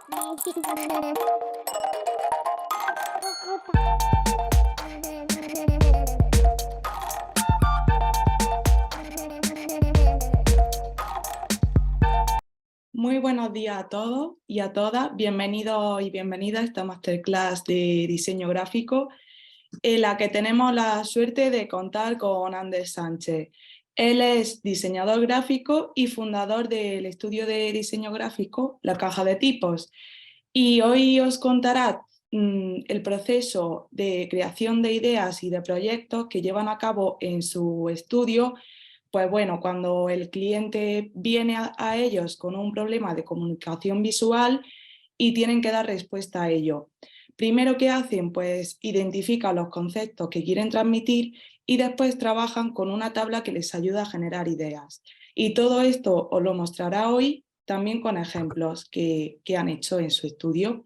Muy buenos días a todos y a todas. Bienvenidos y bienvenidas a esta masterclass de diseño gráfico en la que tenemos la suerte de contar con Ander Sánchez. Él es diseñador gráfico y fundador del estudio de diseño gráfico La Caja de Tipos. Y hoy os contará el proceso de creación de ideas y de proyectos que llevan a cabo en su estudio. Pues bueno, cuando el cliente viene a ellos con un problema de comunicación visual y tienen que dar respuesta a ello. Primero, ¿qué hacen? Pues identifican los conceptos que quieren transmitir y después trabajan con una tabla que les ayuda a generar ideas. Y todo esto os lo mostrará hoy también con ejemplos que han hecho en su estudio.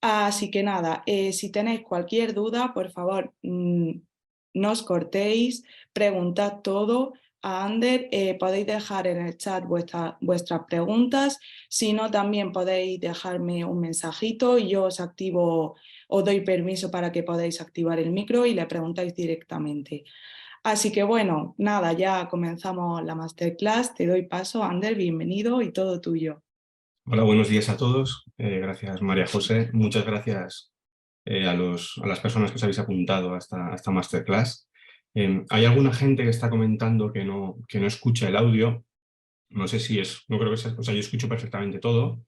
Así que nada, si tenéis cualquier duda, por favor, no os cortéis, preguntad todo a Ander, podéis dejar en el chat vuestras preguntas, si no también podéis dejarme un mensajito y yo os activo, os doy permiso para que podáis activar el micro y le preguntáis directamente. Así que bueno, nada, ya comenzamos la masterclass, te doy paso, Ander, bienvenido y todo tuyo. Hola, buenos días a todos. Gracias, María José. Muchas gracias a las personas que os habéis apuntado a esta masterclass. Hay alguna gente que está comentando que no escucha el audio. No sé si es, no creo que sea, o sea, yo escucho perfectamente todo,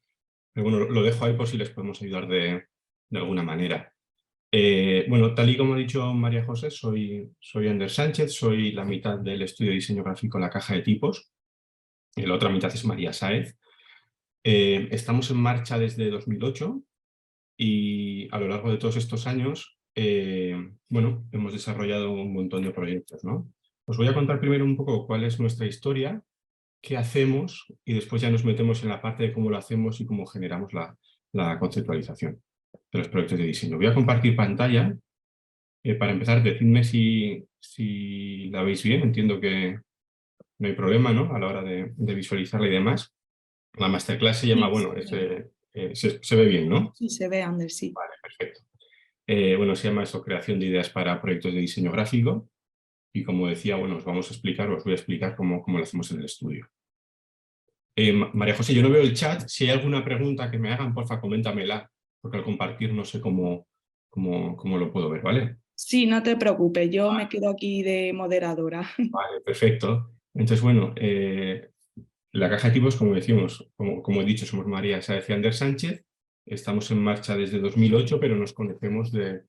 pero bueno, lo dejo ahí por si les podemos ayudar de alguna manera. Bueno, tal y como ha dicho María José, soy Ander Sánchez, soy la mitad del estudio de diseño gráfico La Caja de Tipos, y la otra mitad es María Sáez. Estamos en marcha desde 2008 y a lo largo de todos estos años, bueno, hemos desarrollado un montón de proyectos, ¿no? Os voy a contar primero un poco cuál es nuestra historia, qué hacemos y después ya nos metemos en la parte de cómo lo hacemos y cómo generamos la conceptualización de los proyectos de diseño. Voy a compartir pantalla. Para empezar, decidme si la veis bien. Entiendo que no hay problema, ¿no? A la hora de visualizarla y demás. La masterclass se llama, Sí, bueno, se ve bien, ¿no? sí se ve, Ander, sí. Vale, perfecto. Bueno, se llama eso, creación de ideas para proyectos de diseño gráfico. Y como decía, bueno, os voy a explicar cómo lo hacemos en el estudio. María José, yo no veo el chat. Si hay alguna pregunta que me hagan, porfa, coméntamela, porque al compartir no sé cómo lo puedo ver, ¿vale? Sí, no te preocupes, yo me quedo aquí de moderadora. Vale, perfecto. Entonces, bueno, la caja de tipos, como decimos, como he dicho, somos María Sáez y Ander Sánchez. Estamos en marcha desde 2008, pero nos conocemos de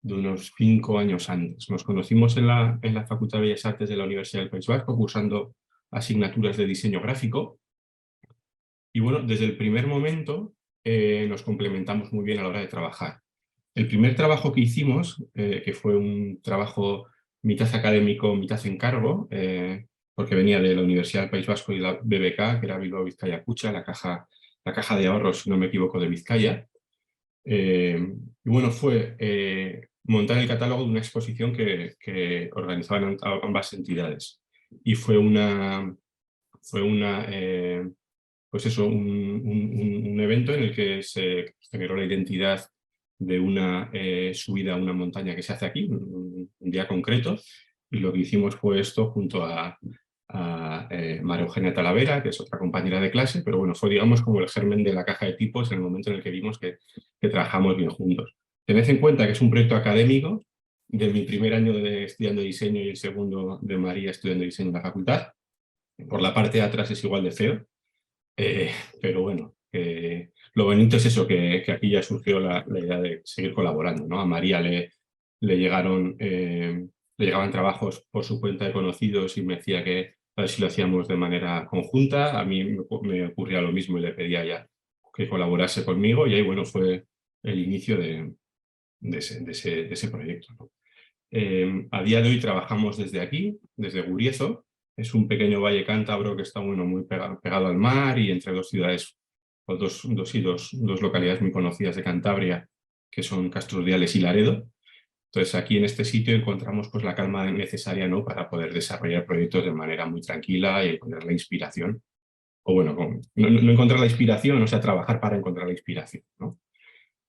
unos 5 años antes. Nos conocimos en la Facultad de Bellas Artes de la Universidad del País Vasco, cursando asignaturas de diseño gráfico. Y bueno, desde el primer momento nos complementamos muy bien a la hora de trabajar. El primer trabajo que hicimos, que fue un trabajo mitad académico, mitad encargo, porque venía de la Universidad del País Vasco y la BBK, que era Bilbao Vizcaya Kutxa, la caja de ahorros, si no me equivoco, de Vizcaya. Y bueno, fue montar el catálogo de una exposición que organizaban ambas entidades. Y fue pues eso, un evento en el que se generó la identidad de una subida a una montaña que se hace aquí, un día concreto, y lo que hicimos fue esto junto a María Eugenia Talavera, que es otra compañera de clase, pero bueno, fue digamos como el germen de la caja de tipos en el momento en el que vimos que trabajamos bien juntos. Tened en cuenta que es un proyecto académico de mi primer año estudiando diseño y el segundo de María estudiando diseño en la facultad. Por la parte de atrás es igual de feo, eh, pero bueno, lo bonito es eso, que aquí ya surgió la idea de seguir colaborando, ¿no? A María le llegaban trabajos por su cuenta de conocidos y me decía que a ver si lo hacíamos de manera conjunta. A mí me ocurría lo mismo y le pedía ya que colaborase conmigo y ahí, bueno, fue el inicio de ese proyecto, ¿no? A día de hoy trabajamos desde aquí, desde Guriezo. Es un pequeño valle cántabro que está bueno, muy pegado al mar y entre dos ciudades, o dos localidades muy conocidas de Cantabria, que son Castrurdiales y Laredo. Entonces aquí en este sitio encontramos pues, la calma necesaria, ¿no? Para poder desarrollar proyectos de manera muy tranquila y poner la inspiración o bueno, no encontrar la inspiración, o sea, trabajar para encontrar la inspiración, ¿no?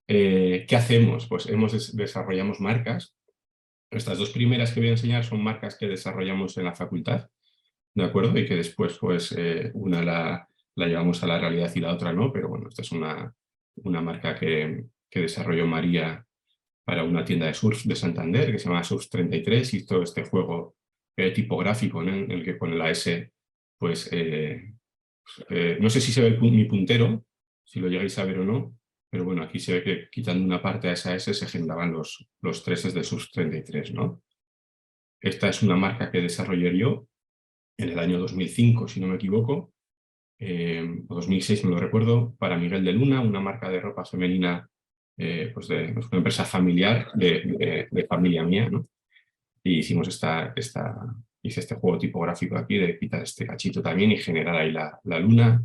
¿Qué hacemos? Pues desarrollamos marcas. Estas dos primeras que voy a enseñar son marcas que desarrollamos en la facultad, ¿de acuerdo? Y que después, pues, una la llevamos a la realidad y la otra no, pero bueno, esta es una marca que desarrolló María para una tienda de surf de Santander, que se llama Surf 33, y hizo este juego tipográfico, ¿no? En el que con la S, pues, no sé si se ve mi puntero, si lo llegáis a ver o no, pero bueno, aquí se ve que quitando una parte a esa S se generaban los treses de Surf 33, ¿no? Esta es una marca que desarrollé yo en el año 2005, si no me equivoco, o 2006 me lo recuerdo, para Miguel de Luna, una marca de ropa femenina, pues de una empresa familiar, de familia mía, ¿no? Y hicimos hice este juego tipográfico aquí de quitar este cachito también y generar ahí la luna.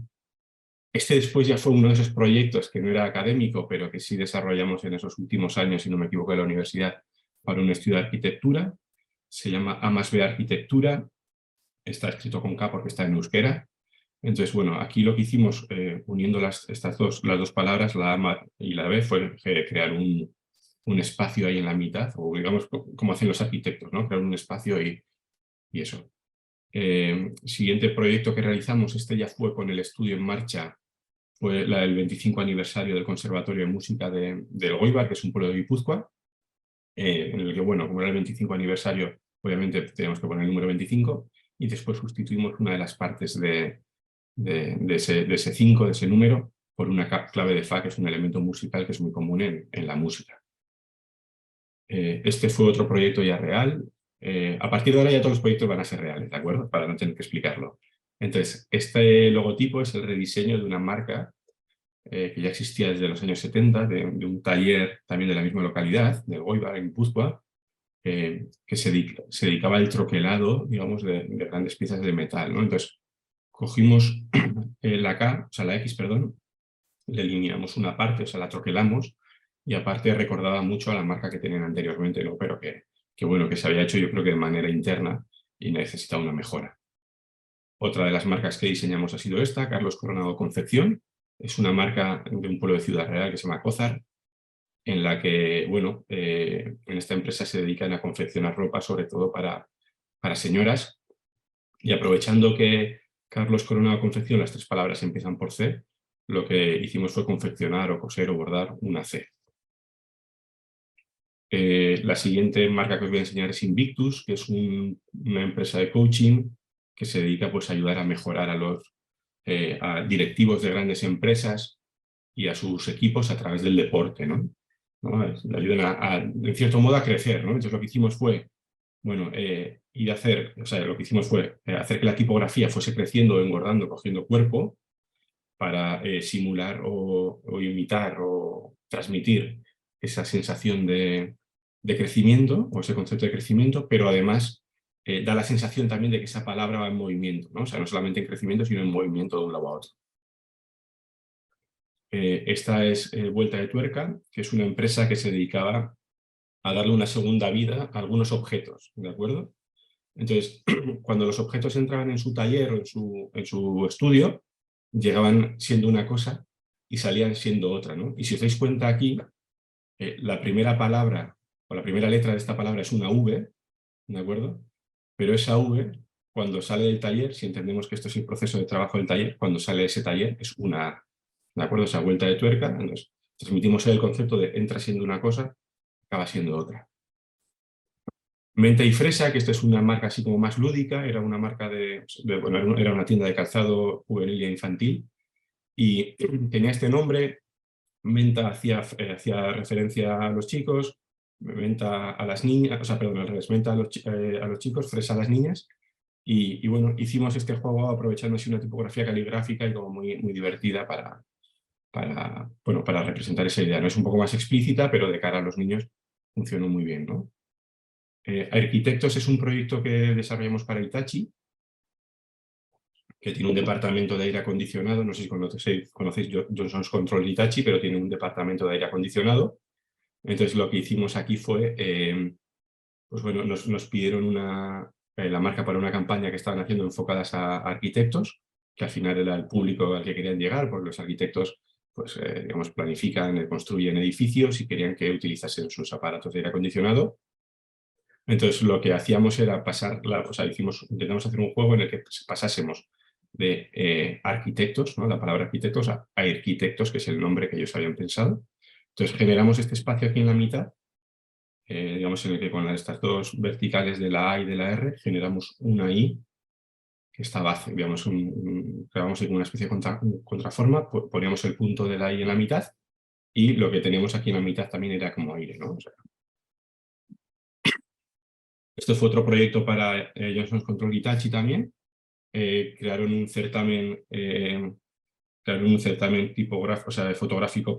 Este después ya fue uno de esos proyectos que no era académico, pero que sí desarrollamos en esos últimos años, si no me equivoco, en la universidad, para un estudio de arquitectura. Se llama A+B Arquitectura. Está escrito con K porque está en euskera. Entonces, bueno, aquí lo que hicimos, uniendo las dos palabras, la A y la B, fue crear un espacio ahí en la mitad, o digamos, como hacen los arquitectos, ¿no? Crear un espacio y eso. Siguiente proyecto que realizamos, este ya fue con el estudio en marcha, fue la del 25 aniversario del Conservatorio de Música del Elgoibar, que es un pueblo de Guipúzcoa, en el que, bueno, como era el 25 aniversario, obviamente teníamos que poner el número 25, y después sustituimos una de las partes de ese 5, de ese número, por una clave de Fa, que es un elemento musical que es muy común en la música. Este fue otro proyecto ya real. A partir de ahora ya todos los proyectos van a ser reales, ¿de acuerdo? Para no tener que explicarlo. Entonces, este logotipo es el rediseño de una marca que ya existía desde los años 70, de un taller también de la misma localidad, de Elgoibar, en Guipúzcoa, que se dedicaba al troquelado, digamos, de grandes piezas de metal, ¿no? Entonces, cogimos la X, perdón, le alineamos una parte, o sea, la troquelamos, y aparte recordaba mucho a la marca que tenían anteriormente, ¿no? Pero bueno, que se había hecho yo creo que de manera interna y necesitaba una mejora. Otra de las marcas que diseñamos ha sido esta, Carlos Coronado Confección. Es una marca de un pueblo de Ciudad Real que se llama Cózar, en la que, bueno, en esta empresa se dedican a confeccionar ropa, sobre todo para señoras, y aprovechando que Carlos Coronado Confección, las tres palabras empiezan por C, lo que hicimos fue confeccionar o coser o bordar una C. La siguiente marca que os voy a enseñar es Invictus, que es una empresa de coaching que se dedica, pues, a ayudar a mejorar a directivos de grandes empresas y a sus equipos a través del deporte, ¿no? Le ayudan en cierto modo, a crecer, ¿no? Entonces lo que hicimos fue, bueno, lo que hicimos fue hacer que la tipografía fuese creciendo, engordando, cogiendo cuerpo, para simular o imitar o transmitir esa sensación de crecimiento, o ese concepto de crecimiento, pero además da la sensación también de que esa palabra va en movimiento, ¿no? O sea, no solamente en crecimiento, sino en movimiento de un lado a otro. Esta es Vuelta de Tuerca, que es una empresa que se dedicaba a darle una segunda vida a algunos objetos, ¿de acuerdo? Entonces, cuando los objetos entraban en su taller o en su estudio, llegaban siendo una cosa y salían siendo otra, ¿no? Y si os dais cuenta aquí, la primera palabra o la primera letra de esta palabra es una V, ¿de acuerdo? Pero esa V, cuando sale del taller, si entendemos que esto es el proceso de trabajo del taller, cuando sale ese taller es una A, ¿de acuerdo? Esa vuelta de tuerca, entonces transmitimos el concepto de entra siendo una cosa, acaba siendo otra. Menta y Fresa, que esta es una marca así como más lúdica, era una marca bueno, era una tienda de calzado juvenil e infantil, y tenía este nombre. Menta hacía referencia a los chicos, menta a las niñas, o sea, perdón, al revés, menta a los chicos, fresa a las niñas, y bueno, hicimos este juego aprovechando así una tipografía caligráfica y como muy, muy divertida para representar esa idea. No es un poco más explícita, pero de cara a los niños funcionó muy bien, ¿no? Arquitectos es un proyecto que desarrollamos para Hitachi, que tiene un departamento de aire acondicionado. No sé si conocéis Johnson's Control Hitachi, pero tiene un departamento de aire acondicionado. Entonces lo que hicimos aquí fue, pues bueno, nos pidieron la marca para una campaña que estaban haciendo enfocadas a arquitectos, que al final era el público al que querían llegar, porque los arquitectos pues, digamos, planifican, construyen edificios y querían que utilizasen sus aparatos de aire acondicionado. Entonces lo que hacíamos era intentamos hacer un juego en el que pasásemos de arquitectos, ¿no? La palabra arquitectos, a arquitectos, que es el nombre que ellos habían pensado. Entonces generamos este espacio aquí en la mitad, digamos en el que con estas dos verticales de la A y de la R generamos una I que estaba, digamos, creábamos una especie de contraforma, poníamos el punto de la I en la mitad y lo que teníamos aquí en la mitad también era como aire, ¿no? O sea, esto fue otro proyecto para Johnson Control Hitachi también. Crearon un certamen tipográfico, o sea, fotográfico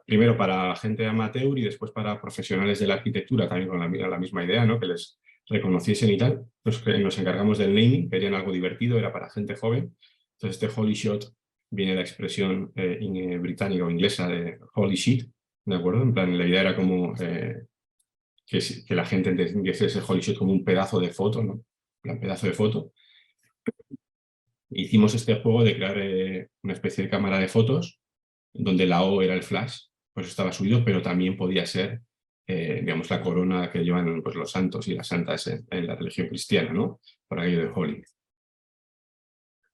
primero para gente amateur y después para profesionales de la arquitectura, también con la misma idea, ¿no? Que les reconociesen y tal. Pues nos encargamos del naming, querían algo divertido, era para gente joven. Entonces este Holy Shot viene de la expresión británica o inglesa de Holy Shit, ¿de acuerdo? En plan, la idea era como que la gente entendiese ese Holy Shot como un pedazo de foto, ¿no? Un pedazo de foto. Hicimos este juego de crear una especie de cámara de fotos donde la O era el flash, pues estaba subido, pero también podía ser, digamos, la corona que llevan pues, los santos y las santas en la religión cristiana, ¿no? Por aquello de Holy.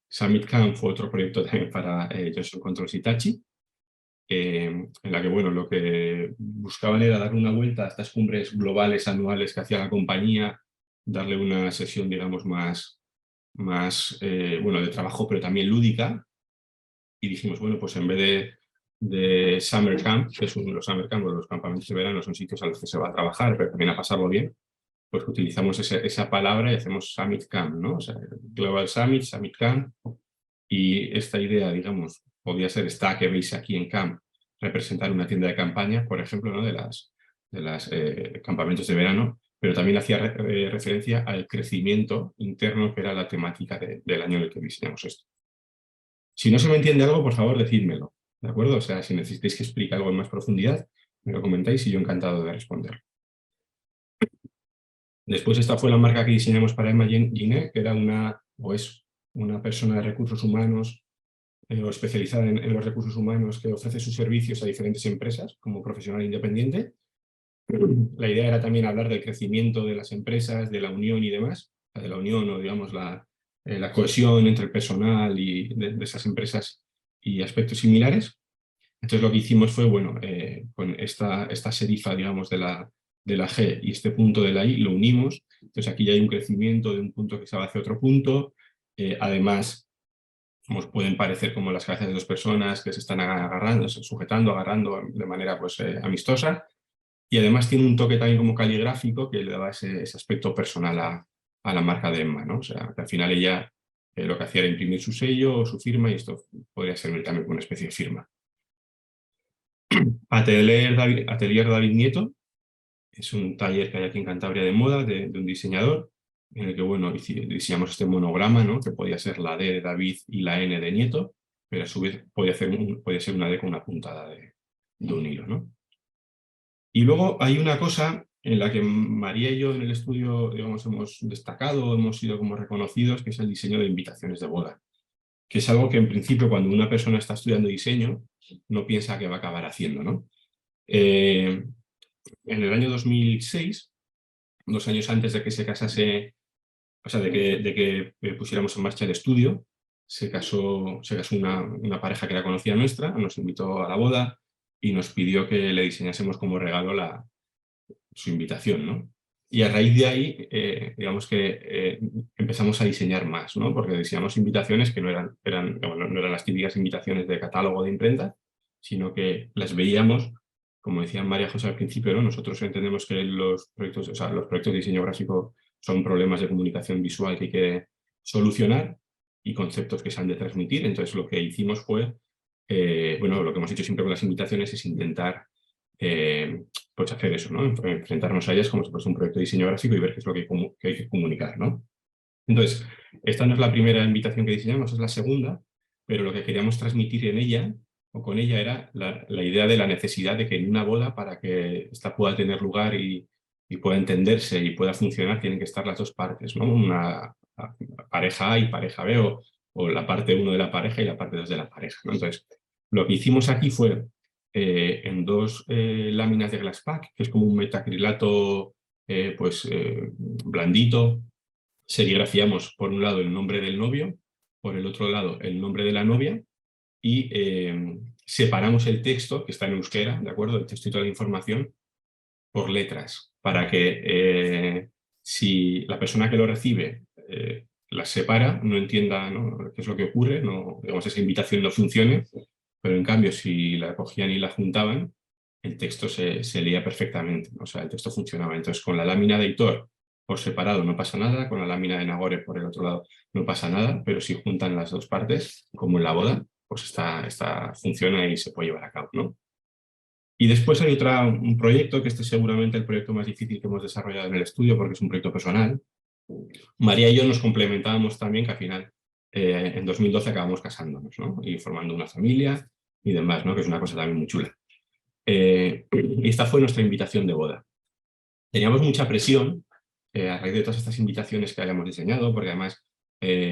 Summit Camp fue otro proyecto también para Johnson Controls Hitachi, en la que, bueno, lo que buscaban era dar una vuelta a estas cumbres globales anuales que hacía la compañía, darle una sesión, digamos, más de trabajo, pero también lúdica. Y dijimos, bueno, pues en vez de Summer Camp, que son los Summer Camp, los campamentos de verano, son sitios a los que se va a trabajar, pero también a pasarlo bien, pues utilizamos esa palabra y hacemos Summit Camp, ¿no? O sea, Global Summit, Summit Camp, y esta idea, digamos, podría ser esta que veis aquí en Camp, representar una tienda de campaña, por ejemplo, ¿no? de las campamentos de verano, pero también hacía referencia al crecimiento interno, que era la temática del año en el que diseñamos esto. Si no se me entiende algo, por favor, decídmelo, ¿de acuerdo? O sea, si necesitáis que explique algo en más profundidad, me lo comentáis y yo encantado de responder. Después esta fue la marca que diseñamos para Emma Ginet, que era es una persona de recursos humanos o especializada en los recursos humanos que ofrece sus servicios a diferentes empresas como profesional independiente. La idea era también hablar del crecimiento de las empresas, de la unión y demás, de la unión o digamos la cohesión entre el personal y de esas empresas y aspectos similares. Entonces lo que hicimos fue, bueno, con esta serifa, digamos, de la G y este punto de la I, lo unimos. Entonces aquí ya hay un crecimiento de un punto que se va hacia otro punto. Además, como pueden parecer como las cabezas de dos personas que se están agarrando, sujetando, agarrando de manera pues, amistosa. Y además tiene un toque también como caligráfico que le daba ese aspecto personal a la marca de Emma, ¿no? O sea, que al final ella lo que hacía era imprimir su sello o su firma y esto podría servir también como una especie de firma. Atelier David Nieto es un taller que hay aquí en Cantabria de moda de un diseñador en el que, bueno, diseñamos este monograma, ¿no? Que podía ser la D de David y la N de Nieto, pero a su vez podía ser una D con una puntada de un hilo, ¿no? Y luego hay una cosa en la que María y yo en el estudio, digamos, hemos destacado, hemos sido como reconocidos, que es el diseño de invitaciones de boda, que es algo que en principio cuando una persona está estudiando diseño no piensa que va a acabar haciendo, ¿no? En el año 2006, 2 años antes de que se casase, o sea, de que pusiéramos en marcha el estudio, se casó una pareja que era conocida nuestra, nos invitó a la boda y nos pidió que le diseñásemos como regalo su invitación, ¿no? Y a raíz de ahí, digamos que empezamos a diseñar más, ¿no? Porque diseñamos invitaciones que no eran las típicas invitaciones de catálogo de imprenta, sino que las veíamos, como decía María José al principio, ¿no? Nosotros entendemos que los proyectos de diseño gráfico son problemas de comunicación visual que hay que solucionar y conceptos que se han de transmitir. Entonces lo que hicimos fue, lo que hemos hecho siempre con las invitaciones es intentar pues hacer eso, ¿no? Enfrentarnos a ellas como si fuese un proyecto de diseño gráfico y ver qué es lo que hay que comunicar, ¿no? Entonces, esta no es la primera invitación que diseñamos, es la segunda, pero lo que queríamos transmitir en ella o con ella era la idea de la necesidad de que en una boda, para que esta pueda tener lugar y y pueda entenderse y pueda funcionar, tienen que estar las dos partes, ¿no? Una pareja A y pareja B, o la parte 1 de la pareja y la parte 2 de la pareja, ¿no? Entonces, lo que hicimos aquí fue, en dos láminas de Glasspack, que es como un metacrilato blandito, serigrafiamos por un lado el nombre del novio, por el otro lado el nombre de la novia, y separamos el texto, que está en euskera, ¿de acuerdo? El texto y toda la información, por letras, para que si la persona que lo recibe las separa, no entienda, ¿no?, qué es lo que ocurre, no, digamos, esa invitación no funcione, pero en cambio si la cogían y la juntaban, el texto se leía perfectamente, o sea, el texto funcionaba. Entonces, con la lámina de Editor por separado no pasa nada, con la lámina de Nagore por el otro lado no pasa nada, pero si juntan las dos partes, como en la boda, pues funciona y se puede llevar a cabo, ¿no? Y después hay un proyecto, que este es seguramente el proyecto más difícil que hemos desarrollado en el estudio, porque es un proyecto personal. María y yo nos complementábamos también, que al final, en 2012 acabamos casándonos, ¿no?, y formando una familia y demás, ¿no?, que es una cosa también muy chula. Y esta fue nuestra invitación de boda. Teníamos mucha presión a raíz de todas estas invitaciones que habíamos diseñado, porque además,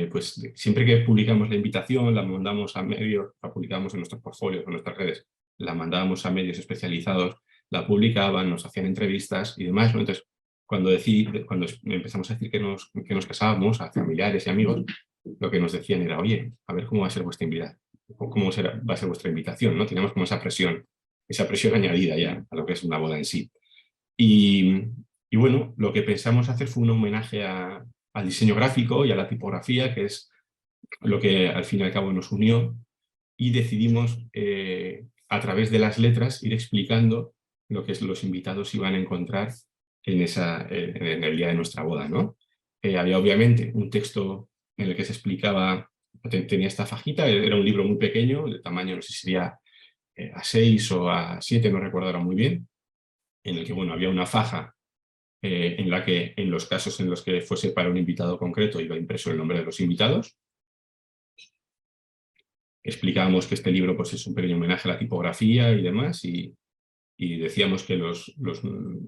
pues siempre que publicamos la invitación, la mandamos a medios, la publicamos en nuestros portfolios, en nuestras redes, la mandábamos a medios especializados, la publicaban, nos hacían entrevistas y demás, ¿no? Entonces, cuando empezamos a decir que nos casábamos, a familiares y amigos, lo que nos decían era: oye, a ver cómo va a ser vuestra invitación, va a ser vuestra invitación, ¿no? Teníamos como esa presión añadida ya a lo que es una boda en sí. Y bueno, lo que pensamos hacer fue un homenaje al diseño gráfico y a la tipografía, que es lo que al fin y al cabo nos unió, y decidimos a través de las letras ir explicando lo que los invitados iban a encontrar en el día de nuestra boda, ¿no? Había obviamente un texto en el que se explicaba, tenía esta fajita, era un libro muy pequeño, de tamaño no sé si sería A6 o A7, no recuerdo ahora muy bien, en el que, bueno, había una faja en la que, en los casos en los que fuese para un invitado concreto, iba impreso el nombre de los invitados. Explicábamos que este libro, pues, es un pequeño homenaje a la tipografía y demás, y decíamos que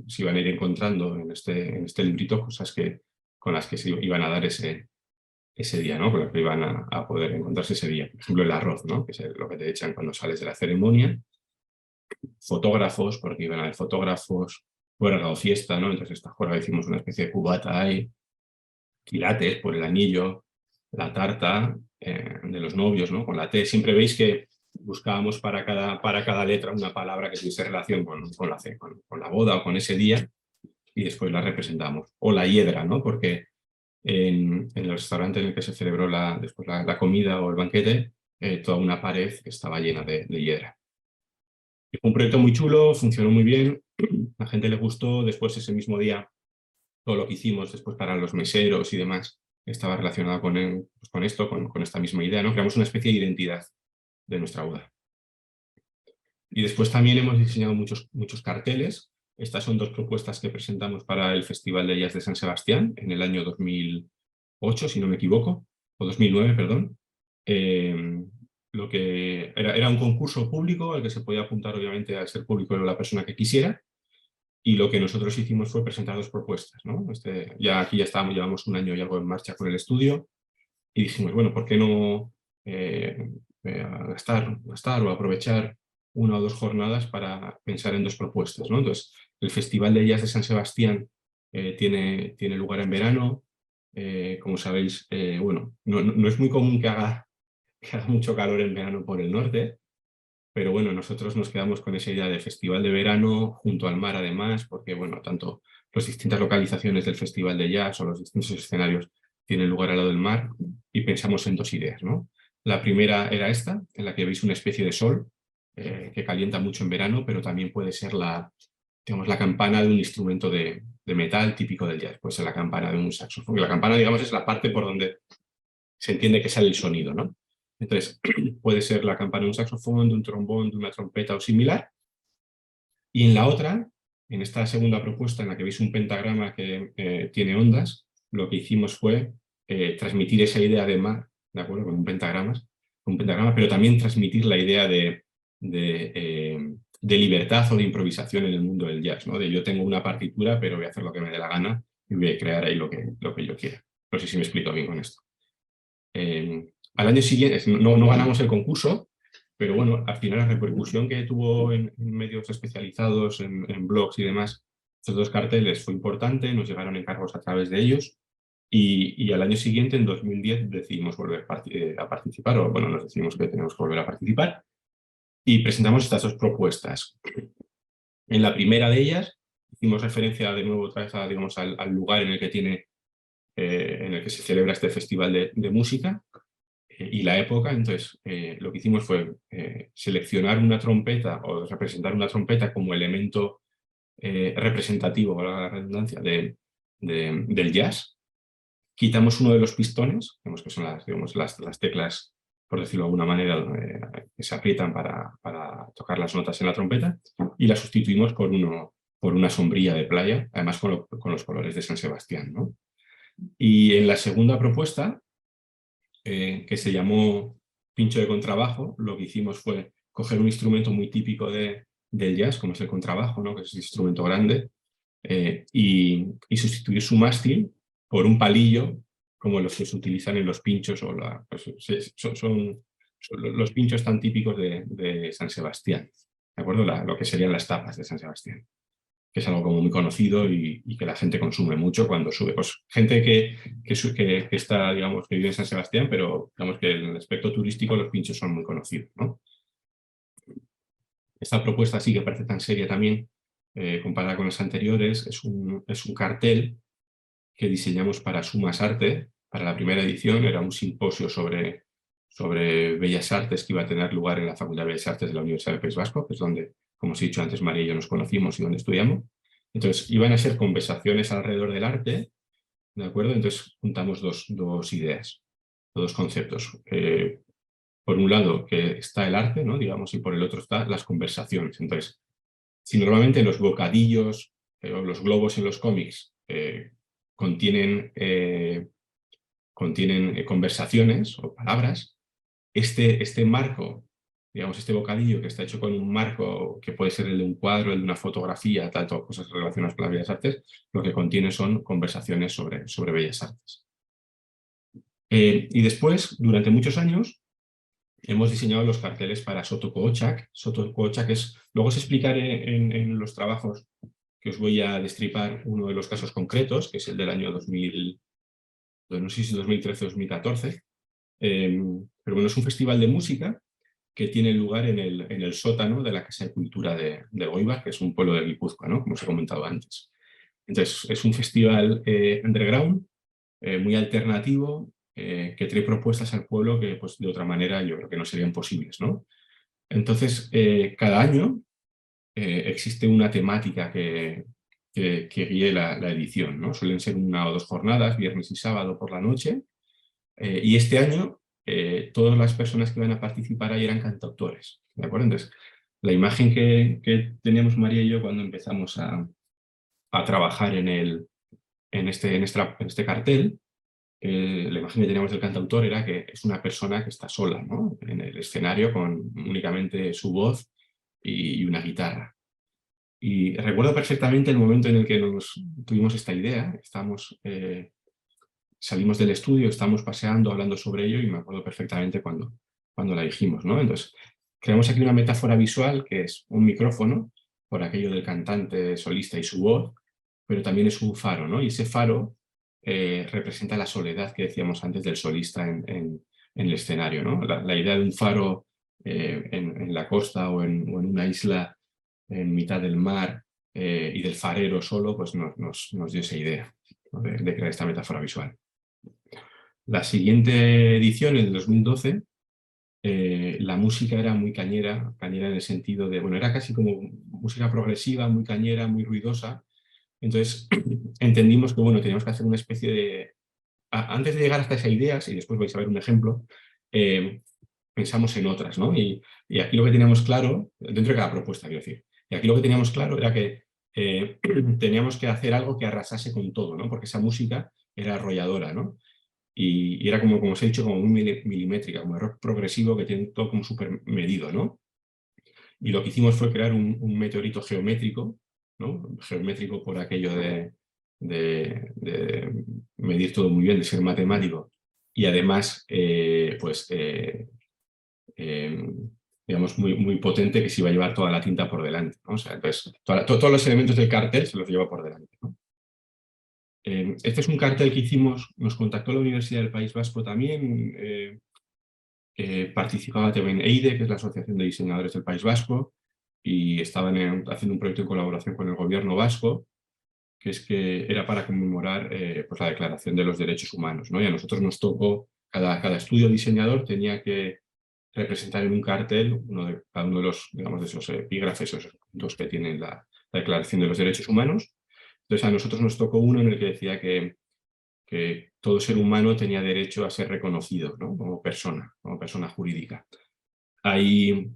se iban a ir encontrando en este librito cosas con las que se iban a dar ese día, ¿no?, con las que iban a poder encontrarse ese día. Por ejemplo, el arroz, ¿no?, que es lo que te echan cuando sales de la ceremonia. Fotógrafos, porque iban a haber fotógrafos, juerga o fiesta, ¿no? Entonces esta juerga hicimos una especie de cubata ahí, quilates por el anillo, la tarta de los novios, ¿no?, con la T. Siempre veis que buscábamos para cada letra una palabra que tuviese relación con la boda o con ese día, y después la representamos. O la hiedra, ¿no?, porque en el restaurante en el que se celebró después la comida o el banquete, toda una pared estaba llena de hiedra. Fue un proyecto muy chulo, funcionó muy bien, a la gente le gustó. Después, ese mismo día, todo lo que hicimos después para los meseros y demás estaba relacionado con esto, con esta misma idea, ¿no? Creamos una especie de identidad de nuestra boda. Y después también hemos diseñado muchos carteles. Estas son dos propuestas que presentamos para el Festival de Jazz de San Sebastián en el año 2008, si no me equivoco, o 2009, perdón. Lo que era un concurso público al que se podía apuntar, obviamente, al ser público la persona que quisiera, y lo que nosotros hicimos fue presentar dos propuestas, ¿no? Aquí ya llevamos un año y algo en marcha con el estudio, y dijimos, bueno, ¿por qué no gastar o aprovechar una o dos jornadas para pensar en dos propuestas, ¿no? Entonces, el Festival de Jazz de San Sebastián tiene lugar en verano. Como sabéis, bueno, no es muy común que haga mucho calor en verano por el norte, pero bueno, nosotros nos quedamos con esa idea de festival de verano junto al mar, además, porque, bueno, tanto las distintas localizaciones del Festival de Jazz o los distintos escenarios tienen lugar al lado del mar, y pensamos en dos ideas, ¿no? La primera era esta, en la que veis una especie de sol que calienta mucho en verano, pero también puede ser digamos, la campana de un instrumento de metal típico del jazz, puede ser la campana de un saxofón. La campana, digamos, es la parte por donde se entiende que sale el sonido, ¿no? Entonces, puede ser la campana de un saxofón, de un trombón, de una trompeta o similar. Y en la otra, en esta segunda propuesta, en la que veis un pentagrama que tiene ondas, lo que hicimos fue transmitir esa idea de mar, ¿de acuerdo?, con un pentagrama, pero también transmitir la idea de de libertad o de improvisación en el mundo del jazz, ¿no? De yo tengo una partitura, pero voy a hacer lo que me dé la gana y voy a crear ahí lo que yo quiera. No sé si me explico bien con esto. Al año siguiente, no ganamos el concurso, pero bueno, al final la repercusión que tuvo en medios especializados, en blogs y demás, estos dos carteles fue importante, nos llegaron encargos a través de ellos y al año siguiente, en 2010, decidimos volver a participar, o bueno, nos decidimos que tenemos que volver a participar y presentamos estas dos propuestas. En la primera de ellas hicimos referencia de nuevo otra vez a, digamos, al lugar en el que en el que se celebra este festival de música y la época. Entonces, lo que hicimos fue seleccionar una trompeta o representar una trompeta como elemento representativo, valga la redundancia, del jazz. Quitamos uno de los pistones, que son las teclas, por decirlo de alguna manera, que se aprietan para tocar las notas en la trompeta, y la sustituimos por una sombrilla de playa, además con los colores de San Sebastián, ¿no? Y en la segunda propuesta, que se llamó pincho de contrabajo, lo que hicimos fue coger un instrumento muy típico del jazz, como es el contrabajo, ¿no? Que es un instrumento grande, y sustituir su mástil por un palillo, como los que se utilizan en los pinchos, pues, son los pinchos tan típicos de San Sebastián, ¿de acuerdo? Lo que serían las tapas de San Sebastián, que es algo como muy conocido y que la gente consume mucho cuando sube. Pues gente que está, digamos, que vive en San Sebastián, pero digamos que en el aspecto turístico los pinchos son muy conocidos, ¿no? Esta propuesta sí que parece tan seria también, comparada con las anteriores. Es un cartel que diseñamos para Sumas Arte. Para la primera edición era un simposio sobre Bellas Artes que iba a tener lugar en la Facultad de Bellas Artes de la Universidad del País Vasco, que es donde, como os he dicho antes, María y yo nos conocimos y donde estudiamos. Entonces, iban a ser conversaciones alrededor del arte, ¿de acuerdo? Entonces, juntamos dos ideas, dos conceptos. Por un lado, que está el arte, ¿no? Digamos, y por el otro están las conversaciones. Entonces, si normalmente los bocadillos o los globos en los cómics contienen conversaciones o palabras, este marco, digamos, este bocadillo que está hecho con un marco que puede ser el de un cuadro, el de una fotografía, tanto cosas relacionadas con las bellas artes, lo que contiene son conversaciones sobre bellas artes. Y después, durante muchos años, hemos diseñado los carteles para Soto Koochak. Soto Koochak luego os explicaré en los trabajos que os voy a destripar uno de los casos concretos, que es el del año 2000, no sé si 2013 o 2014. Pero bueno, es un festival de música que tiene lugar en el sótano de la Casa de Cultura de Goibar, que es un pueblo de Guipúzcoa, ¿no? Como os he comentado antes. Entonces, es un festival underground, muy alternativo, que trae propuestas al pueblo que pues, de otra manera yo creo que no serían posibles, ¿no? Entonces, cada año existe una temática que guíe la edición, ¿no? Suelen ser 1 o 2 jornadas, viernes y sábado por la noche, y este año todas las personas que van a participar ahí eran cantautores, ¿de acuerdo? Entonces, la imagen que teníamos María y yo cuando empezamos a trabajar en este cartel, la imagen que teníamos del cantautor era que es una persona que está sola, ¿no? En el escenario con únicamente su voz y una guitarra. Y recuerdo perfectamente el momento en el que tuvimos esta idea. Salimos del estudio, estábamos paseando, hablando sobre ello y me acuerdo perfectamente cuando la dijimos, ¿no? Entonces, creamos aquí una metáfora visual que es un micrófono, por aquello del cantante solista y su voz, pero también es un faro, ¿no? Y ese faro representa la soledad que decíamos antes del solista en el escenario, ¿no? La idea de un faro en la costa o en una isla en mitad del mar y del farero solo, pues nos dio esa idea, ¿no? de crear esta metáfora visual. La siguiente edición, en el 2012, la música era muy cañera en el sentido de, bueno, era casi como música progresiva, muy cañera, muy ruidosa. Entonces entendimos que, bueno, teníamos que hacer una especie de... Antes de llegar hasta esa idea, y después vais a ver un ejemplo, pensamos en otras, ¿no? Y aquí lo que teníamos claro, dentro de cada propuesta, quiero decir, y aquí lo que teníamos claro era que teníamos que hacer algo que arrasase con todo, ¿no? Porque esa música era arrolladora, ¿no? Y era como os he dicho, como muy milimétrica, como rock progresivo que tiene todo como súper medido, ¿no? Y lo que hicimos fue crear un meteorito geométrico, ¿no? Geométrico por aquello de medir todo muy bien, de ser matemático, y además, digamos, muy potente, que se iba a llevar toda la tinta por delante, ¿no? O sea, entonces, todos los elementos del cartel se los lleva por delante, ¿no? Este es un cartel que hicimos, nos contactó la Universidad del País Vasco también, participaba también EIDE, que es la Asociación de Diseñadores del País Vasco, y estaban haciendo un proyecto en colaboración con el gobierno vasco, que era para conmemorar pues la Declaración de los Derechos Humanos, ¿no? Y a nosotros nos tocó, cada estudio diseñador tenía que representar en un cartel cada uno de los, digamos, de esos epígrafes, esos puntos que tienen la Declaración de los Derechos Humanos. Entonces a nosotros nos tocó uno en el que decía que todo ser humano tenía derecho a ser reconocido, ¿no? Como persona jurídica. Hay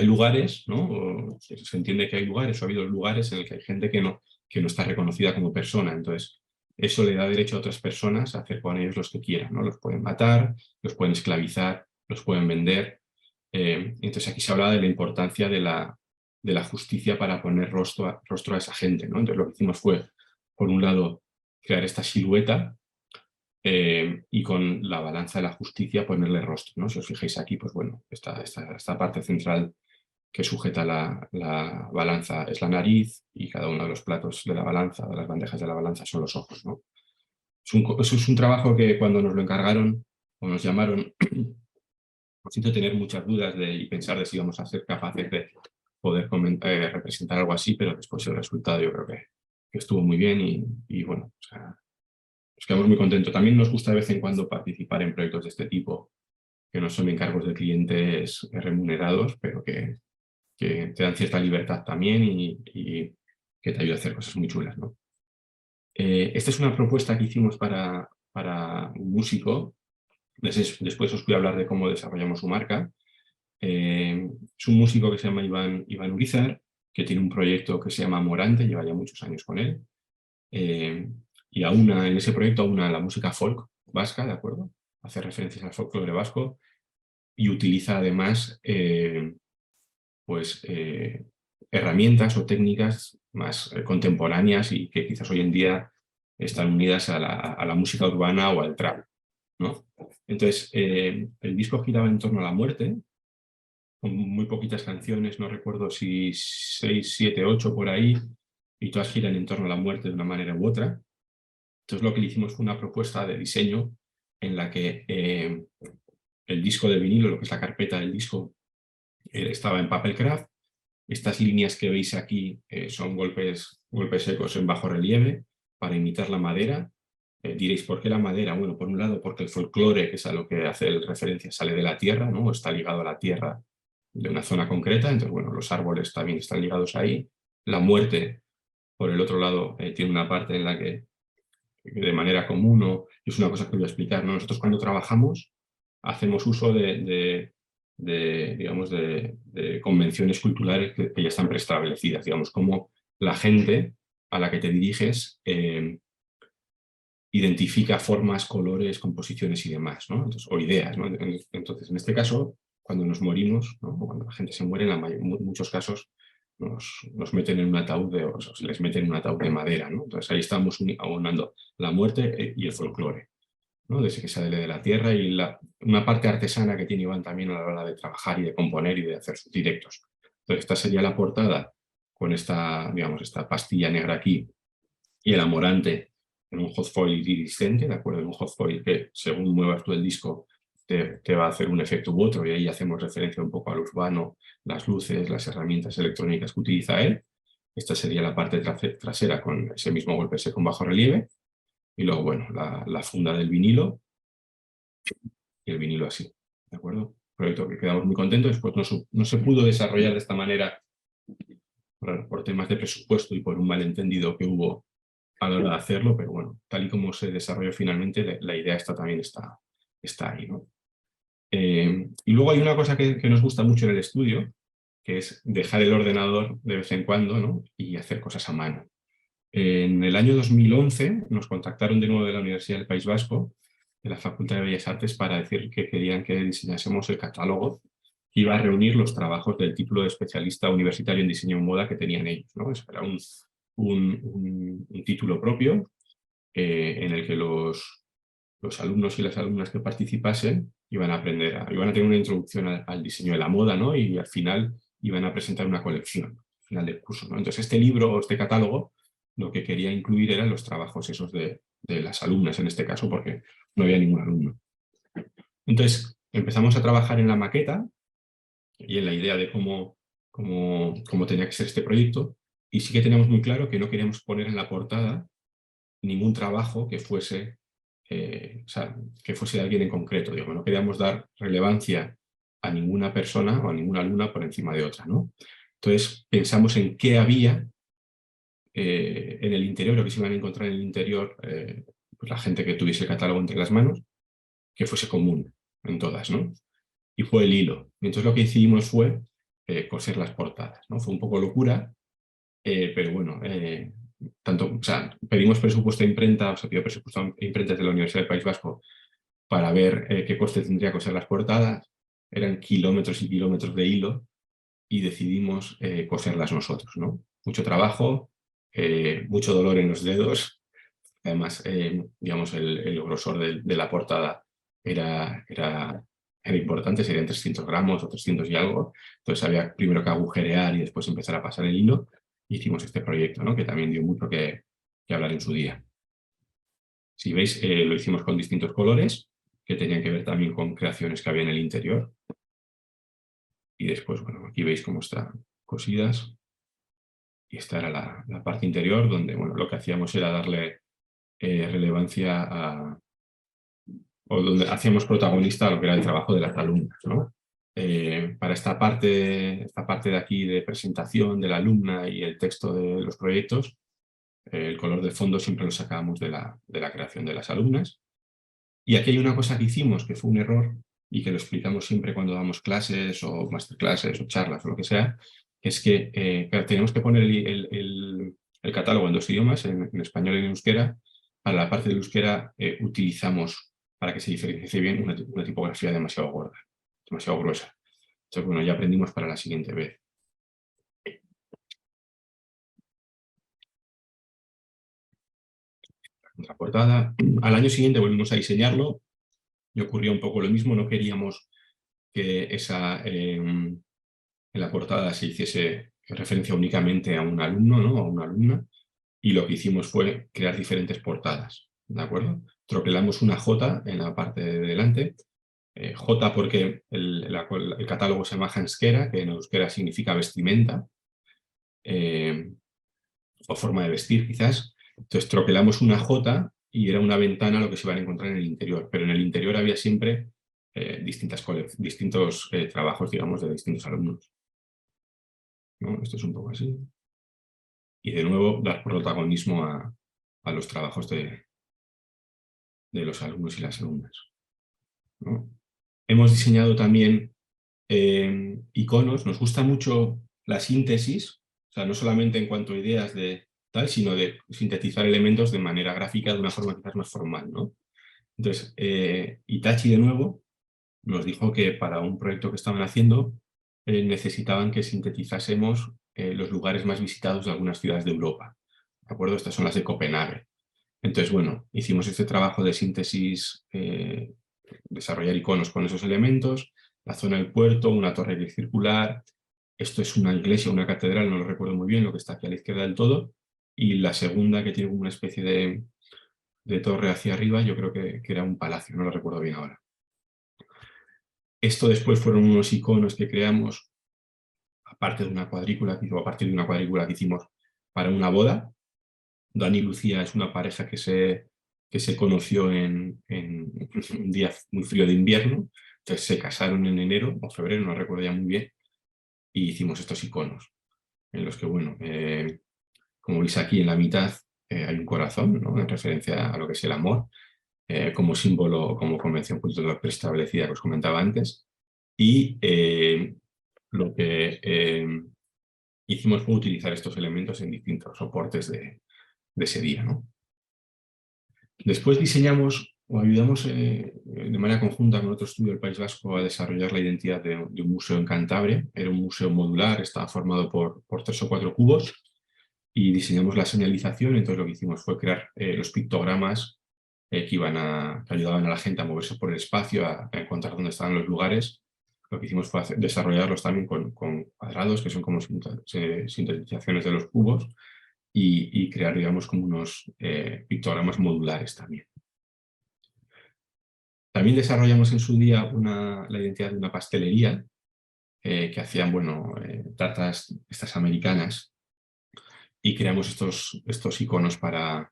lugares, ¿no? Se entiende que hay lugares, o ha habido lugares en los que hay gente que no está reconocida como persona. Entonces, eso le da derecho a otras personas a hacer con ellos los que quieran, ¿no? Los pueden matar, los pueden esclavizar, los pueden vender. Entonces, aquí se hablaba de la importancia de la justicia para poner rostro a esa gente, ¿no? Entonces, lo que hicimos fue, por un lado, crear esta silueta y con la balanza de la justicia ponerle rostro, ¿no? Si os fijáis aquí, pues bueno, esta parte central que sujeta la balanza es la nariz, y cada uno de los platos de la balanza, de las bandejas de la balanza, son los ojos, ¿no? Eso es un trabajo que cuando nos lo encargaron o nos llamaron, nos hizo tener muchas dudas y pensar de si íbamos a ser capaces de poder representar algo así, pero después el resultado yo creo que estuvo muy bien y bueno, o sea, nos quedamos muy contentos. También nos gusta de vez en cuando participar en proyectos de este tipo, que no son encargos de clientes remunerados, pero que te dan cierta libertad también y que te ayuda a hacer cosas muy chulas, ¿no? Esta es una propuesta que hicimos para un músico. Después os voy a hablar de cómo desarrollamos su marca. Es un músico que se llama Iván Urizar, que tiene un proyecto que se llama Morante, lleva ya muchos años con él. Y en ese proyecto aúna la música folk vasca, ¿de acuerdo? Hace referencias al folclore vasco y utiliza además herramientas o técnicas más contemporáneas y que quizás hoy en día están unidas a la música urbana o al trap, ¿no? Entonces, el disco giraba en torno a la muerte, con muy poquitas canciones, no recuerdo si 6, 7, 8 por ahí, y todas giran en torno a la muerte de una manera u otra. Entonces lo que le hicimos fue una propuesta de diseño en la que el disco de vinilo, lo que es la carpeta del disco, estaba en papel craft. Estas líneas que veis aquí son golpes secos en bajo relieve para imitar la madera. Diréis, ¿por qué la madera? Bueno, por un lado porque el folclore, que es a lo que hace referencia, sale de la tierra, ¿no? Está ligado a la tierra de una zona concreta, entonces bueno, los árboles también están ligados ahí. La muerte, por el otro lado, tiene una parte en la que de manera común, y es una cosa que voy a explicar, ¿no? Nosotros cuando trabajamos hacemos uso digamos, de convenciones culturales que ya están preestablecidas, digamos, como la gente a la que te diriges identifica formas, colores, composiciones y demás, ¿no? Entonces, o ideas, ¿no? Entonces, en este caso, cuando nos morimos, ¿no? O cuando la gente se muere, en muchos casos nos meten en un ataúd o se les mete en un ataúd de madera, ¿no? Entonces ahí estamos aunando la muerte y el folclore, ¿no? Desde que sale de la tierra y una parte artesana que tiene Iván también a la hora de trabajar y de componer y de hacer sus directos. Entonces esta sería la portada con digamos, esta pastilla negra aquí y el amorante en un hot foil iridiscente, ¿de acuerdo? En un hot foil que según muevas tú el disco te va a hacer un efecto u otro, y ahí hacemos referencia un poco al urbano, las luces, las herramientas electrónicas que utiliza él. Esta sería la parte trasera con ese mismo golpe seco con bajo relieve. Y luego, bueno, la funda del vinilo y el vinilo así, ¿de acuerdo? Proyecto que quedamos muy contentos. Después no se pudo desarrollar de esta manera por temas de presupuesto y por un malentendido que hubo a la hora de hacerlo, pero bueno, tal y como se desarrolló finalmente, la idea también está ahí, ¿no? Y luego hay una cosa que nos gusta mucho en el estudio, que es dejar el ordenador de vez en cuando, ¿no? Y hacer cosas a mano. En el año 2011 nos contactaron de nuevo de la Universidad del País Vasco, de la Facultad de Bellas Artes, para decir que querían que diseñásemos el catálogo iba a reunir los trabajos del título de especialista universitario en diseño en moda que tenían ellos, ¿no? Eso era un título propio en el que los alumnos y las alumnas que participasen iban a aprender, iban a tener una introducción al diseño de la moda, ¿no? Y al final iban a presentar una colección al final del curso, ¿no? Entonces este libro o este catálogo lo que quería incluir eran los trabajos esos de las alumnas en este caso, porque no había ningún alumno. Entonces empezamos a trabajar en la maqueta y en la idea de cómo tenía que ser este proyecto, y sí que teníamos muy claro que no queríamos poner en la portada ningún trabajo que fuese, que fuese de alguien en concreto. Digo, no queríamos dar relevancia a ninguna persona o a ninguna alumna por encima de otra, ¿no? Entonces pensamos en qué había en el interior, o que se iban a encontrar en el interior pues la gente que tuviese el catálogo entre las manos, que fuese común en todas, ¿no? Y fue el hilo. Y entonces lo que hicimos fue coser las portadas, ¿no? Fue un poco locura, pero bueno, pedimos presupuesto de imprenta, o sea, pidió presupuesto de imprentas de la Universidad del País Vasco para ver qué coste tendría coser las portadas. Eran kilómetros y kilómetros de hilo y decidimos coserlas nosotros, ¿no? Mucho trabajo, mucho dolor en los dedos. Además, digamos, el grosor de la portada era importante, serían 300 gramos o 300 y algo. Entonces había primero que agujerear y después empezar a pasar el hilo. Hicimos este proyecto, ¿no? Que también dio mucho que hablar en su día. Si veis, lo hicimos con distintos colores, que tenían que ver también con creaciones que había en el interior. Y después, bueno, aquí veis cómo están cosidas. Y esta era la parte interior, donde, bueno, lo que hacíamos era darle relevancia o donde hacíamos protagonista a lo que era el trabajo de las alumnas, ¿no? Para esta parte de aquí de presentación de la alumna y el texto de los proyectos, el color de fondo siempre lo sacábamos de la creación de las alumnas. Y aquí hay una cosa que hicimos que fue un error y que lo explicamos siempre cuando damos clases o masterclasses o charlas o lo que sea, que es que tenemos que poner el catálogo en dos idiomas, en español y en euskera. Para la parte del euskera utilizamos, para que se diferencie bien, una tipografía demasiado gorda, demasiado gruesa. Entonces, bueno, ya aprendimos para la siguiente vez. La contraportada. Al año siguiente volvimos a diseñarlo y ocurrió un poco lo mismo. No queríamos que en la portada se hiciese referencia únicamente a un alumno, ¿no? A una alumna, y lo que hicimos fue crear diferentes portadas, ¿de acuerdo? Troquelamos una J en la parte de delante, J porque el catálogo se llama Hanskera, que en euskera significa vestimenta, o forma de vestir quizás. Entonces troquelamos una J y era una ventana lo que se iban a encontrar en el interior, pero en el interior había siempre distintos trabajos, digamos, de distintos alumnos, ¿no? Esto es un poco así. Y de nuevo dar protagonismo a los trabajos de los alumnos y las alumnas, ¿no? Hemos diseñado también iconos. Nos gusta mucho la síntesis, o sea, no solamente en cuanto a ideas de tal, sino de sintetizar elementos de manera gráfica de una forma quizás más formal, ¿no? Entonces, Itachi de nuevo nos dijo que para un proyecto que estaban haciendo necesitaban que sintetizásemos los lugares más visitados de algunas ciudades de Europa. ¿De acuerdo? Estas son las de Copenhague. Entonces, bueno, hicimos este trabajo de síntesis, desarrollar iconos con esos elementos, la zona del puerto, una torre circular, esto es una iglesia, una catedral, no lo recuerdo muy bien, lo que está aquí a la izquierda del todo, y la segunda que tiene una especie de torre hacia arriba, yo creo que era un palacio, no lo recuerdo bien ahora. Esto después fueron unos iconos que creamos aparte de una cuadrícula, a partir de una cuadrícula que hicimos para una boda. Dani y Lucía es una pareja que se conoció en un día muy frío de invierno, entonces se casaron en enero o febrero, no recuerdo ya muy bien, y hicimos estos iconos, en los que, bueno, como veis aquí en la mitad hay un corazón, ¿no? En referencia a lo que es el amor, como símbolo, como convención cultural preestablecida que os comentaba antes, y lo que hicimos fue utilizar estos elementos en distintos soportes de ese día, ¿no? Después diseñamos o ayudamos de manera conjunta con otro estudio del País Vasco a desarrollar la identidad de un museo en Cantabria. Era un museo modular, estaba formado por 3 o 4 cubos y diseñamos la señalización. Entonces lo que hicimos fue crear los pictogramas que ayudaban a la gente a moverse por el espacio, a encontrar dónde estaban los lugares. Lo que hicimos fue desarrollarlos también con cuadrados, que son como sintetizaciones de los cubos, y crear, digamos, como unos pictogramas modulares también. También desarrollamos en su día la identidad de una pastelería que hacían, bueno, tartas estas americanas, y creamos estos iconos para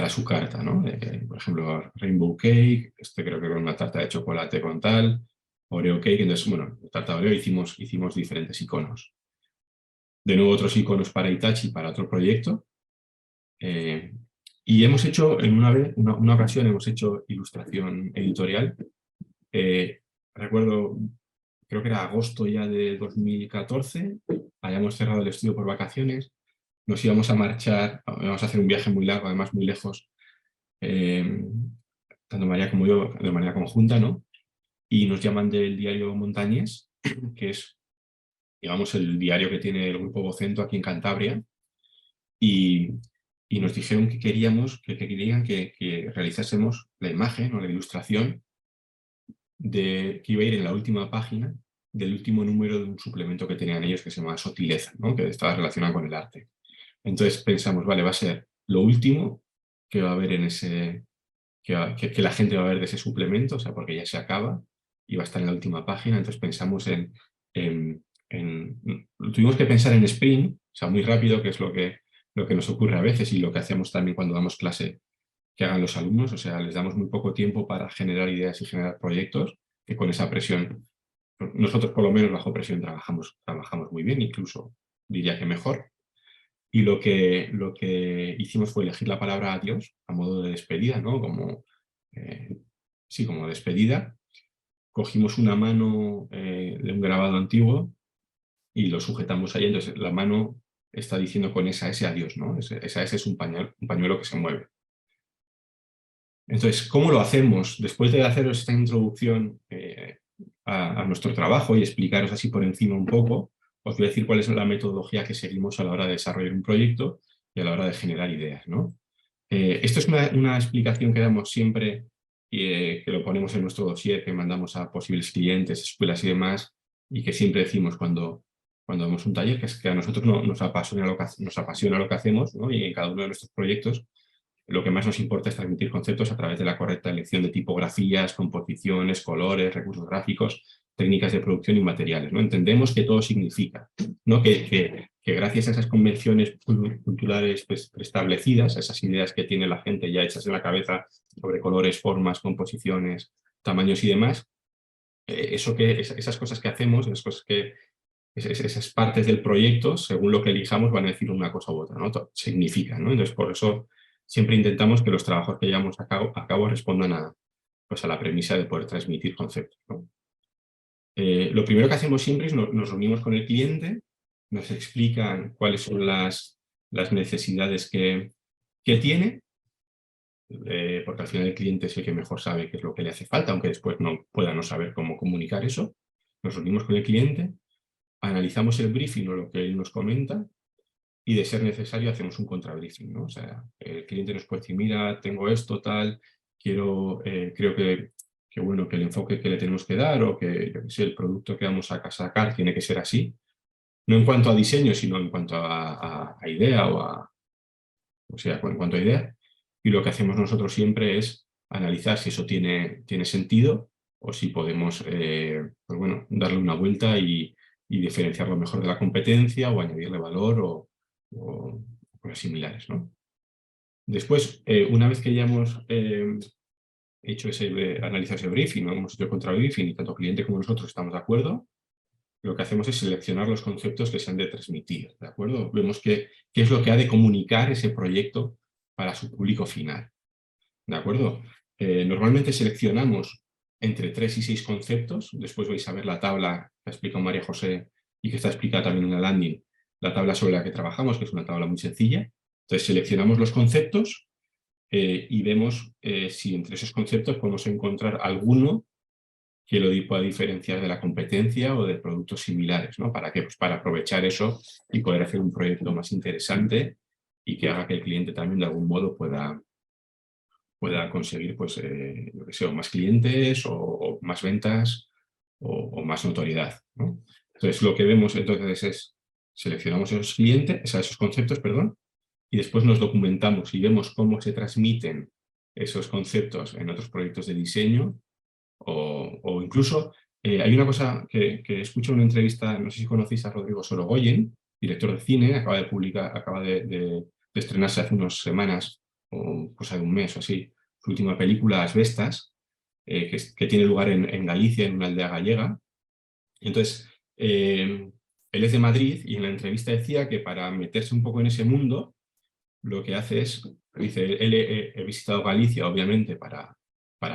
su carta, ¿no? Por ejemplo, Rainbow Cake, creo que era una tarta de chocolate con tal, Oreo Cake. Entonces, bueno, tarta Oreo hicimos diferentes iconos. De nuevo otros iconos para Hitachi, para otro proyecto. Y hemos hecho, en una ocasión, hemos hecho ilustración editorial. Recuerdo, creo que era agosto ya de 2014, habíamos cerrado el estudio por vacaciones, nos íbamos a marchar, íbamos a hacer un viaje muy largo, además muy lejos, tanto María como yo, de manera conjunta, ¿no? Y nos llaman del diario Montañés, que es, digamos, el diario que tiene el grupo Vocento aquí en Cantabria, y nos dijeron que querían que realizásemos la imagen o la ilustración que iba a ir en la última página del último número de un suplemento que tenían ellos, que se llama Sotileza, ¿no? Que estaba relacionado con el arte. Entonces pensamos, vale, va a ser lo último que va a haber en ese, que la gente va a ver de ese suplemento, o sea, porque ya se acaba y va a estar en la última página. Entonces pensamos tuvimos que pensar en sprint, o sea, muy rápido, que es lo que nos ocurre a veces y lo que hacemos también cuando damos clase que hagan los alumnos. O sea, les damos muy poco tiempo para generar ideas y generar proyectos, que con esa presión, nosotros por lo menos bajo presión trabajamos muy bien, incluso diría que mejor. Y lo que hicimos fue elegir la palabra adiós a modo de despedida, ¿no? Como despedida. Cogimos una mano de un grabado antiguo y lo sujetamos ahí. Entonces la mano está diciendo con esa S adiós, ¿no? Esa S es un pañuelo que se mueve. Entonces, ¿cómo lo hacemos? Después de haceros esta introducción a nuestro trabajo y explicaros así por encima un poco, os voy a decir cuál es la metodología que seguimos a la hora de desarrollar un proyecto y a la hora de generar ideas, ¿no? Esto es una explicación que damos siempre y que lo ponemos en nuestro dossier que mandamos a posibles clientes, escuelas y demás, y que siempre decimos cuando damos un taller, que es que a nosotros nos apasiona lo que hacemos, ¿no? Y en cada uno de nuestros proyectos lo que más nos importa es transmitir conceptos a través de la correcta elección de tipografías, composiciones, colores, recursos gráficos, técnicas de producción y materiales, ¿no? Entendemos que todo significa, ¿no? Que gracias a esas convenciones culturales preestablecidas, a esas ideas que tiene la gente ya hechas en la cabeza sobre colores, formas, composiciones, tamaños y demás, esas cosas que hacemos, esas partes del proyecto, según lo que elijamos, van a decir una cosa u otra, ¿no? Significan, ¿no? Entonces, por eso siempre intentamos que los trabajos que llevamos a cabo respondan a la premisa de poder transmitir conceptos, ¿no? Lo primero que hacemos siempre es nos reunimos con el cliente, nos explican cuáles son las necesidades que tiene, porque al final el cliente es el que mejor sabe qué es lo que le hace falta, aunque después pueda no saber cómo comunicar eso. Nos reunimos con el cliente, analizamos el briefing o lo que él nos comenta, y de ser necesario hacemos un contrabriefing, ¿no? O sea, el cliente nos puede decir, mira, tengo esto, tal, creo que bueno, que el enfoque que le tenemos que dar, o que, yo qué sé, el producto que vamos a sacar tiene que ser así. No en cuanto a diseño, sino en cuanto a idea, o sea, en cuanto a idea. Y lo que hacemos nosotros siempre es analizar si eso tiene sentido, o si podemos, pues bueno, darle una vuelta y diferenciarlo mejor de la competencia, o añadirle valor, o cosas similares, ¿no? Después, una vez que ya hemos hecho analizado ese briefing, ¿no? Hemos hecho el contrabriefing y tanto cliente como nosotros estamos de acuerdo, lo que hacemos es seleccionar los conceptos que se han de transmitir, ¿de acuerdo? Vemos qué es lo que ha de comunicar ese proyecto para su público final, ¿de acuerdo? Normalmente seleccionamos entre 3 y 6 conceptos. Después vais a ver la tabla que ha explicado María José y que está explicada también en la landing, la tabla sobre la que trabajamos, que es una tabla muy sencilla. Entonces seleccionamos los conceptos, y vemos si entre esos conceptos podemos encontrar alguno que lo pueda diferenciar de la competencia o de productos similares, ¿no? ¿Para qué? Pues para aprovechar eso y poder hacer un proyecto más interesante y que haga que el cliente también de algún modo pueda conseguir, pues, yo que sé, o más clientes o más ventas o más notoriedad, ¿no? Entonces, lo que vemos entonces es, seleccionamos esos clientes, esos conceptos, perdón, y después nos documentamos y vemos cómo se transmiten esos conceptos en otros proyectos de diseño o incluso hay una cosa que escucho en una entrevista, no sé si conocéis a Rodrigo Sorogoyen, director de cine, acaba de estrenarse hace unas semanas o cosa de un mes o así, su última película, Asbestas, que tiene lugar en Galicia, en una aldea gallega. Entonces, él es de Madrid y en la entrevista decía que para meterse un poco en ese mundo, lo que hace es, dice, he visitado Galicia, obviamente, para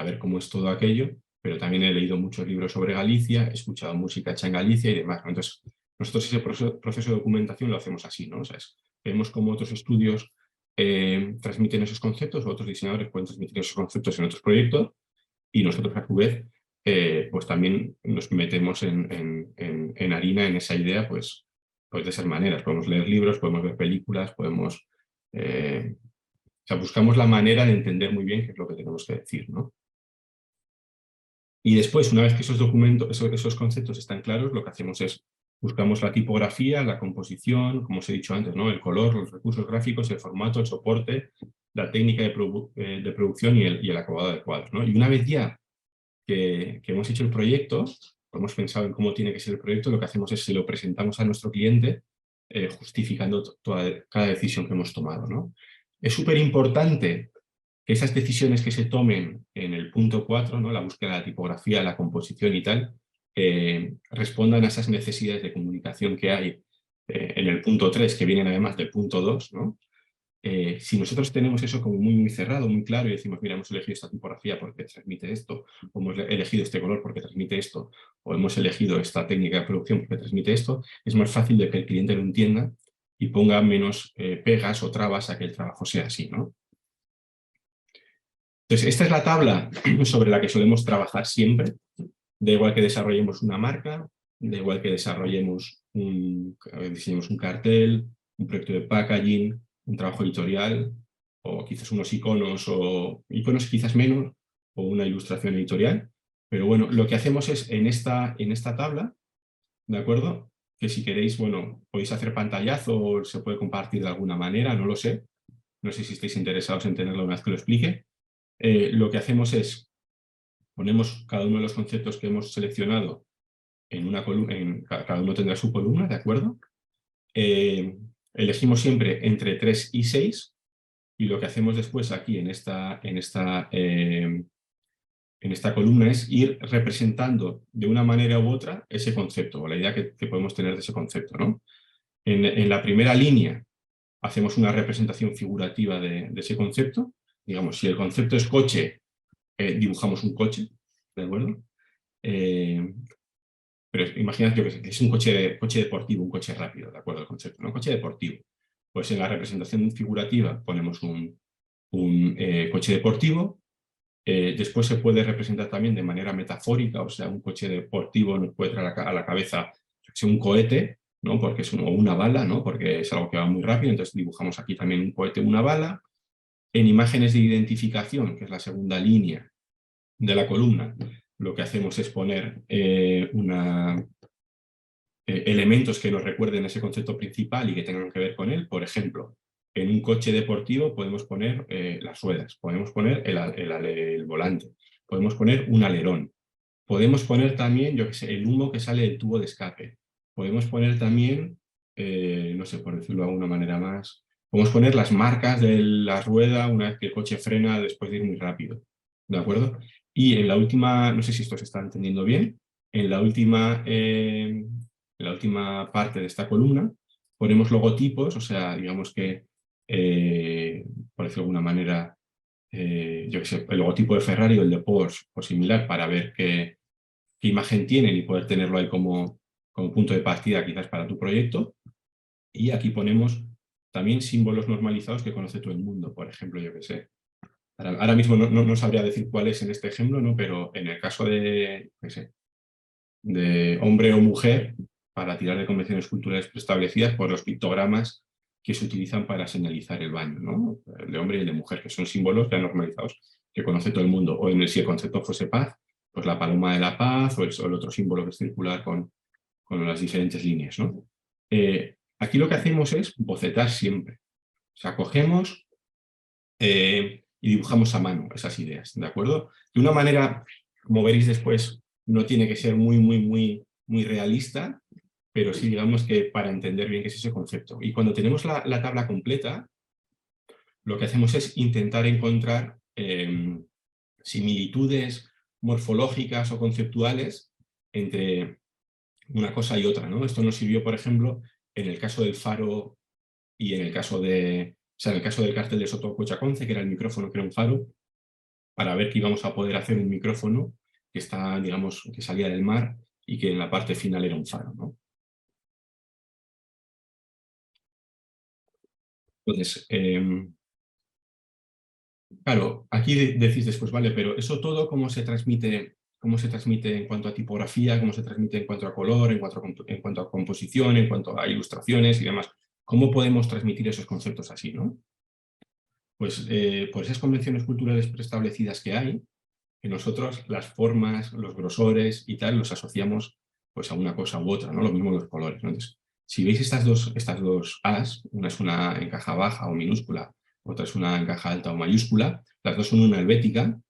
ver cómo es todo aquello, pero también he leído muchos libros sobre Galicia, he escuchado música hecha en Galicia y demás, ¿no? Entonces, nosotros ese proceso de documentación lo hacemos así, ¿no? O sea, vemos cómo otros estudios transmiten esos conceptos, o otros diseñadores pueden transmitir esos conceptos en otros proyectos, y nosotros a su vez, pues también nos metemos en harina en esa idea, pues de esas maneras. Podemos leer libros, podemos ver películas, podemos... o sea, buscamos la manera de entender muy bien qué es lo que tenemos que decir, ¿no? Y después, una vez que esos documentos, esos conceptos están claros, lo que hacemos es buscamos la tipografía, la composición, como os he dicho antes, ¿no? El color, los recursos gráficos, el formato, el soporte, la técnica de producción y el acabado de cuadros, ¿no? Y una vez ya que hemos hecho el proyecto, hemos pensado en cómo tiene que ser el proyecto, lo que hacemos es se lo presentamos a nuestro cliente justificando cada decisión que hemos tomado, ¿no? Es súper importante que esas decisiones que se tomen en el punto 4, ¿no? La búsqueda de la tipografía, la composición y tal, respondan a esas necesidades de comunicación que hay en el punto 3, que vienen además del punto 2, ¿no? Si nosotros tenemos eso como muy cerrado, muy claro y decimos, mira, hemos elegido esta tipografía porque transmite esto, o hemos elegido este color porque transmite esto, o hemos elegido esta técnica de producción porque transmite esto, es más fácil de que el cliente lo entienda y ponga menos pegas o trabas a que el trabajo sea así, ¿no? Entonces, esta es la tabla sobre la que solemos trabajar siempre. Da igual que desarrollemos una marca, da igual que diseñemos un cartel, un proyecto de packaging, un trabajo editorial, o quizás unos iconos, o iconos quizás menos, o una ilustración editorial. Pero bueno, lo que hacemos es en esta tabla, ¿de acuerdo? Que si queréis, bueno, podéis hacer pantallazo o se puede compartir de alguna manera, no lo sé. No sé si estáis interesados en tenerlo una vez que lo explique. Lo que hacemos es, ponemos cada uno de los conceptos que hemos seleccionado en una columna, cada uno tendrá su columna, ¿de acuerdo? Elegimos siempre entre 3 y 6 y lo que hacemos después aquí en esta columna es ir representando de una manera u otra ese concepto o la idea que podemos tener de ese concepto, ¿no? En la primera línea hacemos una representación figurativa de ese concepto. Digamos, si el concepto es coche, dibujamos un coche, ¿de acuerdo? Pero imaginad que es un coche deportivo, un coche rápido, ¿de acuerdo? El concepto, ¿no? Coche deportivo. Pues en la representación figurativa ponemos un coche deportivo. Después se puede representar también de manera metafórica, o sea, un coche deportivo nos puede traer a la cabeza un cohete, ¿no? Porque es o una bala, ¿no? Porque es algo que va muy rápido, entonces dibujamos aquí también un cohete, una bala. En imágenes de identificación, que es la segunda línea de la columna, lo que hacemos es poner elementos que nos recuerden ese concepto principal y que tengan que ver con él. Por ejemplo, en un coche deportivo podemos poner las ruedas, podemos poner el volante, podemos poner un alerón, podemos poner también, yo qué sé, el humo que sale del tubo de escape, podemos poner también, no sé, por decirlo de alguna manera más, podemos poner las marcas de la rueda una vez que el coche frena después de ir muy rápido, ¿de acuerdo? Y en la última, no sé si esto se está entendiendo bien, en la última parte de esta columna ponemos logotipos, o sea, digamos que, por decirlo de alguna manera, yo qué sé, el logotipo de Ferrari o el de Porsche o similar para ver qué imagen tienen y poder tenerlo ahí como punto de partida quizás para tu proyecto. Y aquí ponemos también símbolos normalizados que conoce todo el mundo, por ejemplo, yo qué sé, Ahora mismo no sabría decir cuál es en este ejemplo, ¿no? Pero en el caso de, no sé, de hombre o mujer, para tirar de convenciones culturales preestablecidas por los pictogramas que se utilizan para señalizar el baño, ¿no? El de hombre y el de mujer, que son símbolos ya normalizados que conoce todo el mundo. O si el concepto fuese paz, pues la paloma de la paz o el otro símbolo que es circular con las diferentes líneas, ¿no? Aquí lo que hacemos es bocetar siempre. O sea, cogemos y dibujamos a mano esas ideas, ¿de acuerdo? De una manera, como veréis después, no tiene que ser muy realista, pero sí, digamos que para entender bien qué es ese concepto. Y cuando tenemos la tabla completa, lo que hacemos es intentar encontrar similitudes morfológicas o conceptuales entre una cosa y otra, ¿no? Esto nos sirvió, por ejemplo, en el caso del faro y en el caso en el caso del cartel de Soto Cochaconce, que era el micrófono, que era un faro, para ver que íbamos a poder hacer un micrófono que está, digamos, que salía del mar y que en la parte final era un faro, ¿no? Entonces, claro, aquí decís después, vale, pero eso todo, ¿cómo se transmite en cuanto a tipografía, cómo se transmite en cuanto a color, en cuanto a composición, en cuanto a ilustraciones y demás? ¿Cómo podemos transmitir esos conceptos así, no? Pues por esas convenciones culturales preestablecidas que hay, que nosotros las formas, los grosores y tal, los asociamos pues a una cosa u otra, ¿no? Lo mismo los colores, ¿no? Entonces, si veis estas dos As, una es una en caja baja o minúscula, otra es una en caja alta o mayúscula, las dos son una helvética,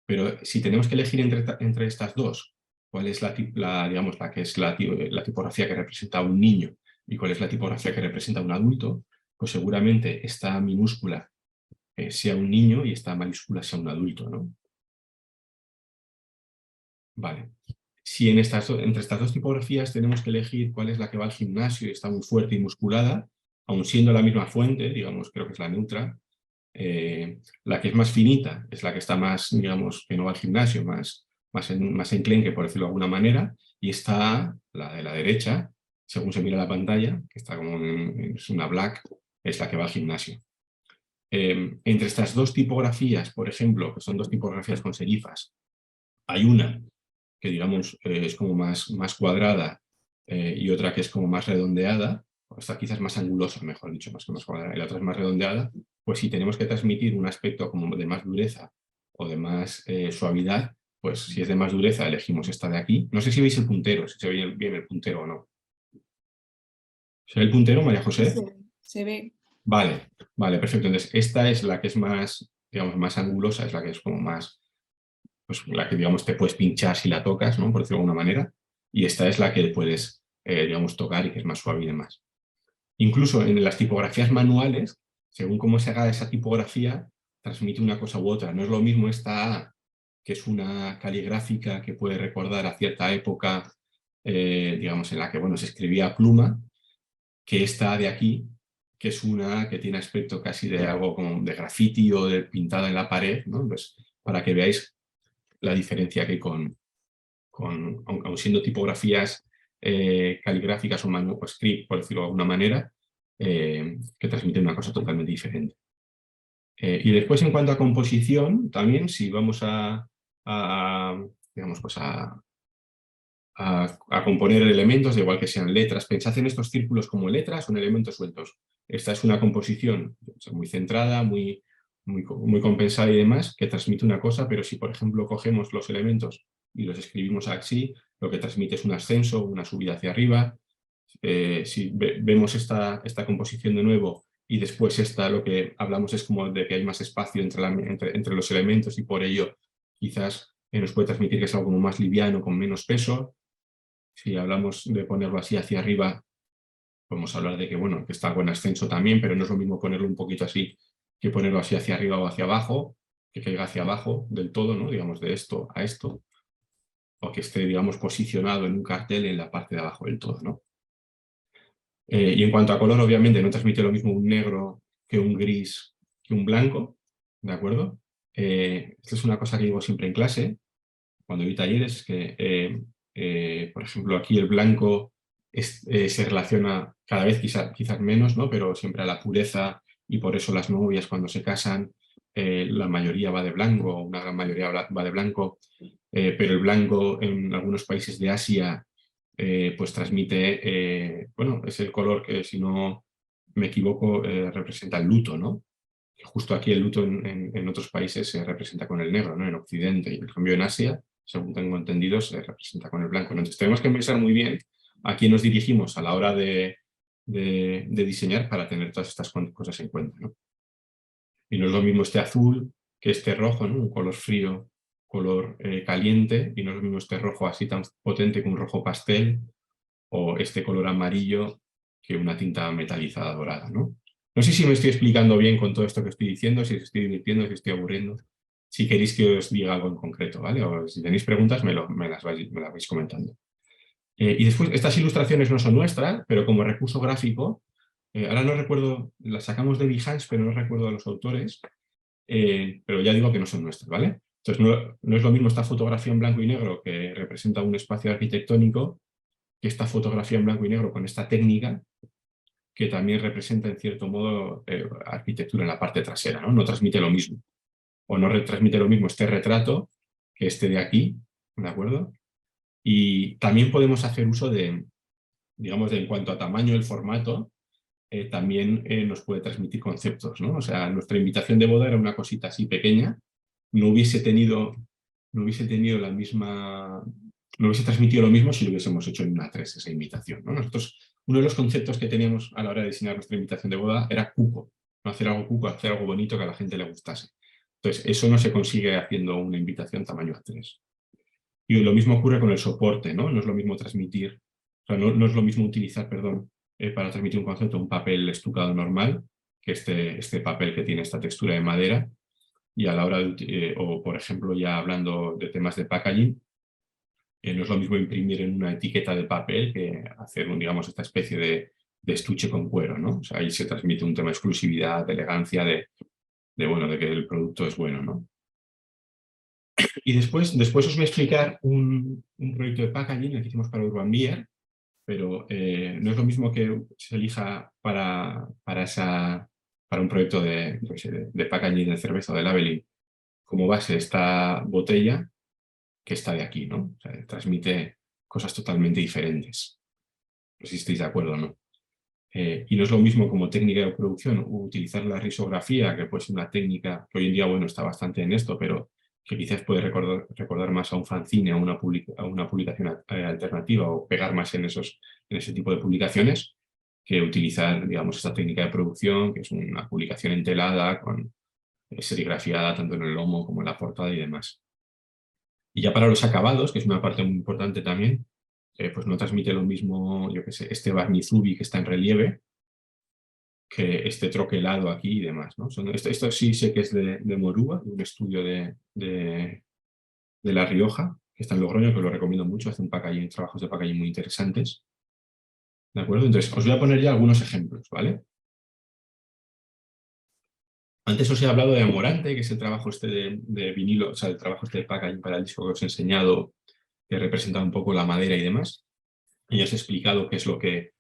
pero si tenemos que elegir entre estas dos, cuál es digamos, la que es la tipografía que representa a un niño y cuál es la tipografía que representa a un adulto, pues seguramente esta minúscula sea un niño y esta mayúscula sea un adulto, ¿no? Vale. Si entre estas dos tipografías tenemos que elegir cuál es la que va al gimnasio y está muy fuerte y musculada, aun siendo la misma fuente, digamos, creo que es la neutra, la que es más finita es la que está más, digamos, que no va al gimnasio, más enclenque, por decirlo de alguna manera, y está la de la derecha, según se mira la pantalla, que está como es una black, es la que va al gimnasio. Entre estas dos tipografías, por ejemplo, que son dos tipografías con serifas, hay una que digamos es como más cuadrada y otra que es como más redondeada, o esta quizás más angulosa, mejor dicho, más que más cuadrada, y la otra es más redondeada, pues si tenemos que transmitir un aspecto como de más dureza o de más suavidad, pues si es de más dureza elegimos esta de aquí. No sé si veis el puntero, si se ve bien el puntero o no. ¿Se ve el puntero, María José? Sí, se ve. Vale, vale, perfecto. Entonces esta es la que es más, digamos, más angulosa, es la que es como más, pues la que, digamos, te puedes pinchar si la tocas, ¿no? Por decirlo de alguna manera, y esta es la que puedes, digamos, tocar y que es más suave y demás. Incluso en las tipografías manuales, según cómo se haga esa tipografía, transmite una cosa u otra. No es lo mismo esta A, que es una caligráfica que puede recordar a cierta época, digamos, en la que, bueno, se escribía a pluma, que esta de aquí, que es una que tiene aspecto casi de algo como de graffiti o de pintada en la pared, ¿no? Pues, para que veáis la diferencia que hay aun siendo tipografías caligráficas o script, por decirlo de alguna manera, que transmiten una cosa totalmente diferente. Y después, en cuanto a composición, también, si vamos digamos, pues a componer elementos, de igual que sean letras, pensad en estos círculos como letras o en elementos sueltos. Esta es una composición muy centrada, muy compensada y demás, que transmite una cosa, pero si, por ejemplo, cogemos los elementos y los escribimos así, lo que transmite es un ascenso, una subida hacia arriba. Si vemos esta composición de nuevo y después lo que hablamos es como de que hay más espacio entre los elementos y por ello quizás nos puede transmitir que es algo como más liviano, con menos peso. Si hablamos de ponerlo así hacia arriba, podemos hablar de que, bueno, que está algo en ascenso también, pero no es lo mismo ponerlo un poquito así que ponerlo así hacia arriba o hacia abajo, que caiga hacia abajo del todo, ¿no? Digamos, de esto a esto, o que esté, digamos, posicionado en un cartel en la parte de abajo del todo, ¿no? Y en cuanto a color, obviamente, no transmite lo mismo un negro que un gris que un blanco, ¿de acuerdo? Esto es una cosa que digo siempre en clase, cuando doy talleres, que, por ejemplo, aquí el blanco se relaciona cada vez quizás menos, ¿no? Pero siempre a la pureza, y por eso las novias cuando se casan la mayoría va de blanco, una gran mayoría va de blanco, pero el blanco en algunos países de Asia pues transmite, bueno, es el color que, si no me equivoco, representa el luto, ¿no? Justo aquí el luto en otros países se representa con el negro, ¿no? En Occidente, y en cambio en Asia, según tengo entendido, se representa con el blanco, ¿no? Entonces tenemos que pensar muy bien a quién nos dirigimos a la hora de diseñar para tener todas estas cosas en cuenta, ¿no? Y no es lo mismo este azul que este rojo, ¿no? Un color frío, color caliente, y no es lo mismo este rojo así tan potente que un rojo pastel, o este color amarillo que una tinta metalizada dorada, ¿no? No sé si me estoy explicando bien con todo esto que estoy diciendo, si os estoy divirtiendo, si estoy aburriendo, si queréis que os diga algo en concreto, ¿vale? O si tenéis preguntas me las vais comentando. Y después, estas ilustraciones no son nuestras, pero como recurso gráfico, ahora no recuerdo, las sacamos de Behance, pero no recuerdo a los autores, pero ya digo que no son nuestras, ¿vale? Entonces no es lo mismo esta fotografía en blanco y negro que representa un espacio arquitectónico que esta fotografía en blanco y negro con esta técnica que también representa en cierto modo arquitectura en la parte trasera, ¿no? No transmite lo mismo. O no transmite lo mismo este retrato que este de aquí, ¿de acuerdo? Y también podemos hacer uso de, digamos, en cuanto a tamaño, el formato, también nos puede transmitir conceptos, ¿no? O sea, nuestra invitación de boda era una cosita así pequeña, no hubiese tenido la misma, no hubiese transmitido lo mismo si lo hubiésemos hecho en una 3, esa invitación, ¿no? Nosotros, uno de los conceptos que teníamos a la hora de diseñar nuestra invitación de boda era cuco, no hacer algo cuco, hacer algo bonito que a la gente le gustase. Entonces, eso no se consigue haciendo una invitación tamaño A3. Y lo mismo ocurre con el soporte, ¿no? No es lo mismo transmitir, o sea, no es lo mismo utilizar, perdón, para transmitir un concepto un papel estucado normal, que este papel que tiene esta textura de madera, y a la hora de, o por ejemplo, ya hablando de temas de packaging, no es lo mismo imprimir en una etiqueta de papel que hacer, digamos, esta especie de estuche con cuero, ¿no? O sea, ahí se transmite un tema de exclusividad, de elegancia, bueno, de que el producto es bueno, ¿no? Y después os voy a explicar un proyecto de packaging el que hicimos para Urban Beer, pero no es lo mismo que se elija para un proyecto de packaging de cerveza o de labeling como base esta botella que esta de aquí, ¿no? O sea, transmite cosas totalmente diferentes. No sé si estáis de acuerdo o no. Y no es lo mismo como técnica de producción utilizar la risografía, que puede ser una técnica que hoy en día, bueno, está bastante en esto, pero que quizás puede recordar más a un fanzine, a una publicación alternativa, o pegar más en ese tipo de publicaciones, que utilizar, digamos, esta técnica de producción, que es una publicación entelada, con serigrafiada tanto en el lomo como en la portada y demás. Y ya para los acabados, que es una parte muy importante también, pues no transmite lo mismo, yo qué sé, este barnizubi que está en relieve, que este troquelado aquí y demás, ¿no? Esto sí sé que es de Morúa, de un estudio de La Rioja, que está en Logroño, que lo recomiendo mucho, hace trabajos de packaging muy interesantes. ¿De acuerdo? Entonces, os voy a poner ya algunos ejemplos, ¿vale? Antes os he hablado de Amorante, que es el trabajo este de vinilo, o sea, el trabajo este de packaging para el disco que os he enseñado, que representa un poco la madera y demás. Y os he explicado qué es lo que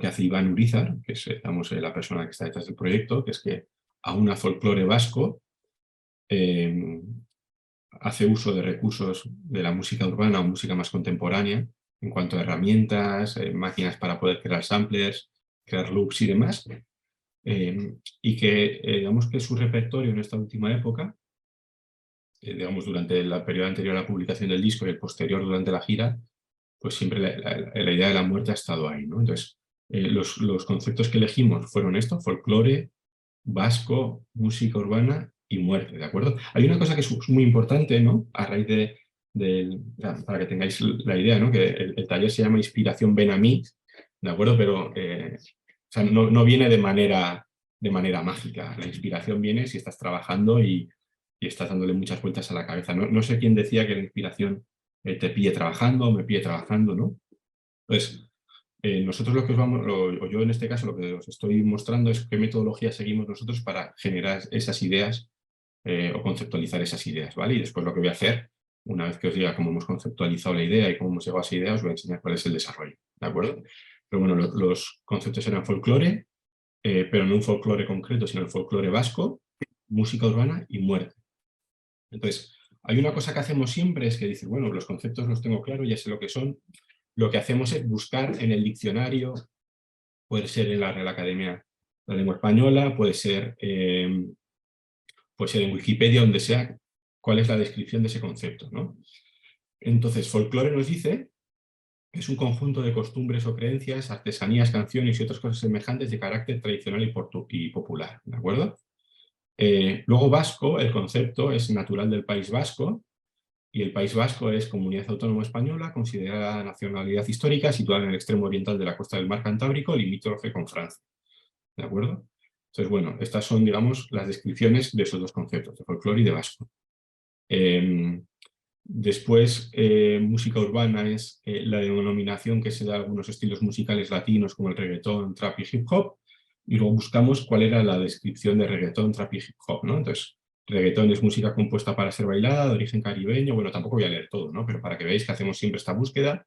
hace Iván Urizar, que es, digamos, la persona que está detrás del proyecto, que es que a una folclore vasco hace uso de recursos de la música urbana o música más contemporánea, en cuanto a herramientas, máquinas para poder crear samplers, crear loops y demás, y que digamos que su repertorio en esta última época, digamos durante el periodo anterior a la publicación del disco y el posterior durante la gira, pues siempre la idea de la muerte ha estado ahí, ¿no? Entonces, los conceptos que elegimos fueron esto: folclore, vasco, música urbana y muerte, ¿de acuerdo? Hay una cosa que es muy importante, ¿no? A raíz para que tengáis la idea, ¿no? Que el taller se llama Inspiración Ven a mí, ¿de acuerdo? Pero o sea, no viene de manera mágica. La inspiración viene si estás trabajando y estás dándole muchas vueltas a la cabeza. No sé quién decía que la inspiración te pille trabajando o me pille trabajando, ¿no? Entonces, nosotros lo que os vamos, o yo en este caso lo que os estoy mostrando es qué metodología seguimos nosotros para generar esas ideas o conceptualizar esas ideas, ¿vale? Y después lo que voy a hacer, una vez que os diga cómo hemos conceptualizado la idea y cómo hemos llegado a esa idea, os voy a enseñar cuál es el desarrollo, ¿de acuerdo? Pero bueno, los conceptos eran folclore, pero no un folclore concreto, sino el folclore vasco, música urbana y muerte. Entonces, hay una cosa que hacemos siempre, es que dices, bueno, los conceptos los tengo claros, ya sé lo que son. Lo que hacemos es buscar en el diccionario, puede ser en la Real Academia de la Lengua Española, puede ser en Wikipedia, donde sea, cuál es la descripción de ese concepto, ¿no? Entonces, folclore nos dice que es un conjunto de costumbres o creencias, artesanías, canciones y otras cosas semejantes de carácter tradicional y popular, ¿de acuerdo? Luego vasco, el concepto es natural del País Vasco, y el País Vasco es comunidad autónoma española, considerada nacionalidad histórica, situada en el extremo oriental de la costa del mar Cantábrico, limítrofe con Francia, ¿de acuerdo? Entonces, bueno, estas son, digamos, las descripciones de esos dos conceptos, de folclore y de vasco. Después, música urbana es la denominación que se da a algunos estilos musicales latinos como el reggaetón, trap y hip hop, y luego buscamos cuál era la descripción de reggaetón, trap y hip hop, ¿no? Entonces, reggaetón es música compuesta para ser bailada, de origen caribeño, bueno, tampoco voy a leer todo, ¿no? Pero para que veáis que hacemos siempre esta búsqueda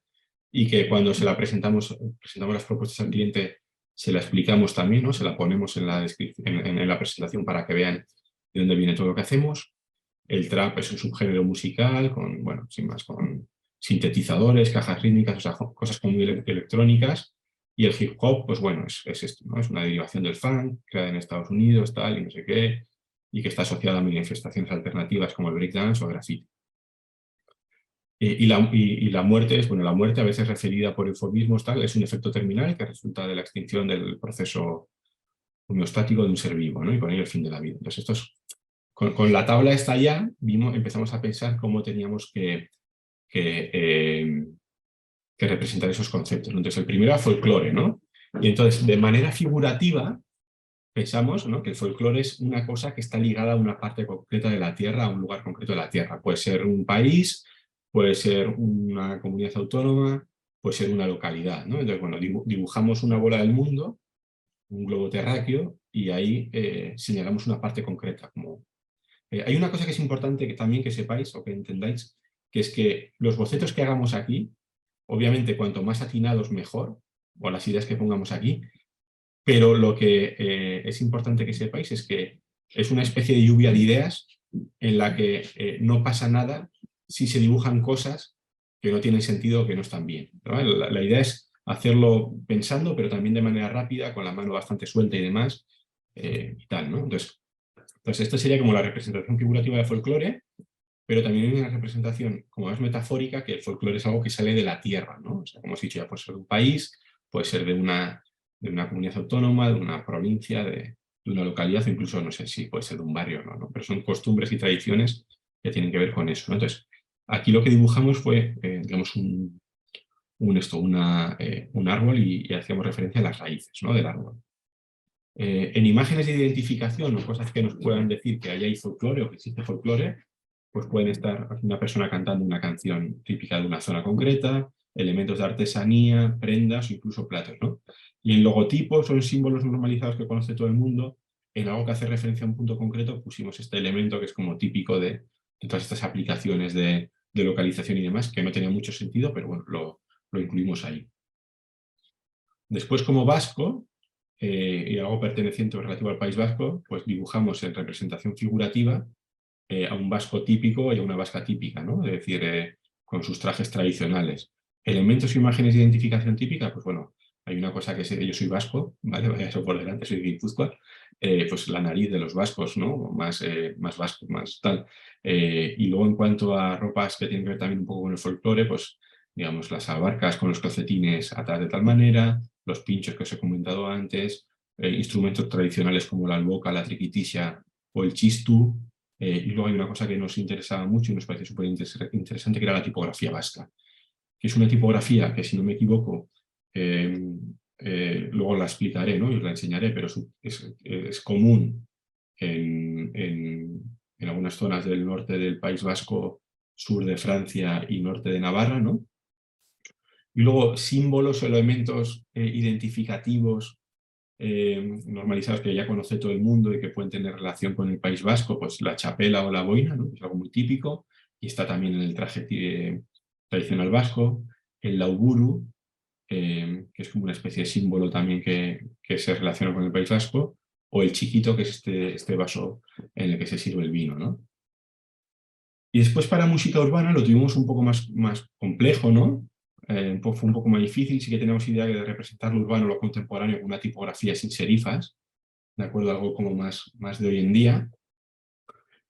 y que cuando se la presentamos las propuestas al cliente, se la explicamos también, ¿no? Se la ponemos en la en la presentación para que vean de dónde viene todo lo que hacemos. El trap es un subgénero musical con, bueno, sin más, con sintetizadores, cajas rítmicas, o sea, cosas como muy electrónicas. Y el hip hop, pues bueno, es esto, ¿no? Es una derivación del funk, creada en Estados Unidos, tal, y no sé qué, y que está asociada a manifestaciones alternativas como el breakdance o el graffiti. Y la muerte es, bueno, la muerte a veces referida por eufemismos, tal, es un efecto terminal que resulta de la extinción del proceso homeostático de un ser vivo, ¿no? Y con ello el fin de la vida. Entonces, con la tabla esta ya empezamos a pensar cómo teníamos que representar esos conceptos, ¿no? Entonces, el primero era folclore, ¿no? Y entonces, de manera figurativa, pensamos, ¿no?, que el folclore es una cosa que está ligada a una parte concreta de la Tierra, a un lugar concreto de la Tierra. Puede ser un país, puede ser una comunidad autónoma, puede ser una localidad, ¿no? Entonces, bueno, dibujamos una bola del mundo, un globo terráqueo, y ahí señalamos una parte concreta. Hay una cosa que es importante que también que sepáis o que entendáis, que es que los bocetos que hagamos aquí, obviamente cuanto más atinados mejor, o las ideas que pongamos aquí, pero lo que es importante que sepáis es que es una especie de lluvia de ideas en la que no pasa nada si se dibujan cosas que no tienen sentido o que no están bien, ¿no? La idea es hacerlo pensando, pero también de manera rápida, con la mano bastante suelta y demás, y tal, ¿no? Entonces, esto sería como la representación figurativa de folclore, pero también hay una representación como más metafórica, que el folclore es algo que sale de la tierra, ¿no? O sea, como os he dicho, ya puede ser de un país, puede ser de una comunidad autónoma, de una provincia, de una localidad, o incluso, no sé si puede ser de un barrio, ¿no? Pero son costumbres y tradiciones que tienen que ver con eso, ¿no? Entonces, aquí lo que dibujamos fue, digamos, un árbol y hacíamos referencia a las raíces, ¿no?, del árbol. En imágenes de identificación o cosas que nos puedan decir que ahí hay folclore o que existe folclore, pues pueden estar una persona cantando una canción típica de una zona concreta, elementos de artesanía, prendas o incluso platos, ¿no? Y en logotipos son símbolos normalizados que conoce todo el mundo. En algo que hace referencia a un punto concreto pusimos este elemento que es como típico de todas estas aplicaciones de localización y demás, que no tenía mucho sentido, pero bueno, lo incluimos ahí. Después, como vasco, y algo perteneciente o relativo al País Vasco, pues dibujamos en representación figurativa a un vasco típico y a una vasca típica, ¿no? Es decir, con sus trajes tradicionales. Elementos e imágenes de identificación típica, pues bueno, hay una cosa que sé, yo soy vasco, ¿vale? Vaya eso por delante, soy de Guipúzcoa, pues la nariz de los vascos, ¿no? Más vasco, más tal. Y luego en cuanto a ropas que tienen que ver también un poco con el folclore, pues digamos las abarcas con los calcetines atadas de tal manera, los pinchos que os he comentado antes, instrumentos tradicionales como la alboca, la triquitisia o el chistu. Y luego hay una cosa que nos interesaba mucho y nos pareció súper interesante, que era la tipografía vasca, que es una tipografía que, si no me equivoco, luego la explicaré, ¿no?, y os la enseñaré, pero es común en algunas zonas del norte del País Vasco, sur de Francia y norte de Navarra, ¿no? Y luego símbolos o elementos identificativos normalizados que ya conoce todo el mundo y que pueden tener relación con el País Vasco, pues la chapela o la boina, ¿no?, es algo muy típico, y está también en el traje tradicional vasco. El lauburu, que es como una especie de símbolo también que se relaciona con el País Vasco, o el chiquito, que es este vaso en el que se sirve el vino, ¿no? Y después para música urbana lo tuvimos un poco más complejo, ¿no? Fue un poco más difícil, sí que tenemos idea de representar lo urbano o lo contemporáneo con una tipografía sin serifas, ¿de acuerdo? Algo como más de hoy en día.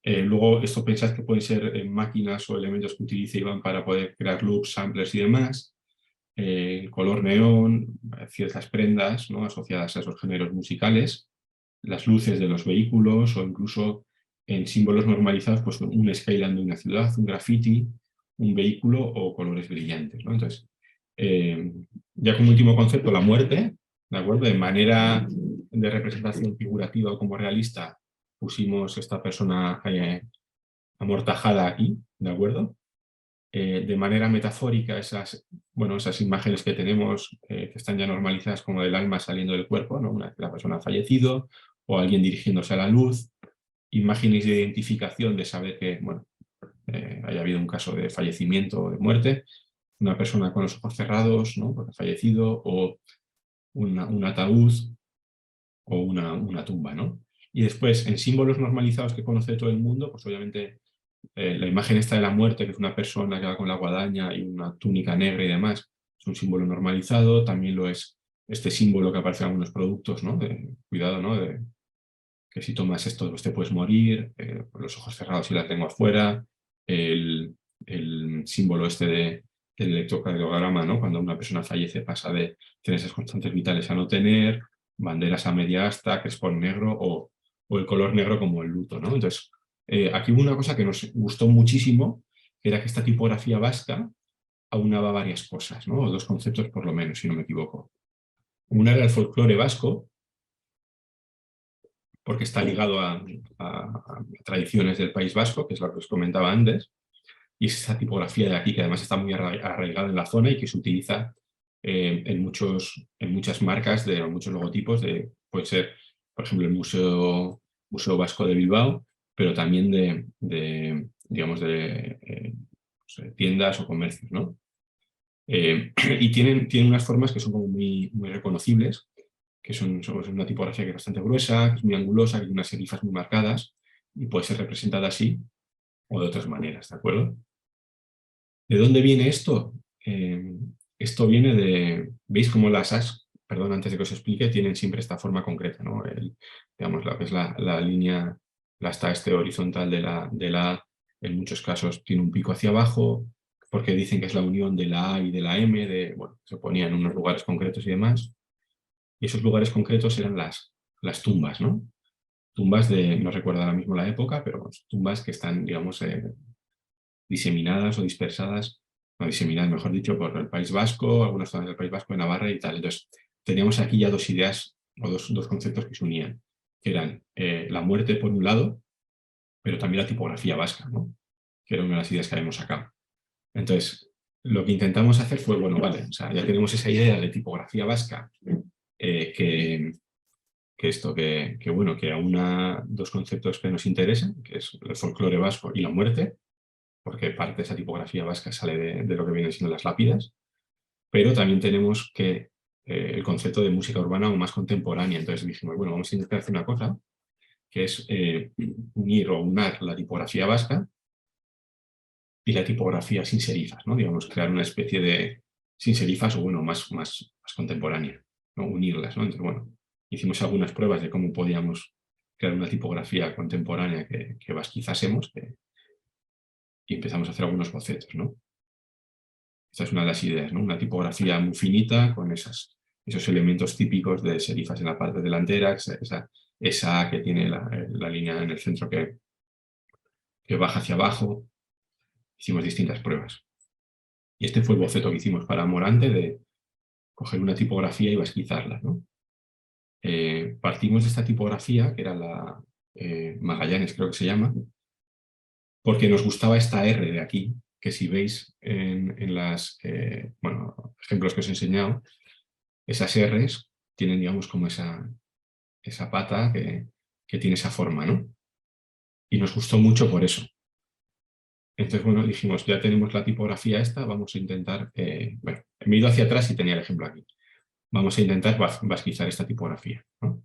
Luego, esto pensad que pueden ser máquinas o elementos que utilice Iván para poder crear loops, samplers y demás. El color neón, ciertas prendas, ¿no?, asociadas a esos géneros musicales, las luces de los vehículos o incluso en símbolos normalizados, pues un skyline de una ciudad, un graffiti, un vehículo o colores brillantes, ¿no? Entonces, ya como último concepto, la muerte, ¿de acuerdo? De manera de representación figurativa o como realista, pusimos esta persona amortajada aquí, ¿de acuerdo? De manera metafórica, esas imágenes que tenemos, que están ya normalizadas como del alma saliendo del cuerpo, ¿no? Una vez que la persona ha fallecido, o alguien dirigiéndose a la luz, imágenes de identificación de saber que, bueno, haya habido un caso de fallecimiento o de muerte, una persona con los ojos cerrados, ¿no?, porque ha fallecido, o un ataúd, o una tumba, ¿no? Y después, en símbolos normalizados que conoce todo el mundo, pues obviamente la imagen esta de la muerte, que es una persona que va con la guadaña y una túnica negra y demás, es un símbolo normalizado. También lo es este símbolo que aparece en algunos productos, ¿no? De cuidado, ¿no? De que si tomas esto pues te puedes morir, con los ojos cerrados y la lengua afuera. El símbolo este del electrocardiograma, ¿no? Cuando una persona fallece pasa de tener esas constantes vitales a no tener, banderas a media asta, crespón negro o el color negro como el luto, ¿no? Entonces, aquí hubo una cosa que nos gustó muchísimo, que era que esta tipografía vasca aunaba varias cosas, ¿no? O dos conceptos por lo menos, si no me equivoco. Una era el folclore vasco, porque está ligado a tradiciones del País Vasco, que es lo que os comentaba antes, y es esa tipografía de aquí, que además está muy arraigada en la zona y que se utiliza en muchas marcas, de muchos logotipos, puede ser, por ejemplo, el Museo Vasco de Bilbao, pero también digamos, pues, tiendas o comercios, ¿no? Y tienen unas formas que son como muy reconocibles, que son una tipografía que es bastante gruesa, que es muy angulosa, que tiene unas serifas muy marcadas y puede ser representada así o de otras maneras, ¿de acuerdo? ¿De dónde viene esto? Esto viene ¿veis cómo las as, perdón, antes de que os explique, tienen siempre esta forma concreta, ¿no? Digamos, lo que es la línea, la asta horizontal de la A, en muchos casos tiene un pico hacia abajo, porque dicen que es la unión de la A y de la M, bueno, se ponía en unos lugares concretos y demás. Y esos lugares concretos eran las tumbas, ¿no? Tumbas no recuerdo ahora mismo la época, pero tumbas que están, digamos, diseminadas o dispersadas, no diseminadas, mejor dicho, por el País Vasco, algunas zonas del País Vasco, en Navarra y tal. Entonces, teníamos aquí ya dos ideas o dos conceptos que se unían, que eran la muerte por un lado, pero también la tipografía vasca, ¿no? Que era una de las ideas que habíamos sacado. Entonces, lo que intentamos hacer fue, bueno, vale, o sea, ya tenemos esa idea de tipografía vasca, que aúna dos conceptos que nos interesan, que es el folclore vasco y la muerte, porque parte de esa tipografía vasca sale de lo que vienen siendo las lápidas, pero también tenemos el concepto de música urbana o más contemporánea. Entonces dijimos, bueno, vamos a intentar hacer una cosa, que es unir o unar la tipografía vasca y la tipografía sin serifas, ¿no? Digamos, crear una especie de sin serifas o, bueno, más contemporánea, ¿no? Unirlas, ¿no? Entonces, bueno, hicimos algunas pruebas de cómo podíamos crear una tipografía contemporánea que vasquizásemos, y empezamos a hacer algunos bocetos, ¿no? Esta es una de las ideas, ¿no? Una tipografía muy finita con esos elementos típicos de serifas en la parte delantera, esa A que tiene la línea en el centro que baja hacia abajo. Hicimos distintas pruebas. Y este fue el boceto que hicimos para Morante, de coger una tipografía y vasquizarla, ¿no? Partimos de esta tipografía, que era la Magallanes, creo que se llama, porque nos gustaba esta R de aquí, que si veis en los ejemplos que os he enseñado, esas Rs tienen, digamos, como esa pata que tiene esa forma, ¿no? Y nos gustó mucho por eso. Entonces, bueno, dijimos, ya tenemos la tipografía esta, vamos a intentar, me he ido hacia atrás y tenía el ejemplo aquí. Vamos a intentar vasquizar esta tipografía, ¿no?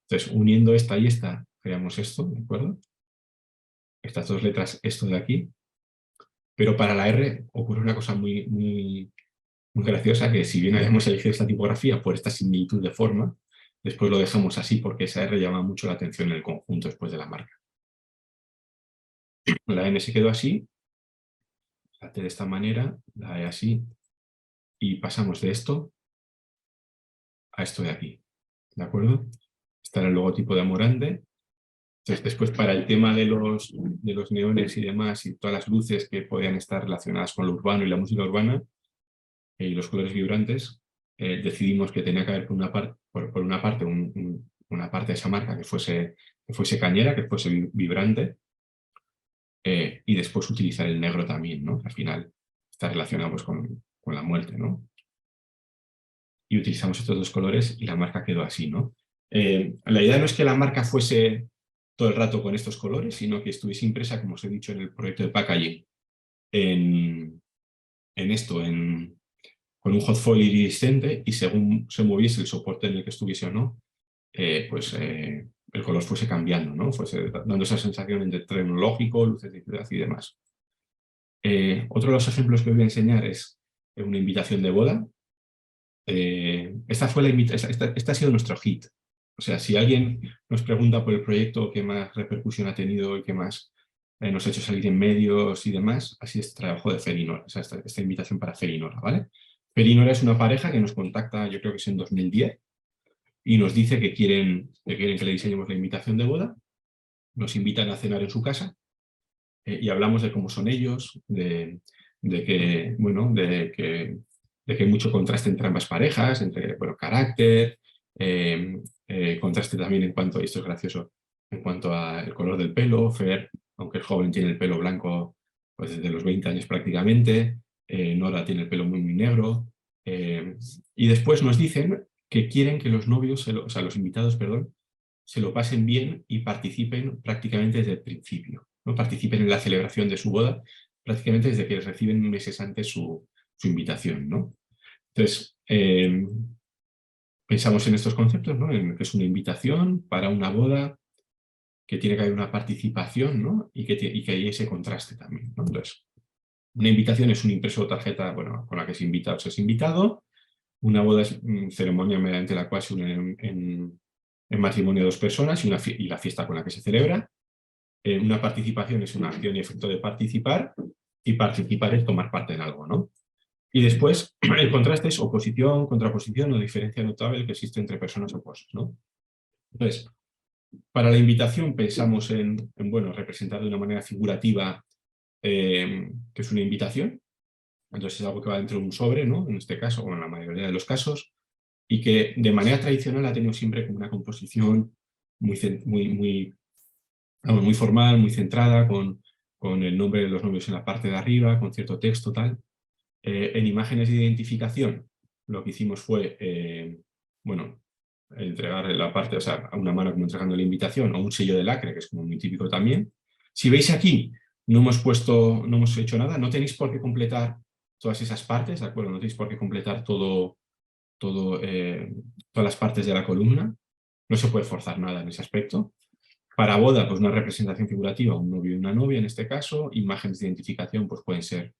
Entonces, uniendo esta y esta, creamos esto, ¿de acuerdo? Estas dos letras, esto de aquí. Pero para la R ocurre una cosa muy graciosa, que si bien habíamos elegido esta tipografía por esta similitud de forma, después lo dejamos así porque esa R llama mucho la atención en el conjunto después de la marca. La N se quedó así, la T de esta manera, la E así, y pasamos de esto a esto de aquí, ¿de acuerdo? Este era el logotipo de Amorande. Entonces, después, para el tema de los neones y demás, y todas las luces que podían estar relacionadas con lo urbano y la música urbana, y los colores vibrantes, decidimos que tenía que haber por una parte una parte de esa marca que fuese cañera, que fuese vibrante, y después utilizar el negro también, ¿no? Al final está relacionado pues, con la muerte, ¿no? Y utilizamos estos dos colores y la marca quedó así, ¿no? La idea no es que la marca fuese todo el rato con estos colores, sino que estuviese impresa, como os he dicho en el proyecto de packaging, en con un hot foil iridiscente, y según se moviese el soporte en el que estuviese o no, el color fuese cambiando, ¿no? Fuese dando esa sensación entre tecnológico, luces de ciudad y demás. Otro de los ejemplos que os voy a enseñar es una invitación de boda. Esta ha sido nuestro hit. O sea, si alguien nos pregunta por el proyecto qué más repercusión ha tenido y qué más nos ha hecho salir en medios y demás, así es este trabajo de Ferinora, o sea, esta invitación para Ferinora, ¿vale? Ferinora es una pareja que nos contacta, yo creo que es en 2010, y nos dice que quieren que le diseñemos la invitación de boda, nos invitan a cenar en su casa, y hablamos de cómo son ellos, de que, bueno, de que hay mucho contraste entre ambas parejas, entre, bueno, carácter, contraste también en cuanto, y esto es gracioso, en cuanto al color del pelo. Fer, aunque es joven, tiene el pelo blanco pues desde los 20 años prácticamente. Nora tiene el pelo muy negro. Y después nos dicen que quieren que los novios, o sea, los invitados, perdón, se lo pasen bien y participen prácticamente desde el principio, ¿no? Participen en la celebración de su boda prácticamente desde que reciben meses antes su invitación, ¿no? Entonces, pensamos en estos conceptos, ¿no? En que es una invitación para una boda, que tiene que haber una participación, ¿no? Y que hay ese contraste también, ¿no? Entonces, una invitación es un impreso o tarjeta, bueno, con la que se invita o se es invitado. Una boda es ceremonia mediante la cual se unen en matrimonio dos personas y la fiesta con la que se celebra. Una participación es una acción y efecto de participar, y participar es tomar parte en algo, ¿no? Y después, el contraste es oposición, contraposición o diferencia notable que existe entre personas opuestas, ¿no? Entonces, para la invitación pensamos bueno, representar de una manera figurativa que es una invitación. Entonces es algo que va dentro de un sobre, ¿no? En este caso, o en la mayoría de los casos, y que de manera tradicional ha tenido siempre como una composición muy formal, muy centrada, con el nombre de los novios en la parte de arriba, con cierto texto, tal. En imágenes de identificación, lo que hicimos fue, bueno, entregar la parte, o sea, a una mano como entregando la invitación, o un sello de lacre, que es como muy típico también. Si veis aquí, no hemos hecho nada, no tenéis por qué completar todas esas partes, ¿de acuerdo? No tenéis por qué completar todas las partes de la columna, no se puede forzar nada en ese aspecto. Para boda, pues una representación figurativa, un novio y una novia en este caso. Imágenes de identificación, pues pueden ser,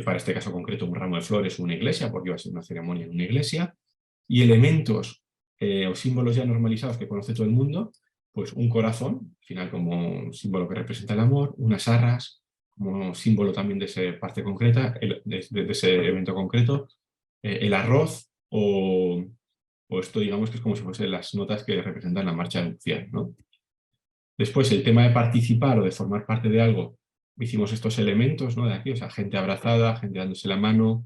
para este caso concreto, un ramo de flores o una iglesia, porque iba a ser una ceremonia en una iglesia. Y elementos o símbolos ya normalizados que conoce todo el mundo, pues un corazón, al final como símbolo que representa el amor, unas arras, como símbolo también de esa parte concreta, de ese evento concreto, el arroz o esto, digamos, que es como si fuesen las notas que representan la marcha nupcial, ¿no? Después, el tema de participar o de formar parte de algo, hicimos estos elementos, ¿no? De aquí, o sea, gente abrazada, gente dándose la mano,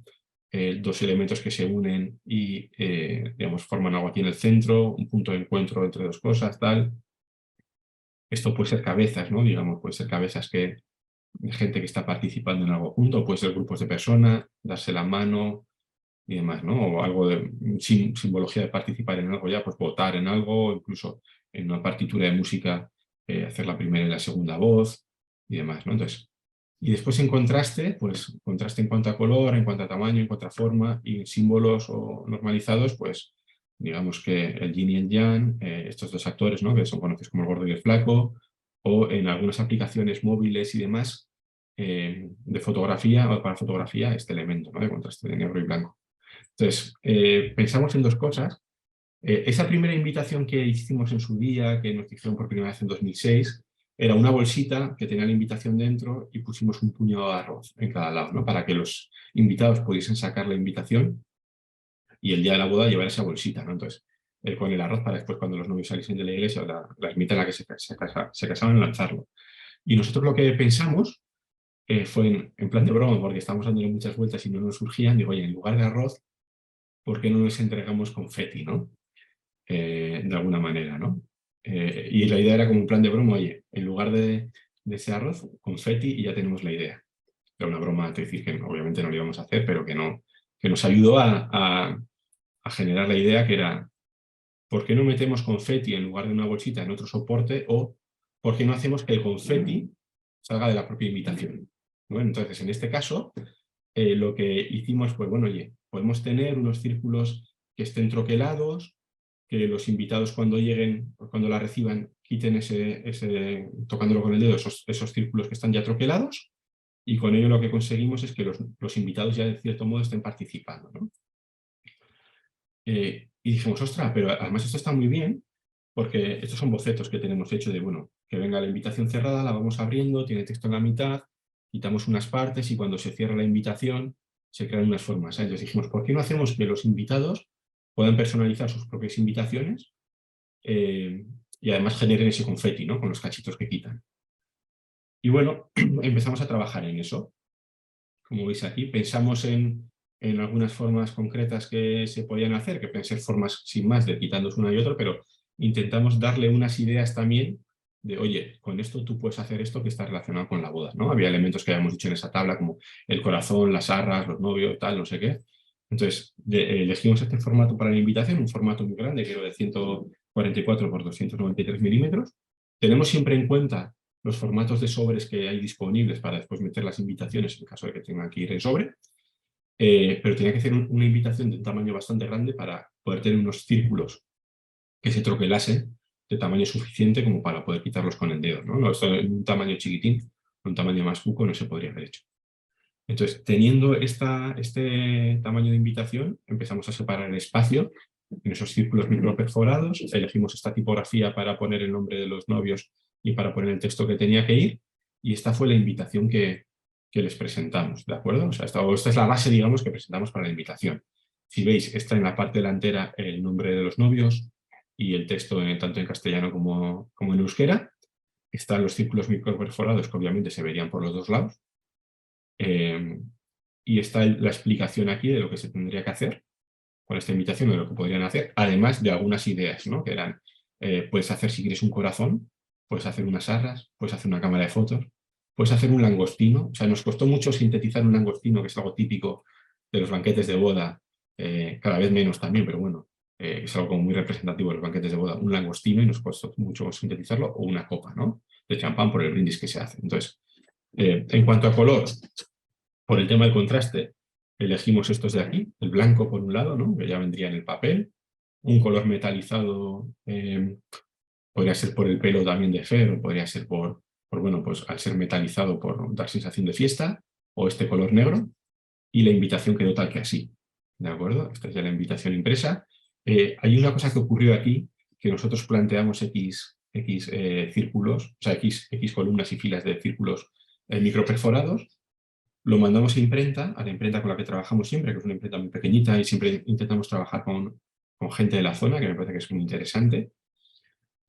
dos elementos que se unen y, digamos, forman algo aquí en el centro, un punto de encuentro entre dos cosas, tal. Esto puede ser cabezas, ¿no? Digamos, puede ser cabezas de gente que está participando en algo junto, puede ser grupos de personas, darse la mano y demás, ¿no? O algo de simbología de participar en algo ya, pues votar en algo, incluso en una partitura de música, hacer la primera y la segunda voz y demás, ¿no? Entonces, y después en contraste, pues contraste en cuanto a color, en cuanto a tamaño, en cuanto a forma, y en símbolos o normalizados, pues digamos que el yin y el yang, estos dos actores, ¿no? Que son conocidos como el gordo y el flaco, o en algunas aplicaciones móviles y demás de fotografía o para fotografía este elemento, ¿no? De contraste de negro y blanco. Entonces, pensamos en dos cosas. Esa primera invitación que hicimos en su día, que nos dijeron por primera vez en 2006, era una bolsita que tenía la invitación dentro y pusimos un puñado de arroz en cada lado, ¿no? Para que los invitados pudiesen sacar la invitación y el día de la boda llevar esa bolsita, ¿no? Entonces, con el arroz para después cuando los novios saliesen de la iglesia, la ermita en la que se casaban, lanzarlo. Y nosotros lo que pensamos fue en plan de broma, porque estábamos dándole muchas vueltas y no nos surgían, digo, oye, en lugar de arroz, ¿por qué no nos entregamos confeti, ¿no? De alguna manera, ¿no? Y la idea era como un plan de broma, oye, en lugar de ese arroz, confeti y ya tenemos la idea. Era una broma, te decir que obviamente no lo íbamos a hacer, pero que nos ayudó a generar la idea que era, ¿por qué no metemos confeti en lugar de una bolsita en otro soporte? O ¿por qué no hacemos que el confeti salga de la propia invitación? Bueno, entonces, en este caso, lo que hicimos fue, bueno, oye, podemos tener unos círculos que estén troquelados, que los invitados cuando lleguen, cuando la reciban, quiten tocándolo con el dedo, esos círculos que están ya troquelados, y con ello lo que conseguimos es que los invitados ya de cierto modo estén participando, ¿no? Y dijimos, ostras, pero además esto está muy bien, porque estos son bocetos que tenemos hecho de, bueno, que venga la invitación cerrada, la vamos abriendo, tiene texto en la mitad, quitamos unas partes y cuando se cierra la invitación se crean unas formas. Entonces dijimos, ¿por qué no hacemos que los invitados puedan personalizar sus propias invitaciones y además generen ese confeti, ¿no? Con los cachitos que quitan? Y bueno, empezamos a trabajar en eso. Como veis aquí, pensamos en algunas formas concretas que se podían hacer, que pueden ser formas sin más de quitándose una y otra, pero intentamos darle unas ideas también de, oye, con esto tú puedes hacer esto que está relacionado con la boda, ¿no? Había elementos que habíamos dicho en esa tabla, como el corazón, las arras, los novios, tal, no sé qué. Entonces, elegimos este formato para la invitación, un formato muy grande, que era de 144 por 293 milímetros. Tenemos siempre en cuenta los formatos de sobres que hay disponibles para después meter las invitaciones en caso de que tengan que ir en sobre, pero tenía que hacer una invitación de un tamaño bastante grande para poder tener unos círculos que se troquelasen de tamaño suficiente como para poder quitarlos con el dedo, ¿no? Esto en un tamaño chiquitín, un tamaño más cuco no se podría haber hecho. Entonces, teniendo este tamaño de invitación, empezamos a separar el espacio en esos círculos microperforados, elegimos esta tipografía para poner el nombre de los novios y para poner el texto que tenía que ir, y esta fue la invitación que les presentamos, ¿de acuerdo? O sea, esta es la base, digamos, que presentamos para la invitación. Si veis, está en la parte delantera el nombre de los novios y el texto tanto en castellano como en euskera. Están los círculos microperforados que obviamente se verían por los dos lados. Y está la explicación aquí de lo que se tendría que hacer con esta invitación, de lo que podrían hacer, además de algunas ideas, ¿no? Que eran, puedes hacer si quieres un corazón, puedes hacer unas arras, puedes hacer una cámara de fotos, puedes hacer un langostino. O sea, nos costó mucho sintetizar un langostino, que es algo típico de los banquetes de boda, cada vez menos también, pero bueno, es algo como muy representativo de los banquetes de boda, un langostino, y nos costó mucho sintetizarlo, o una copa, ¿no? De champán por el brindis que se hace. Entonces, en cuanto a color, por el tema del contraste, elegimos estos de aquí, el blanco por un lado, ¿no? Que ya vendría en el papel, un color metalizado, podría ser por el pelo también de Fer, o podría ser bueno, pues al ser metalizado por dar sensación de fiesta, o este color negro, y la invitación quedó tal que así, ¿de acuerdo? Esta es ya la invitación impresa. Hay una cosa que ocurrió aquí, que nosotros planteamos X círculos, o sea, X columnas y filas de círculos microperforados. Lo mandamos a la imprenta con la que trabajamos siempre, que es una imprenta muy pequeñita, y siempre intentamos trabajar con gente de la zona, que me parece que es muy interesante.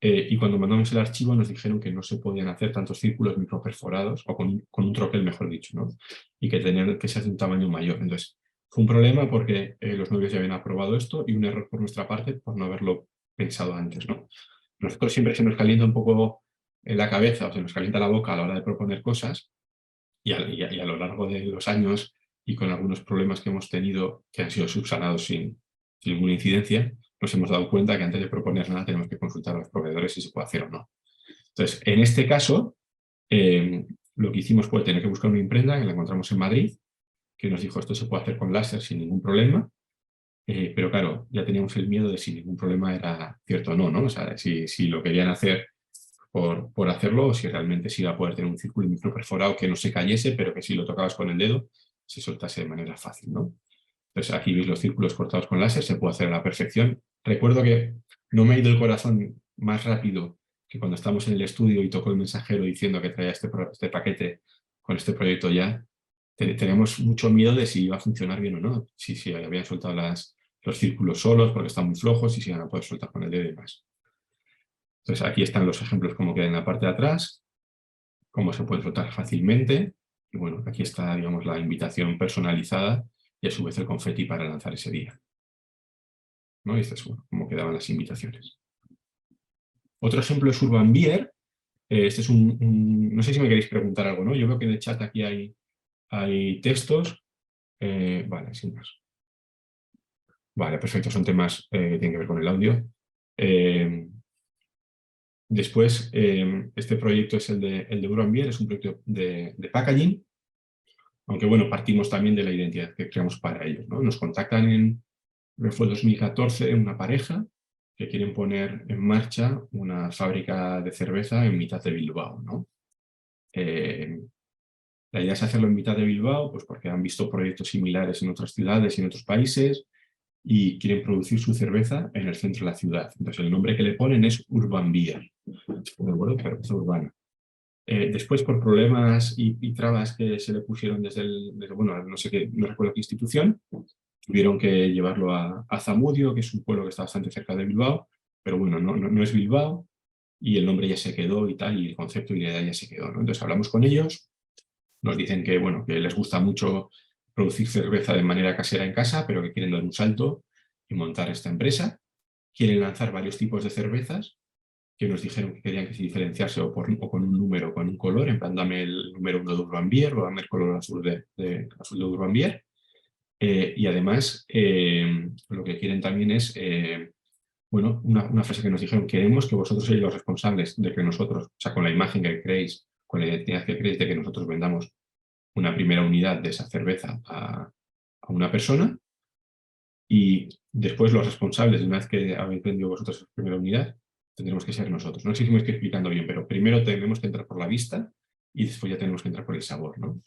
Y cuando mandamos el archivo nos dijeron que no se podían hacer tantos círculos microperforados, o con un troquel, mejor dicho, ¿no? Y que tenían que ser de un tamaño mayor. Entonces, fue un problema porque los novios ya habían aprobado esto, y un error por nuestra parte por no haberlo pensado antes, ¿no? Nosotros siempre se nos calienta un poco en la cabeza, o se nos calienta la boca a la hora de proponer cosas, y a lo largo de los años, y con algunos problemas que hemos tenido que han sido subsanados sin ninguna incidencia, nos hemos dado cuenta que antes de proponer nada tenemos que consultar a los proveedores si se puede hacer o no. Entonces, en este caso, lo que hicimos fue tener que buscar una imprenta, que la encontramos en Madrid, que nos dijo esto se puede hacer con láser sin ningún problema, pero claro, ya teníamos el miedo de si ningún problema era cierto o no, ¿no? O sea, si lo querían hacer por hacerlo, o si realmente se iba a poder tener un círculo microperforado que no se cayese, pero que si lo tocabas con el dedo, se soltase de manera fácil, ¿no? Entonces aquí veis los círculos cortados con láser, se puede hacer a la perfección. Recuerdo que no me ha ido el corazón más rápido que cuando estamos en el estudio y tocó el mensajero diciendo que traía este paquete con este proyecto ya. Teníamos mucho miedo de si iba a funcionar bien o no, si habían soltado los círculos solos porque están muy flojos y si iban a poder soltar con el dedo y demás. Entonces aquí están los ejemplos como quedan en la parte de atrás, cómo se puede soltar fácilmente. Y bueno, aquí está, digamos, la invitación personalizada y a su vez el confeti para lanzar ese día, ¿no? Y esto es, bueno, cómo quedaban las invitaciones. Otro ejemplo es Urban Beer. Este es no sé si me queréis preguntar algo, ¿no? Yo veo que en el chat aquí hay textos. Vale, sin más. Vale, perfecto. Son temas que tienen que ver con el audio. Después, este proyecto es el de Urban Beer, es un proyecto de packaging. Aunque bueno, partimos también de la identidad que creamos para ellos, ¿no? Nos contactan fue 2014 una pareja que quieren poner en marcha una fábrica de cerveza en mitad de Bilbao, ¿no? La idea es hacerlo en mitad de Bilbao, pues porque han visto proyectos similares en otras ciudades y en otros países y quieren producir su cerveza en el centro de la ciudad. Entonces el nombre que le ponen es Urban Beer, ¿de acuerdo? Cerveza urbana. Después, por problemas y trabas que se le pusieron bueno, no recuerdo qué institución, tuvieron que llevarlo a Zamudio, que es un pueblo que está bastante cerca de Bilbao, pero bueno, no es Bilbao, y el nombre ya se quedó y tal, y el concepto y la idea ya se quedó, ¿no? Entonces hablamos con ellos, nos dicen que, bueno, que les gusta mucho producir cerveza de manera casera en casa, pero que quieren dar un salto y montar esta empresa. Quieren lanzar varios tipos de cervezas, que nos dijeron que querían que se diferenciase o con un número o con un color, en plan dame el número 1 de Urban Beer o dame el color azul azul de Urban Beer. Y además lo que quieren también es, bueno, una frase que nos dijeron: queremos que vosotros seáis los responsables de que nosotros, o sea, con la imagen que creéis, con la identidad que creéis de que nosotros vendamos una primera unidad de esa cerveza a una persona, y después los responsables, una vez que habéis vendido vosotros esa primera unidad, tendremos que ser nosotros. No sé si me estoy explicando bien, pero primero tenemos que entrar por la vista y después ya tenemos que entrar por el sabor, ¿no?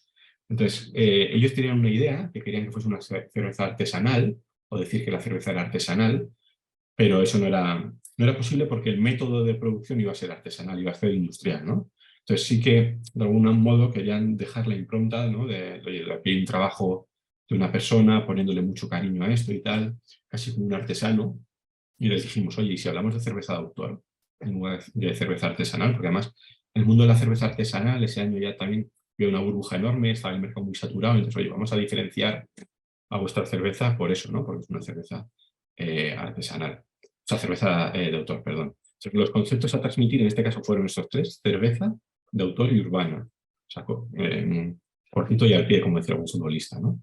Entonces, ellos tenían una idea, que querían que fuese una cerveza artesanal, o decir que la cerveza era artesanal, pero eso no era posible porque el método de producción iba a ser artesanal, iba a ser industrial, ¿no? Entonces sí que, de algún modo, querían dejar la impronta, ¿no? de aquí hay un trabajo de una persona poniéndole mucho cariño a esto y tal, casi como un artesano, y les dijimos: oye, ¿y si hablamos de cerveza de autor en lugar de cerveza artesanal? Porque además el mundo de la cerveza artesanal ese año ya también vio una burbuja enorme, estaba el mercado muy saturado, entonces, oye, vamos a diferenciar a vuestra cerveza por eso, ¿no? Porque es una cerveza artesanal. O sea, cerveza de autor, perdón. O sea, los conceptos a transmitir en este caso fueron estos tres: cerveza, de autor y urbana. O sea, cortito y al pie, como decía algún futbolista, ¿no?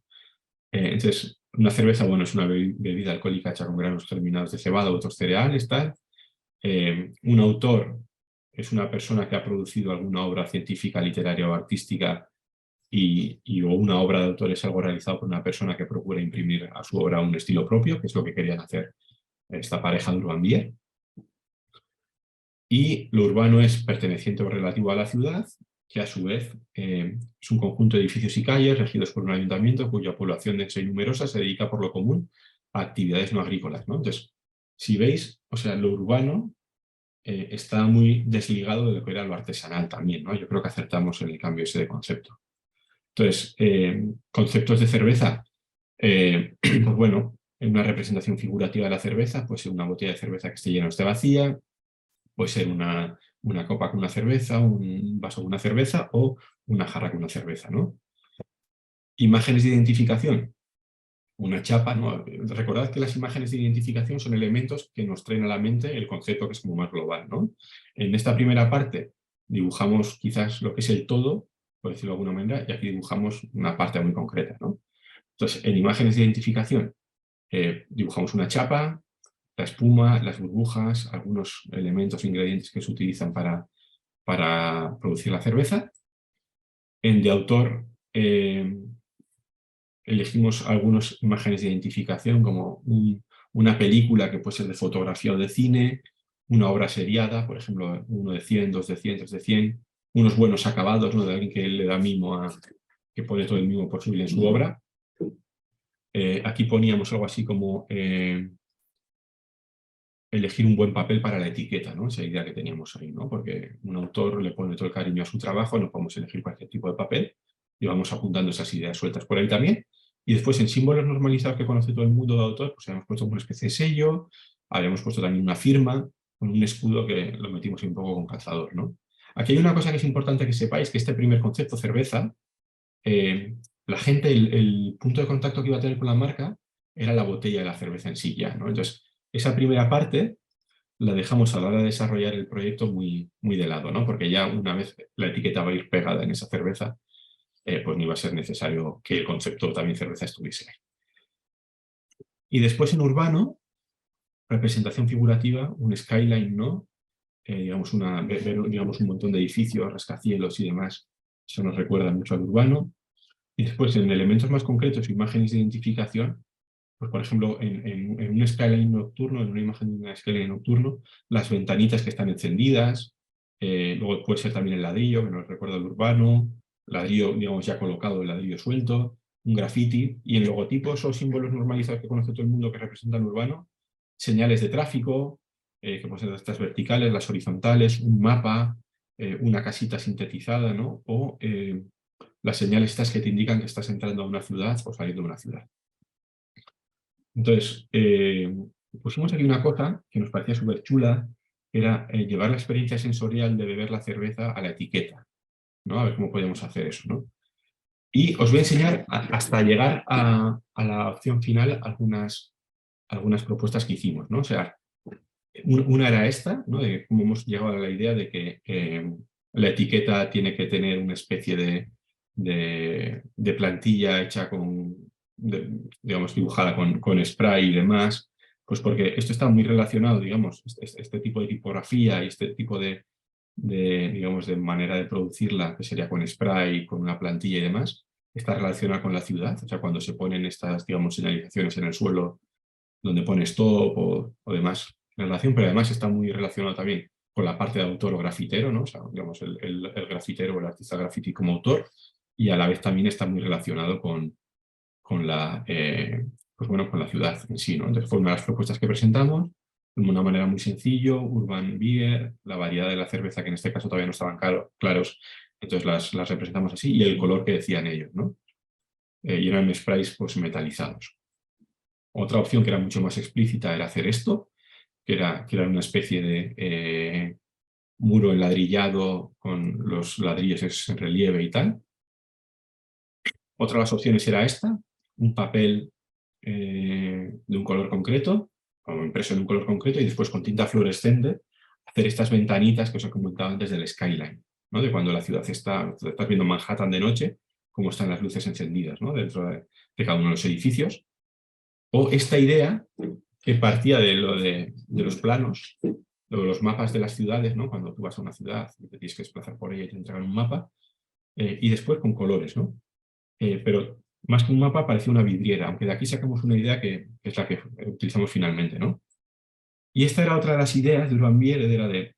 Entonces, una cerveza, bueno, es una bebida alcohólica hecha con granos germinados de cebada u otros cereales, tal. Un autor es una persona que ha producido alguna obra científica, literaria o artística, o una obra de autor es algo realizado por una persona que procura imprimir a su obra un estilo propio, que es lo que querían hacer esta pareja de Urban Beer. Y lo urbano es perteneciente o relativo a la ciudad, que a su vez es un conjunto de edificios y calles regidos por un ayuntamiento cuya población densa y numerosa se dedica por lo común a actividades no agrícolas, ¿no? Entonces, si veis, o sea, lo urbano está muy desligado de lo que era lo artesanal también, ¿no? Yo creo que acertamos en el cambio ese de concepto. Entonces, conceptos de cerveza, pues bueno, en una representación figurativa de la cerveza, puede ser una botella de cerveza que esté llena o esté vacía, puede ser una copa con una cerveza, un vaso con una cerveza o una jarra con una cerveza, ¿no? Imágenes de identificación, una chapa, ¿no? Recordad que las imágenes de identificación son elementos que nos traen a la mente el concepto que es como más global, ¿no? En esta primera parte dibujamos quizás lo que es el todo, por decirlo de alguna manera, y aquí dibujamos una parte muy concreta, ¿no? Entonces, en imágenes de identificación dibujamos una chapa, la espuma, las burbujas, algunos elementos e ingredientes que se utilizan para producir la cerveza. En de autor elegimos algunas imágenes de identificación como una película que puede ser de fotografía o de cine, una obra seriada, por ejemplo, 1 de 100, 2 de 100, 3 de 100, unos buenos acabados, ¿no? De alguien que le da mimo que pone todo el mimo posible en su obra. Aquí poníamos algo así como elegir un buen papel para la etiqueta, ¿no? Esa idea que teníamos ahí, ¿no? Porque un autor le pone todo el cariño a su trabajo, no podemos elegir cualquier tipo de papel y vamos apuntando esas ideas sueltas por ahí también. Y después en símbolos normalizados que conoce todo el mundo de autor, pues habíamos puesto una especie de sello, habíamos puesto también una firma con un escudo que lo metimos un poco con calzador, ¿no? Aquí hay una cosa que es importante que sepáis, que este primer concepto, cerveza, la gente, el punto de contacto que iba a tener con la marca era la botella de la cerveza en sí ya, ¿no? Entonces, esa primera parte la dejamos a la hora de desarrollar el proyecto muy, muy de lado, ¿no? Porque ya una vez la etiqueta va a ir pegada en esa cerveza, pues no iba a ser necesario que el concepto también cerveza estuviese ahí. Y después en urbano, representación figurativa, un skyline, ¿no? Digamos, digamos, un montón de edificios, rascacielos y demás. Eso nos recuerda mucho al urbano. Y después en elementos más concretos, imágenes de identificación, pues por ejemplo, en un skyline nocturno, en una imagen de un skyline nocturno, las ventanitas que están encendidas, luego puede ser también el ladrillo, que nos recuerda al urbano, ladrillo, digamos, ya colocado, el ladrillo suelto, un graffiti, y en logotipos o símbolos normalizados que conoce todo el mundo que representan el urbano, señales de tráfico, que pueden ser estas verticales, las horizontales, un mapa, una casita sintetizada, ¿no? O las señales estas que te indican que estás entrando a una ciudad o saliendo de una ciudad. Entonces, pusimos aquí una cosa que nos parecía súper chula, que era llevar la experiencia sensorial de beber la cerveza a la etiqueta, ¿no? A ver cómo podemos hacer eso, ¿no? Y os voy a enseñar hasta llegar a la opción final algunas propuestas que hicimos, ¿no? O sea, una era esta, ¿no? De cómo hemos llegado a la idea de que la etiqueta tiene que tener una especie de plantilla hecha digamos, dibujada con spray y demás, pues porque esto está muy relacionado, digamos, este tipo de tipografía y este tipo digamos, de manera de producirla, que sería con spray, con una plantilla y demás, está relacionado con la ciudad, o sea, cuando se ponen estas, digamos, señalizaciones en el suelo donde pone stop o demás en relación, pero además está muy relacionado también con la parte de autor o grafitero, ¿no? O sea, digamos, el grafitero o el artista graffiti como autor, y a la vez también está muy relacionado con pues bueno, con la ciudad en sí, ¿no? Entonces fue una de las propuestas que presentamos, de una manera muy sencillo, urban beer, la variedad de la cerveza, que en este caso todavía no estaban claros, entonces las representamos así, y el color que decían ellos, ¿no? Y eran sprays pues metalizados. Otra opción que era mucho más explícita era hacer esto, que era una especie de muro enladrillado con los ladrillos en relieve y tal. Otra de las opciones era esta, un papel de un color concreto, como impreso en un color concreto, y después con tinta fluorescente hacer estas ventanitas que os he comentado antes del skyline, ¿no? De cuando la ciudad estás viendo Manhattan de noche, cómo están las luces encendidas, ¿no? Dentro de cada uno de los edificios. O esta idea que partía de los planos, de los mapas de las ciudades, ¿no? Cuando tú vas a una ciudad y te tienes que desplazar por ella y te entregan un mapa, y después con colores, ¿no? Pero más que un mapa parecía una vidriera, aunque de aquí sacamos una idea que es la que utilizamos finalmente, ¿no? Y esta era otra de las ideas de Urban Beer, era de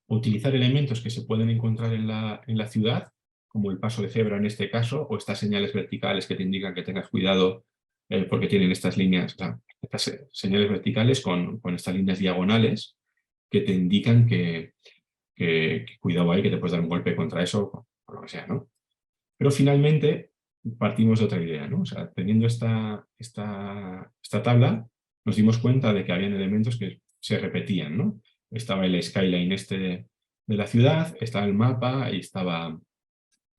utilizar elementos que se pueden encontrar en la ciudad, como el paso de cebra en este caso, o estas señales verticales que te indican que tengas cuidado porque tienen estas líneas, o sea, estas señales verticales con estas líneas diagonales que te indican que cuidado ahí, que te puedes dar un golpe contra eso, por lo que sea, ¿no? Pero finalmente partimos de otra idea, ¿no? O sea, teniendo esta tabla, nos dimos cuenta de que habían elementos que se repetían, ¿no? Estaba el skyline de la ciudad, estaba el mapa y estaba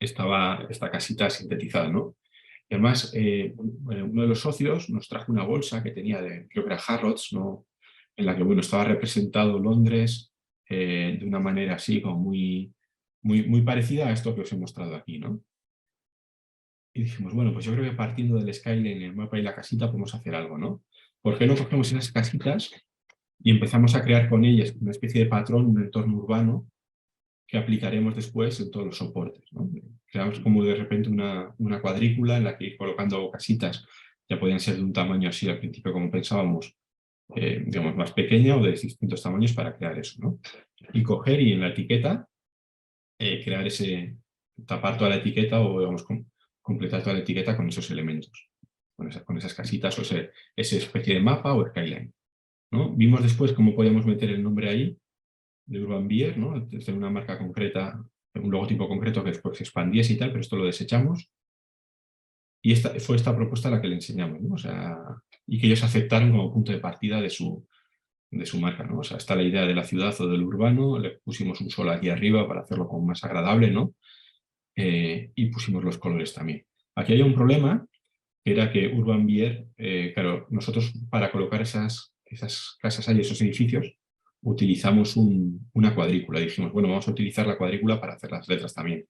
esta casita sintetizada, ¿no? Y además, uno de los socios nos trajo una bolsa que tenía creo que era Harrods, ¿no? En la que, bueno, estaba representado Londres de una manera así como muy parecida a esto que os he mostrado aquí, ¿no? Y dijimos, bueno, pues yo creo que partiendo del skyline, el mapa y la casita podemos hacer algo, ¿no? ¿Por qué no cogemos esas casitas y empezamos a crear con ellas una especie de patrón, un entorno urbano que aplicaremos después en todos los soportes, ¿no? Creamos como de repente una cuadrícula en la que ir colocando casitas, ya podían ser de un tamaño así al principio como pensábamos, digamos más pequeña o de distintos tamaños para crear eso, ¿no? Y coger y en la etiqueta crear tapar toda la etiqueta o digamos completar toda la etiqueta con esos elementos, con esas casitas o esa especie de mapa o skyline, ¿no? Vimos después cómo podíamos meter el nombre ahí de Urban Beer, ¿no? Desde una marca concreta, un logotipo concreto que después se expandiese y tal, pero esto lo desechamos. Y fue esta propuesta la que le enseñamos, ¿no? O sea, y que ellos aceptaron como punto de partida de su marca, ¿no? O sea, está la idea de la ciudad o del urbano, le pusimos un sol aquí arriba para hacerlo como más agradable, ¿no? Y pusimos los colores también. Aquí hay un problema, que era que Urban Beer, claro, nosotros para colocar esas casas ahí, esos edificios, utilizamos una cuadrícula. Dijimos, bueno, vamos a utilizar la cuadrícula para hacer las letras también,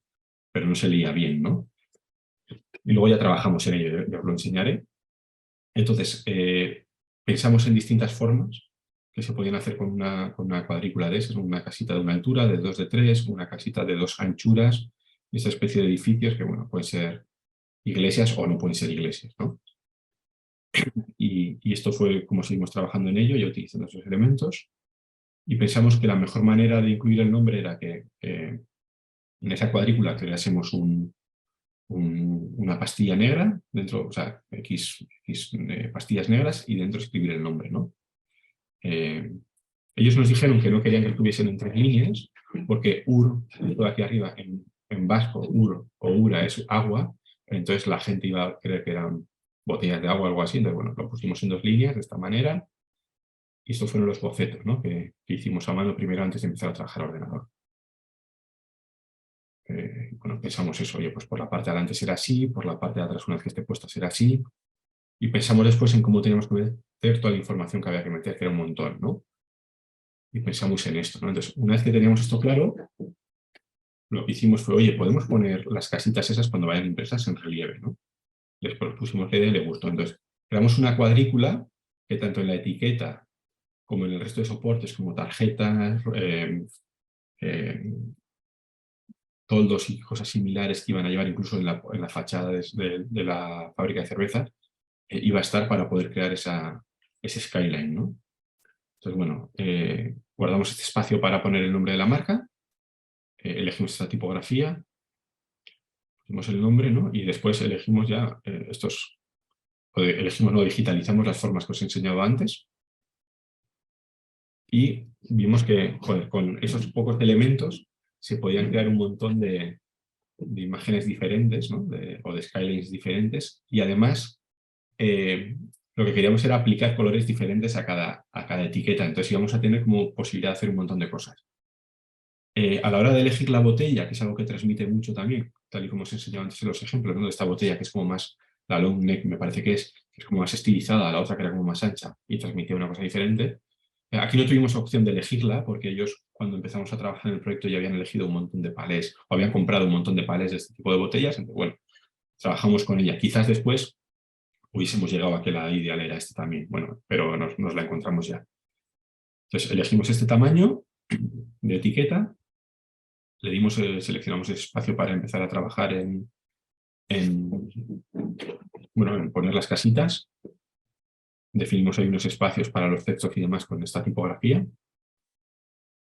pero no se leía bien, ¿no? Y luego ya trabajamos en ello, ya os lo enseñaré. Entonces, pensamos en distintas formas que se podían hacer con una cuadrícula de esas, una casita de una altura, de 2 de 3, una casita de 2 anchuras, esta especie de edificios que, bueno, pueden ser iglesias o no pueden ser iglesias, ¿no? Y esto fue como seguimos trabajando en ello, ya utilizando esos elementos, y pensamos que la mejor manera de incluir el nombre era que en esa cuadrícula creásemos una pastilla negra, dentro, o sea, X pastillas negras, y dentro escribir el nombre, ¿no? Ellos nos dijeron que no querían que estuviesen en 3 líneas, porque ur, todo aquí arriba, en vasco, ur o ura es agua, entonces la gente iba a creer que eran botellas de agua o algo así, entonces bueno, lo pusimos en 2 líneas de esta manera, y estos fueron los bocetos, ¿no? que hicimos a mano primero antes de empezar a trabajar al ordenador. Bueno, pensamos eso, oye, pues por la parte de adelante será así, por la parte de atrás una vez que esté puesta será así, y pensamos después en cómo teníamos que meter toda la información que había que meter, que era un montón, ¿no? Y pensamos en esto, ¿no? Entonces, una vez que teníamos esto claro, lo que hicimos fue, oye, podemos poner las casitas esas cuando vayan impresas en relieve, ¿no? Les propusimos que a ella le gustó. Entonces, creamos una cuadrícula que tanto en la etiqueta como en el resto de soportes, como tarjetas, toldos y cosas similares que iban a llevar incluso en la fachada de la fábrica de cerveza, iba a estar para poder crear ese skyline, ¿no? Entonces, bueno, guardamos este espacio para poner el nombre de la marca, elegimos esta tipografía, pusimos el nombre, ¿no? Y después elegimos ya elegimos, no, digitalizamos las formas que os he enseñado antes y vimos que, joder, con esos pocos elementos se podían crear un montón de imágenes diferentes, ¿no? O de skylines diferentes, y además lo que queríamos era aplicar colores diferentes a cada etiqueta, entonces íbamos a tener como posibilidad de hacer un montón de cosas. A la hora de elegir la botella, que es algo que transmite mucho también, tal y como os he enseñado antes en los ejemplos, ¿no? De esta botella que es como más, la long neck me parece que es como más estilizada, la otra que era como más ancha y transmitía una cosa diferente. Aquí no tuvimos opción de elegirla porque ellos cuando empezamos a trabajar en el proyecto ya habían elegido un montón de palés o habían comprado un montón de palés de este tipo de botellas, entonces bueno, trabajamos con ella. Quizás después hubiésemos llegado a que la ideal era este también, bueno, pero nos la encontramos ya. Entonces elegimos este tamaño de etiqueta, le dimos, seleccionamos el espacio para empezar a trabajar en poner las casitas, definimos ahí unos espacios para los textos y demás con esta tipografía,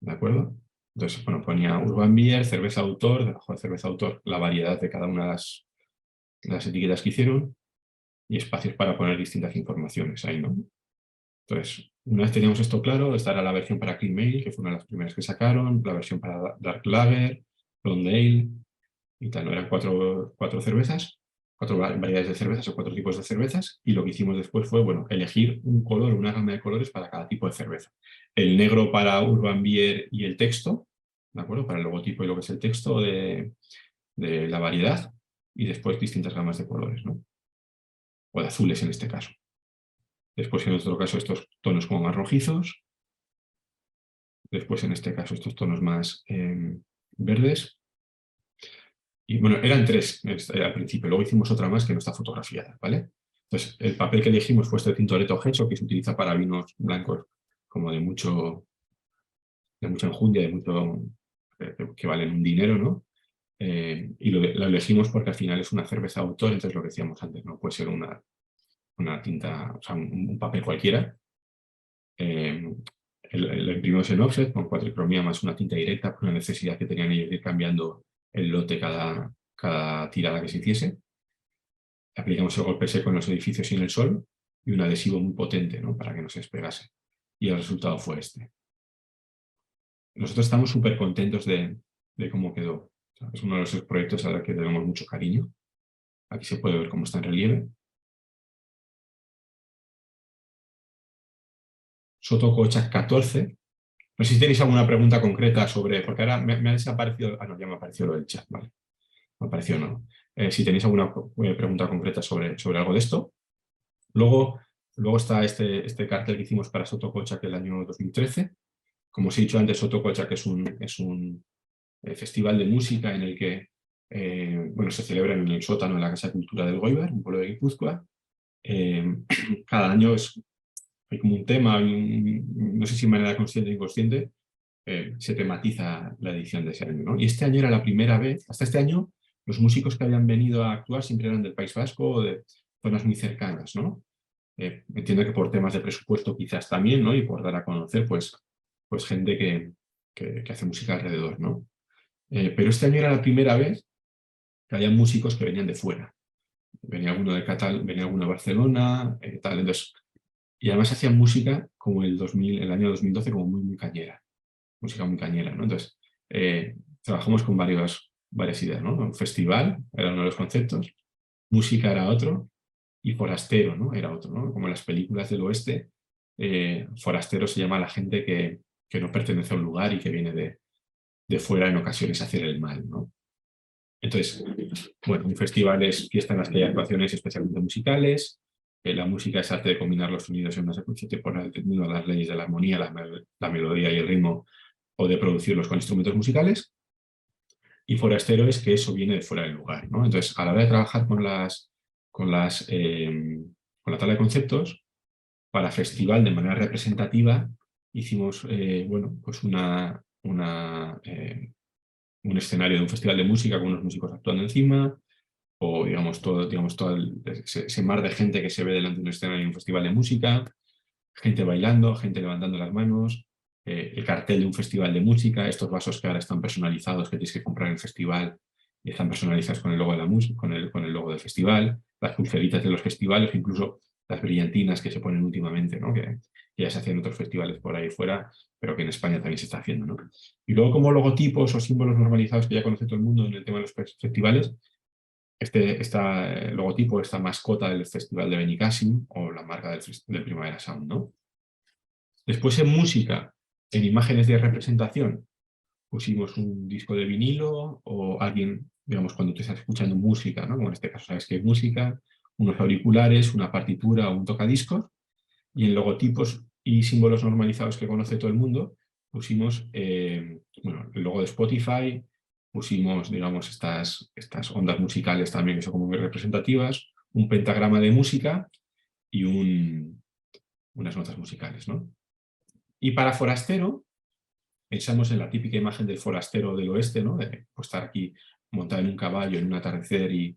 ¿de acuerdo? Entonces, bueno, ponía Urban Beer, cerveza autor, debajo de cerveza autor la variedad de cada una de las etiquetas que hicieron y espacios para poner distintas informaciones ahí, ¿no? Entonces, una vez teníamos esto claro, esta era la versión para Clean Mail, que fue una de las primeras que sacaron, la versión para Dark Lager, Blonde Ale y tal, ¿no? Eran cuatro cervezas, 4 variedades de cervezas o 4 tipos de cervezas, y lo que hicimos después fue, bueno, elegir un color, una gama de colores para cada tipo de cerveza. El negro para Urban Beer y el texto, ¿de acuerdo? Para el logotipo y lo que es el texto de la variedad, y después distintas gamas de colores, ¿no? O de azules en este caso. Después en otro caso estos tonos como más rojizos, después en este caso estos tonos más verdes. Y bueno, eran 3 al principio, luego hicimos otra más que no está fotografiada, ¿vale? Entonces, el papel que elegimos fue este Tintoretto Hecho, que se utiliza para vinos blancos como de mucha enjundia, que valen un dinero, ¿no? Y lo elegimos porque al final es una cerveza autor, entonces lo que decíamos antes, no puede ser una tinta, o sea, un papel cualquiera. Lo imprimimos en offset con cuatricromía más una tinta directa por una necesidad que tenían ellos de ir cambiando el lote cada tirada que se hiciese. Aplicamos el golpe seco en los edificios y en el sol y un adhesivo muy potente, ¿no? Para que no se despegase. Y el resultado fue este. Nosotros estamos súper contentos de cómo quedó. O sea, es uno de los proyectos a los que tenemos mucho cariño. Aquí se puede ver cómo está en relieve. Soto Kochak 14. No sé si tenéis alguna pregunta concreta sobre, porque ahora me ha desaparecido, no, ya me ha aparecido lo del chat, vale. Me apareció no. Si tenéis alguna pregunta concreta sobre algo de esto. Luego está este cartel que hicimos para Soto Kochak el año 2013. Como os he dicho antes, Soto Kochak es un festival de música en el que bueno, se celebra en el sótano de la Casa de Cultura del Goibar, un pueblo de Guipúzcoa. Cada año hay como un tema, no sé si de manera consciente o inconsciente, se tematiza la edición de ese año, ¿no? Y este año era la primera vez, hasta este año los músicos que habían venido a actuar siempre eran del País Vasco o de zonas muy cercanas, ¿no? Entiendo que por temas de presupuesto quizás también, ¿no? Y por dar a conocer, pues gente que hace música alrededor, ¿no? Pero este año era la primera vez que había músicos que venían de fuera. Venía alguno de venía alguno de Barcelona, tal. Entonces, y además hacían música como el año 2012 como muy cañera. Música muy cañera, ¿no? Entonces, trabajamos con varias ideas, ¿no? Un festival era uno de los conceptos, música era otro, y forastero, ¿no? Era otro, ¿no? Como en las películas del oeste, forastero se llama a la gente que no pertenece a un lugar y que viene de fuera en ocasiones a hacer el mal, ¿no? Entonces, bueno, un festival es fiesta en las que hay actuaciones especialmente musicales. La música es arte de combinar los sonidos en una secuencia temporal atendiendo a las leyes de la armonía, la melodía y el ritmo, o de producirlos con instrumentos musicales. Y forastero es que eso viene de fuera del lugar, ¿no? Entonces, a la hora de trabajar con la tabla de conceptos, para festival de manera representativa, hicimos bueno, pues un escenario de un festival de música con unos músicos actuando encima, o digamos todo ese mar de gente que se ve delante de un escenario en un festival de música, gente bailando, gente levantando las manos, el cartel de un festival de música, estos vasos que ahora están personalizados que tienes que comprar en el festival y están personalizados con el logo de la música, con el logo del festival, las pulseritas de los festivales, incluso las brillantinas que se ponen últimamente, ¿no? Que ya se hacían en otros festivales por ahí fuera, pero que en España también se está haciendo, ¿no? Y luego como logotipos o símbolos normalizados que ya conoce todo el mundo en el tema de los festivales, este logotipo, esta mascota del Festival de Benicàssim o la marca del Primavera Sound, ¿no? Después en música, en imágenes de representación, pusimos un disco de vinilo o alguien, digamos, cuando tú estás escuchando música, ¿no? Como en este caso sabes que hay música, unos auriculares, una partitura o un tocadiscos, y en logotipos y símbolos normalizados que conoce todo el mundo, pusimos bueno, el logo de Spotify, pusimos, digamos, estas ondas musicales también que son como muy representativas, un pentagrama de música y unas notas musicales, ¿no? Y para forastero, pensamos en la típica imagen del forastero del oeste, ¿no? De pues, estar aquí montado en un caballo en un atardecer y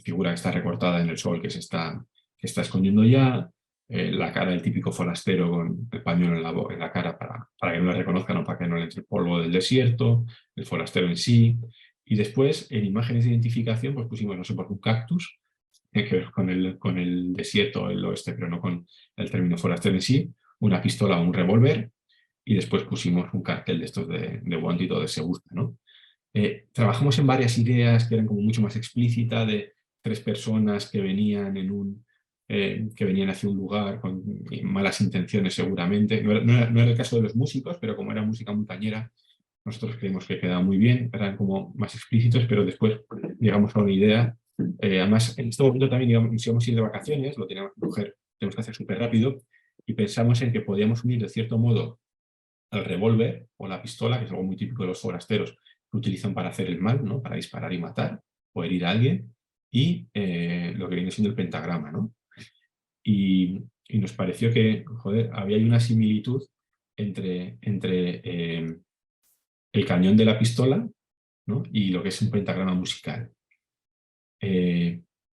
figura que está recortada en el sol que se está escondiendo ya, la cara del típico forastero con el pañuelo en la cara para que no le reconozcan o para que no le entre el polvo del desierto, el forastero en sí. Y después, en imágenes de identificación, pues pusimos, no sé, por un cactus, tiene que ver con el desierto, el oeste, pero no con el término forastero en sí, una pistola o un revólver, y después pusimos un cartel de estos de Wanted o de Se Gusta, ¿no? Trabajamos en varias ideas que eran como mucho más explícitas, de 3 personas que venían que venían hacia un lugar con malas intenciones seguramente. No era el caso de los músicos, pero como era música montañera, nosotros creímos que quedaba muy bien, eran como más explícitos, pero después llegamos a una idea. Además, en este momento también íbamos a ir de vacaciones, lo teníamos que coger, tenemos que hacer súper rápido, y pensamos en que podíamos unir de cierto modo al revólver o la pistola, que es algo muy típico de los forasteros, que utilizan para hacer el mal, ¿no? Para disparar y matar o herir a alguien, y lo que viene siendo el pentagrama, ¿no? Y nos pareció que, joder, había una similitud entre el cañón de la pistola, ¿no? Y lo que es un pentagrama musical.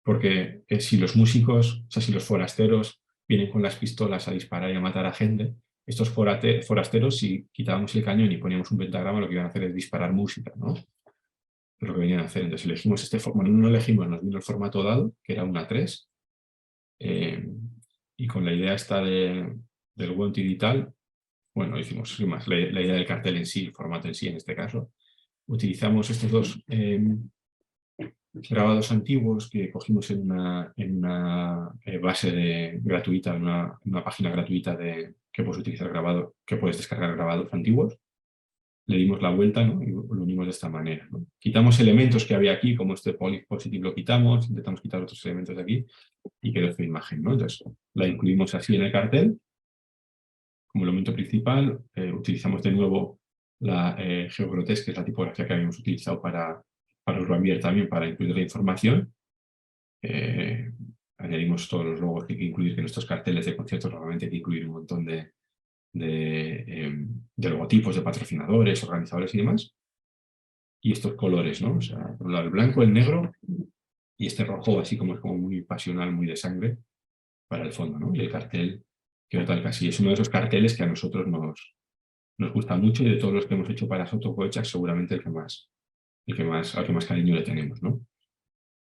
Porque si los músicos, o sea, si los forasteros vienen con las pistolas a disparar y a matar a gente, estos forasteros, si quitábamos el cañón y poníamos un pentagrama, lo que iban a hacer es disparar música, ¿no? Es lo que venían a hacer. Entonces elegimos este formato, bueno, no elegimos, nos vino el formato dado, que era una 3, y con la idea esta del Wonti y tal, bueno, hicimos sin más, la idea del cartel en sí, el formato en sí en este caso. Utilizamos estos dos grabados antiguos que cogimos en una base gratuita, en una página gratuita que puedes utilizar que puedes descargar grabados antiguos. Le dimos la vuelta, ¿no? Y lo unimos de esta manera, ¿no? Quitamos elementos que había aquí, como este positive lo quitamos, intentamos quitar otros elementos de aquí y quedó esta imagen, ¿no? Entonces la incluimos así en el cartel como elemento principal. Utilizamos de nuevo la GeoGrotesk, que es la tipografía que habíamos utilizado para Urbanvier también, para incluir la información. Añadimos todos los logos que hay que incluir, que en estos carteles de conciertos normalmente hay que incluir un montón de logotipos de patrocinadores, organizadores y demás. Y estos colores, ¿no? O sea, por un lado el blanco, el negro y este rojo así como es como muy pasional, muy de sangre para el fondo, ¿no? Y el cartel que tal casi es uno de esos carteles que a nosotros nos gusta mucho y de todos los que hemos hecho para Sotocoechak seguramente al que más cariño le tenemos, ¿no?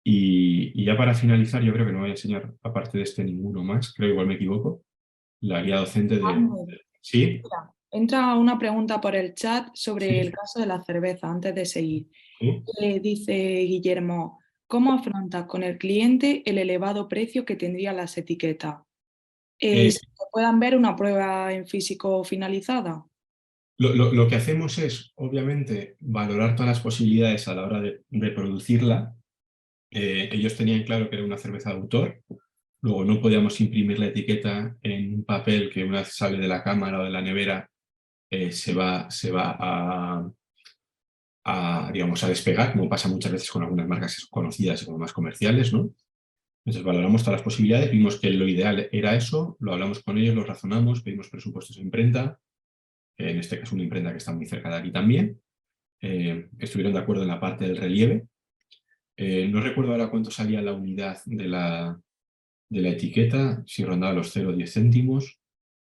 Y ya para finalizar, yo creo que no voy a enseñar aparte de este ninguno más, creo igual me equivoco, la guía docente de... Ángel, ¿Sí? mira, entra una pregunta por el chat sobre Sí, el caso de la cerveza, antes de seguir. sí. Dice Guillermo, ¿cómo afrontas con el cliente el elevado precio que tendrían las etiquetas? ¿Se Sí. puedan ver una prueba en físico finalizada? Lo que hacemos es, obviamente, valorar todas las posibilidades a la hora de producirla. Ellos tenían claro que era una cerveza de autor, luego no podíamos imprimir la etiqueta en un papel que una vez sale de la cámara o de la nevera se va digamos, a despegar, como pasa muchas veces con algunas marcas conocidas y como más comerciales, ¿no? Entonces valoramos todas las posibilidades, vimos que lo ideal era eso, lo hablamos con ellos, lo razonamos, pedimos presupuestos de imprenta, en este caso una imprenta que está muy cerca de aquí también. Estuvieron de acuerdo en la parte del relieve. No recuerdo ahora cuánto salía la unidad de la etiqueta, si rondaba los 0,10 céntimos,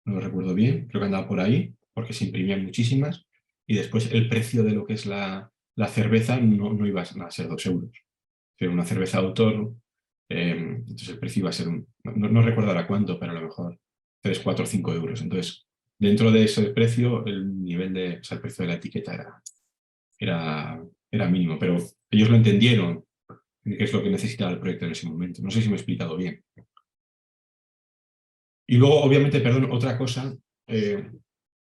no lo recuerdo bien, creo que andaba por ahí, porque se imprimían muchísimas, y después el precio de lo que es la cerveza no iba a ser 2 euros. Pero una cerveza de autor, entonces el precio iba a ser, no recuerdo ahora cuánto, pero a lo mejor 3, 4, 5 euros. Entonces, dentro de ese precio, el nivel o sea, el precio de la etiqueta era mínimo, pero ellos lo entendieron, qué es lo que necesitaba el proyecto en ese momento. No sé si me he explicado bien. Y luego, obviamente, perdón, otra cosa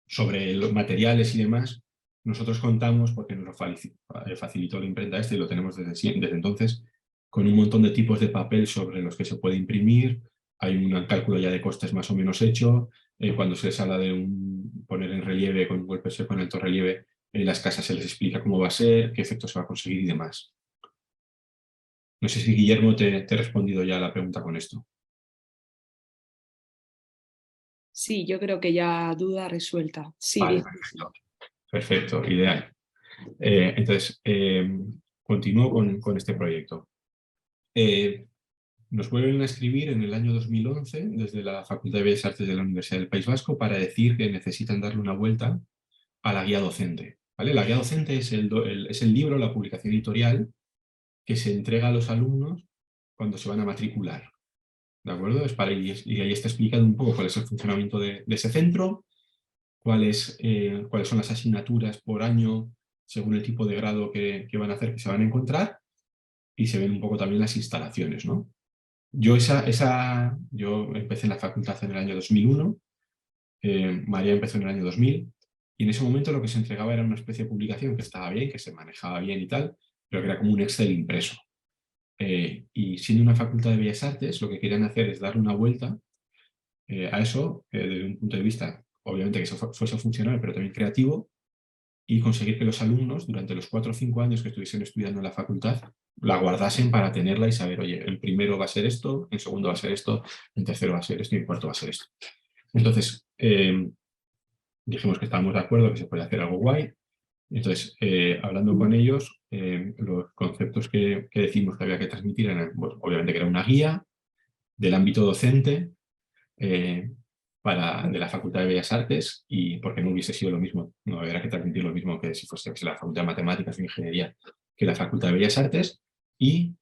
sobre los materiales y demás, nosotros contamos, porque nos lo facilitó la imprenta y lo tenemos desde entonces, con un montón de tipos de papel sobre los que se puede imprimir. Hay un cálculo ya de costes más o menos hecho. Cuando se les habla de poner en relieve con un golpe seco en alto relieve, en las casas se les explica cómo va a ser, qué efecto se va a conseguir y demás. No sé si, Guillermo, te he respondido ya a la pregunta con esto. Sí, yo creo que ya duda resuelta. Sí, Vale, sí. perfecto. Perfecto, ideal. Entonces, continúo con este proyecto. Nos vuelven a escribir en el año 2011 desde la Facultad de Bellas Artes de la Universidad del País Vasco para decir que necesitan darle una vuelta a la guía docente. ¿Vale? La guía docente es el libro, la publicación editorial que se entrega a los alumnos cuando se van a matricular. ¿De acuerdo? Y ahí está explicado un poco cuál es el funcionamiento de ese centro, cuáles son las asignaturas por año según el tipo de grado que van a hacer, que se van a encontrar, y se ven un poco también las instalaciones, ¿no? Yo empecé en la facultad en el año 2001, María empezó en el año 2000, y en ese momento lo que se entregaba era una especie de publicación que estaba bien, que se manejaba bien y tal, pero que era como un Excel impreso. Y siendo una facultad de Bellas Artes, lo que querían hacer es darle una vuelta a eso, desde un punto de vista, obviamente, que eso fuese funcional, pero también creativo, y conseguir que los alumnos, durante los 4 o 5 años que estuviesen estudiando en la facultad, la guardasen para tenerla y saber, oye, el primero va a ser esto, el segundo va a ser esto, el tercero va a ser esto y el cuarto va a ser esto. Entonces, dijimos que estábamos de acuerdo, que se puede hacer algo guay. Entonces, hablando con ellos, los conceptos que decimos que había que transmitir eran, pues, obviamente que era una guía del ámbito docente de la Facultad de Bellas Artes, y porque no hubiese sido lo mismo, no habría que transmitir lo mismo que si fuese la Facultad de Matemáticas o Ingeniería que la Facultad de Bellas Artes, y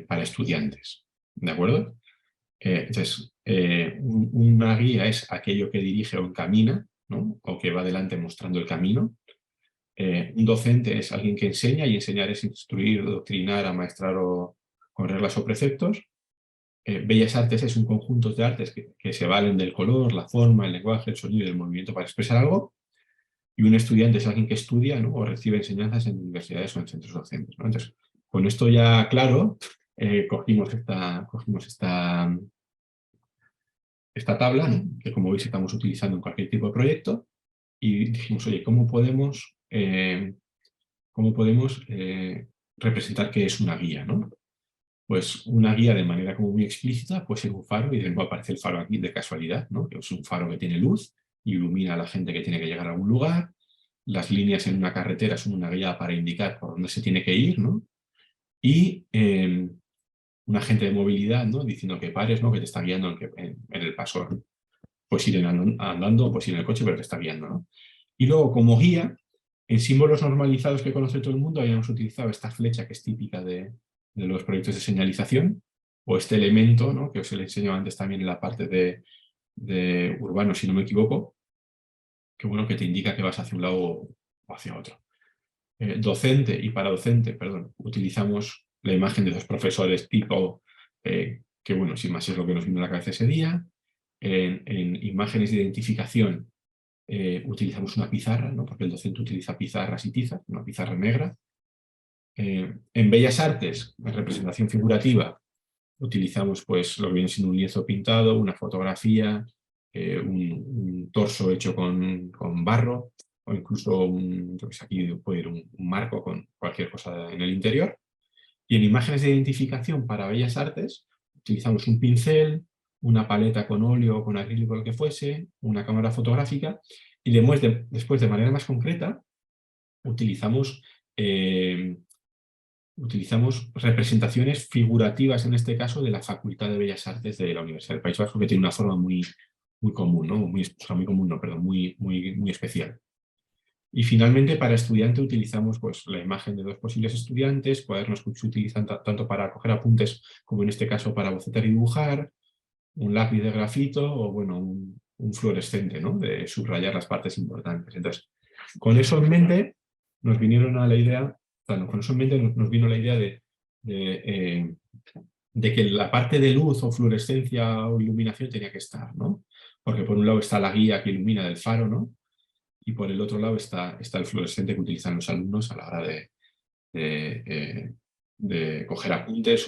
para estudiantes, ¿de acuerdo? Entonces, una guía es aquello que dirige o encamina, ¿no? O que va adelante mostrando el camino. Un docente es alguien que enseña, y enseñar es instruir, doctrinar, amaestrar o con reglas o preceptos. Bellas Artes es un conjunto de artes que se valen del color, la forma, el lenguaje, el sonido y el movimiento para expresar algo. Y un estudiante es alguien que estudia, ¿no? O recibe enseñanzas en universidades o en centros docentes, ¿no? Entonces, con esto ya claro, cogimos esta tabla, ¿no? Que, como veis, estamos utilizando en cualquier tipo de proyecto, y dijimos, oye, ¿cómo podemos representar qué es una guía, ¿no? Pues una guía de manera como muy explícita puede ser un faro, y de nuevo aparece el faro aquí de casualidad, ¿no? Que es un faro que tiene luz y ilumina a la gente que tiene que llegar a algún lugar. Las líneas en una carretera son una guía para indicar por dónde se tiene que ir, ¿no? Y un agente de movilidad, ¿no? Diciendo que pares, ¿no? Que te está guiando en el paso. Pues ir andando, pues ir en el coche, pero te está guiando, ¿no? Y luego, como guía, en símbolos normalizados que conoce todo el mundo, habíamos utilizado esta flecha que es típica de los proyectos de señalización, o este elemento, ¿no? Que os he enseñado antes también en la parte de urbano, si no me equivoco, que, bueno, que te indica que vas hacia un lado o hacia otro. Docente y para docente, perdón, utilizamos la imagen de dos profesores tipo, que, bueno, sin más es lo que nos vino a la cabeza ese día. En imágenes de identificación utilizamos una pizarra, ¿no? Porque el docente utiliza pizarras y tizas, una pizarra negra. En Bellas Artes, en representación figurativa, utilizamos, pues, lo que viene siendo un lienzo pintado, una fotografía, un torso hecho con barro, o incluso aquí puede ir un marco con cualquier cosa en el interior. Y en imágenes de identificación para Bellas Artes utilizamos un pincel, una paleta con óleo o con acrílico, lo que fuese, una cámara fotográfica, y después, de manera más concreta, utilizamos representaciones figurativas, en este caso, de la Facultad de Bellas Artes de la Universidad del País Vasco, que tiene una forma muy, muy común, ¿no? Muy común, no, perdón, muy especial. Y finalmente, para estudiante utilizamos, pues, la imagen de dos posibles estudiantes, cuadernos que se utilizan tanto para coger apuntes como, en este caso, para bocetar y dibujar, un lápiz de grafito o, bueno, un fluorescente, ¿no? De subrayar las partes importantes. Entonces, con eso en mente nos vinieron a la idea, con eso en mente nos vino la idea de que la parte de luz o fluorescencia o iluminación tenía que estar, ¿no? Porque por un lado está la guía que ilumina del faro, ¿no? Y por el otro lado está el fluorescente que utilizan los alumnos a la hora de coger apuntes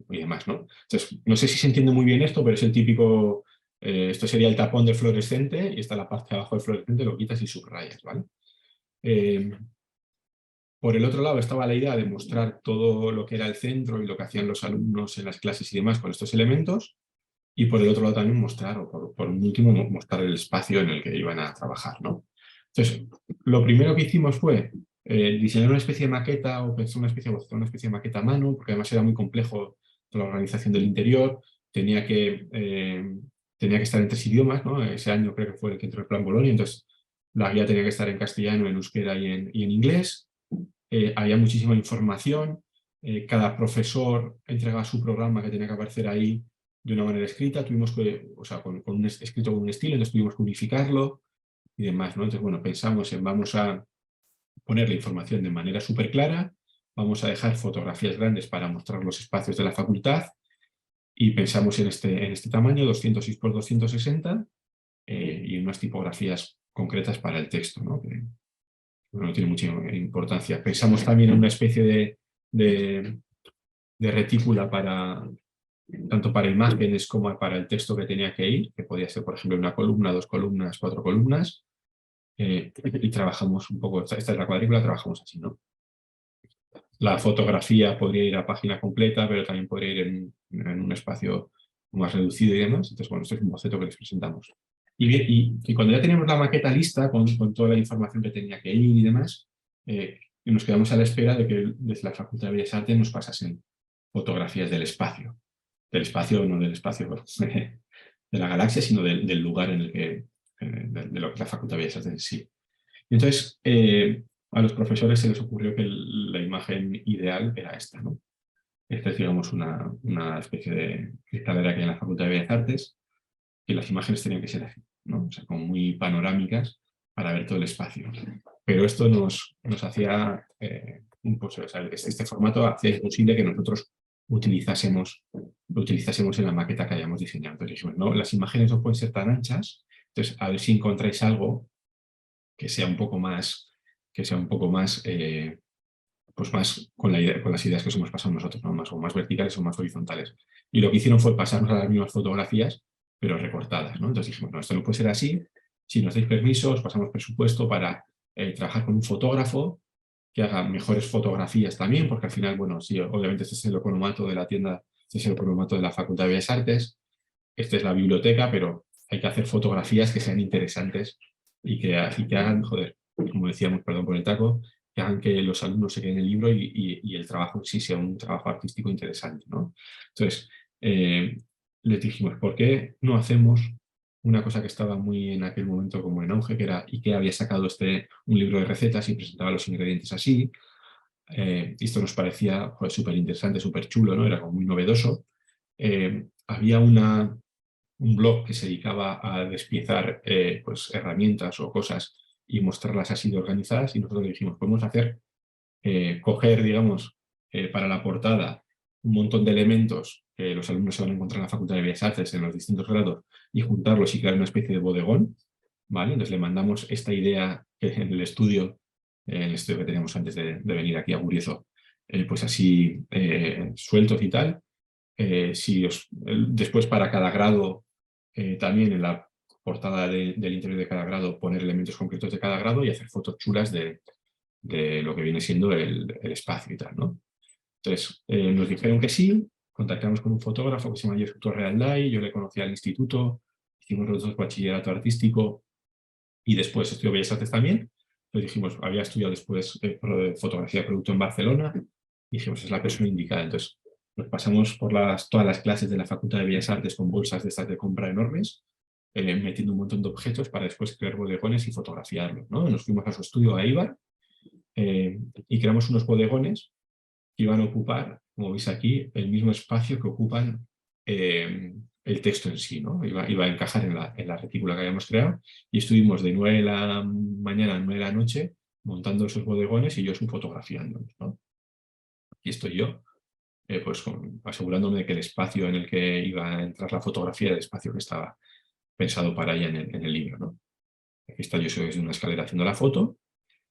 y demás, ¿no? Entonces, no sé si se entiende muy bien esto, pero es el típico, esto sería el tapón del fluorescente, y está la parte de abajo del fluorescente, lo quitas y subrayas, ¿vale? Por el otro lado estaba la idea de mostrar todo lo que era el centro y lo que hacían los alumnos en las clases y demás con estos elementos, y por el otro lado también mostrar, o por último, mostrar el espacio en el que iban a trabajar, ¿no? Entonces, lo primero que hicimos fue diseñar una especie de maqueta, o pensar una especie de maqueta a mano, porque además era muy complejo la organización del interior, tenía que estar en 3 idiomas, ¿no? Ese año creo que fue el que entró el Plan Bolonia, entonces la guía tenía que estar en castellano, en euskera y en inglés. Había muchísima información, cada profesor entregaba su programa que tenía que aparecer ahí de una manera escrita, tuvimos que, o sea, escrito con un estilo, entonces tuvimos que unificarlo y demás, ¿no? Entonces, bueno, pensamos en vamos a poner la información de manera súper clara, vamos a dejar fotografías grandes para mostrar los espacios de la facultad, y pensamos en este tamaño, 206 por 260, y unas tipografías concretas para el texto, ¿no? Que no tiene mucha importancia. Pensamos también en una especie de retícula tanto para imágenes como para el texto que tenía que ir, que podía ser, por ejemplo, una columna, 2 columnas, 4 columnas, y trabajamos un poco, esta es la cuadrícula, trabajamos así, ¿no? La fotografía podría ir a página completa, pero también podría ir en un espacio más reducido y demás. Entonces, bueno, esto es un boceto que les presentamos. Y cuando ya teníamos la maqueta lista, con toda la información que tenía que ir y demás, y nos quedamos a la espera de que desde la Facultad de Bellas Artes nos pasasen fotografías del espacio. Del espacio, no del espacio de la galaxia, sino del lugar en el que, de lo que es la Facultad de Bellas Artes en sí. Y entonces, a los profesores se les ocurrió que la imagen ideal era esta, ¿no? Esta es, digamos, una especie de cristalera que hay en la Facultad de Bellas Artes, y las imágenes tenían que ser así, ¿no? O sea, como muy panorámicas para ver todo el espacio. Pero esto nos hacía, pues, o sea, este formato hacía imposible que nosotros lo utilizásemos en la maqueta que hayamos diseñado. Entonces dijimos, no, las imágenes no pueden ser tan anchas, entonces a ver si encontráis algo que sea un poco más, pues más con las ideas que os hemos pasado nosotros, ¿no? O más verticales o más horizontales. Y lo que hicieron fue pasarnos a las mismas fotografías, pero recortadas, ¿no? Entonces dijimos, no, esto no puede ser así. Si nos dais permiso, os pasamos presupuesto para trabajar con un fotógrafo que haga mejores fotografías también, porque al final, bueno, sí, obviamente este es el economato de la tienda, este es el economato de la Facultad de Bellas Artes, esta es la biblioteca, pero hay que hacer fotografías que sean interesantes y que hagan, joder, como decíamos, perdón por el taco, que hagan que los alumnos se queden en el libro y el trabajo en sí sea un trabajo artístico interesante, ¿no? Entonces, les dijimos, ¿por qué no hacemos una cosa que estaba muy en aquel momento como en auge, que era IKEA había sacado un libro de recetas y presentaba los ingredientes así? Esto nos parecía súper interesante, súper chulo, ¿no? Era como muy novedoso. Había un blog que se dedicaba a despiezar pues, herramientas o cosas y mostrarlas así de organizadas, y nosotros le dijimos, podemos coger, digamos, para la portada un montón de elementos que los alumnos se van a encontrar en la Facultad de Bellas Artes en los distintos grados y juntarlos y crear una especie de bodegón, ¿vale? Entonces le mandamos esta idea que en el estudio que teníamos antes de venir aquí a Guriezo, pues así sueltos y tal. Después para cada grado, también en la portada del interior de cada grado, poner elementos concretos de cada grado y hacer fotos chulas de lo que viene siendo el espacio y tal, ¿no? Entonces, nos dijeron que sí, contactamos con un fotógrafo que se llama Jesús Torrealdai, yo le conocí al instituto, hicimos los dos bachillerato artístico y después estudió Bellas Artes también. Entonces dijimos, había estudiado después fotografía de producto en Barcelona, y dijimos, es la persona indicada. Entonces, nos pasamos por todas las clases de la Facultad de Bellas Artes con bolsas de estas de compra enormes, metiendo un montón de objetos para después crear bodegones y fotografiarlos, ¿no? Nos fuimos a su estudio a Eibar y creamos unos bodegones que iban a ocupar, como veis aquí, el mismo espacio que ocupan el texto en sí, ¿no? Iba a encajar en la retícula que habíamos creado, y estuvimos de 9 de la mañana a 9 de la noche montando esos bodegones y yo fotografiándolos, ¿no? Aquí estoy yo, pues asegurándome de que el espacio en el que iba a entrar la fotografía era el espacio que estaba pensado para ella en el libro, ¿no? Aquí está yo desde una escalera haciendo la foto,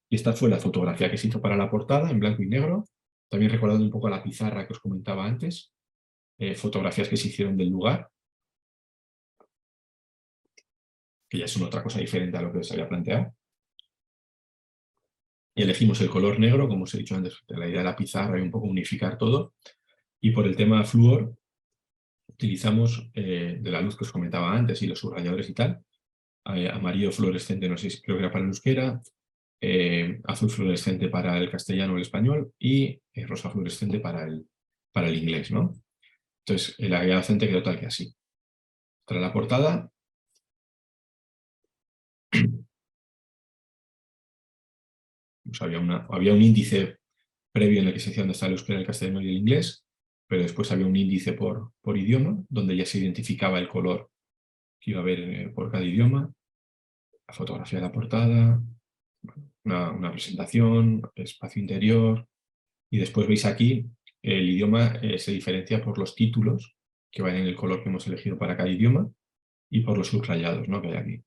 y esta fue la fotografía que se hizo para la portada en blanco y negro, también recordando un poco la pizarra que os comentaba antes, fotografías que se hicieron del lugar, que ya son otra cosa diferente a lo que os había planteado. Y elegimos el color negro, como os he dicho antes, de la idea de la pizarra y un poco unificar todo. Y por el tema flúor, utilizamos de la luz que os comentaba antes y los subrayadores y tal, amarillo fluorescente, no sé si creo que era para el euskera, azul fluorescente para el castellano o el español y rosa fluorescente para el inglés, ¿no? Entonces, la guía docente quedó tal que así. Tras la portada, pues había un índice previo en el que se decía dónde está el euskera, el castellano y el inglés, pero después había un índice por idioma, donde ya se identificaba el color que iba a haber por cada idioma, la fotografía de la portada, una presentación, espacio interior, y después veis aquí el idioma se diferencia por los títulos que van en el color que hemos elegido para cada idioma y por los subrayados, ¿no?, que hay aquí.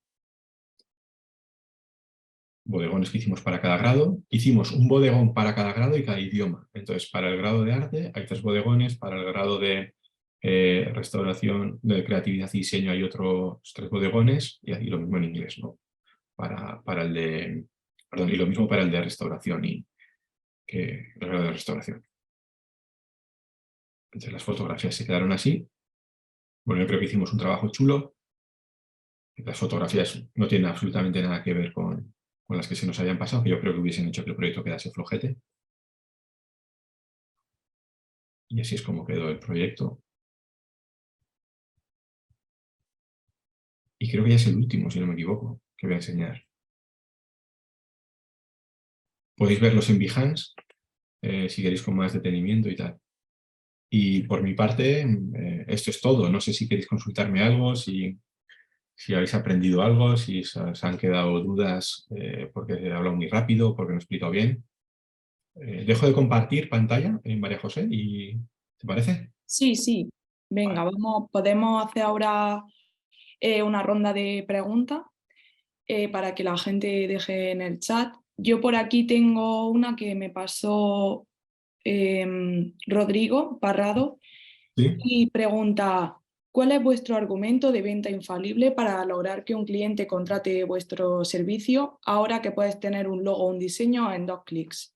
Bodegones que hicimos para cada grado. Hicimos un bodegón para cada grado y cada idioma. Entonces, para el grado de arte hay 3 bodegones, para el grado de restauración, de creatividad y diseño hay otros 3 bodegones, y lo mismo en inglés, ¿no? Y lo mismo para el de restauración el grado de restauración. Entonces las fotografías se quedaron así. Bueno, yo creo que hicimos un trabajo chulo. Las fotografías no tienen absolutamente nada que ver con o las que se nos habían pasado, que yo creo que hubiesen hecho que el proyecto quedase flojete. Y así es como quedó el proyecto. Y creo que ya es el último, si no me equivoco, que voy a enseñar. Podéis verlos en Behance, si queréis con más detenimiento y tal. Y por mi parte, esto es todo. No sé si queréis consultarme algo, si habéis aprendido algo, si os han quedado dudas porque he hablado muy rápido, porque no he explicado bien. Dejo de compartir pantalla, María José, y ¿te parece? Sí, sí. Venga, podemos hacer ahora una ronda de preguntas para que la gente deje en el chat. Yo por aquí tengo una que me pasó Rodrigo Parrado Sí. y pregunta, ¿cuál es vuestro argumento de venta infalible para lograr que un cliente contrate vuestro servicio ahora que puedes tener un logo o un diseño en 2 clics?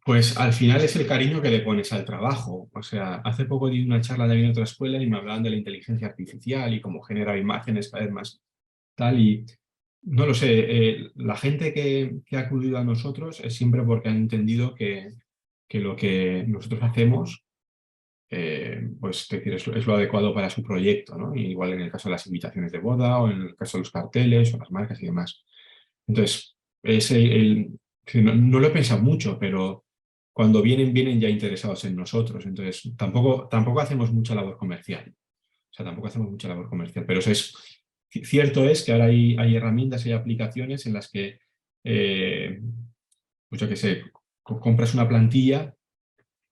Pues al final es el cariño que le pones al trabajo. O sea, hace poco di una charla de en otra escuela y me hablaban de la inteligencia artificial y cómo generar imágenes cada vez más tal. Y no lo sé, la gente que ha acudido a nosotros es siempre porque han entendido que lo que nosotros hacemos pues es decir, es lo adecuado para su proyecto, ¿no? Y igual en el caso de las invitaciones de boda o en el caso de los carteles o las marcas y demás. Entonces, es que no lo he pensado mucho, pero cuando vienen ya interesados en nosotros. Entonces, tampoco hacemos mucha labor comercial. O sea, tampoco hacemos mucha labor comercial. Pero eso cierto es que ahora hay herramientas y aplicaciones en las que, pues yo qué sé, compras una plantilla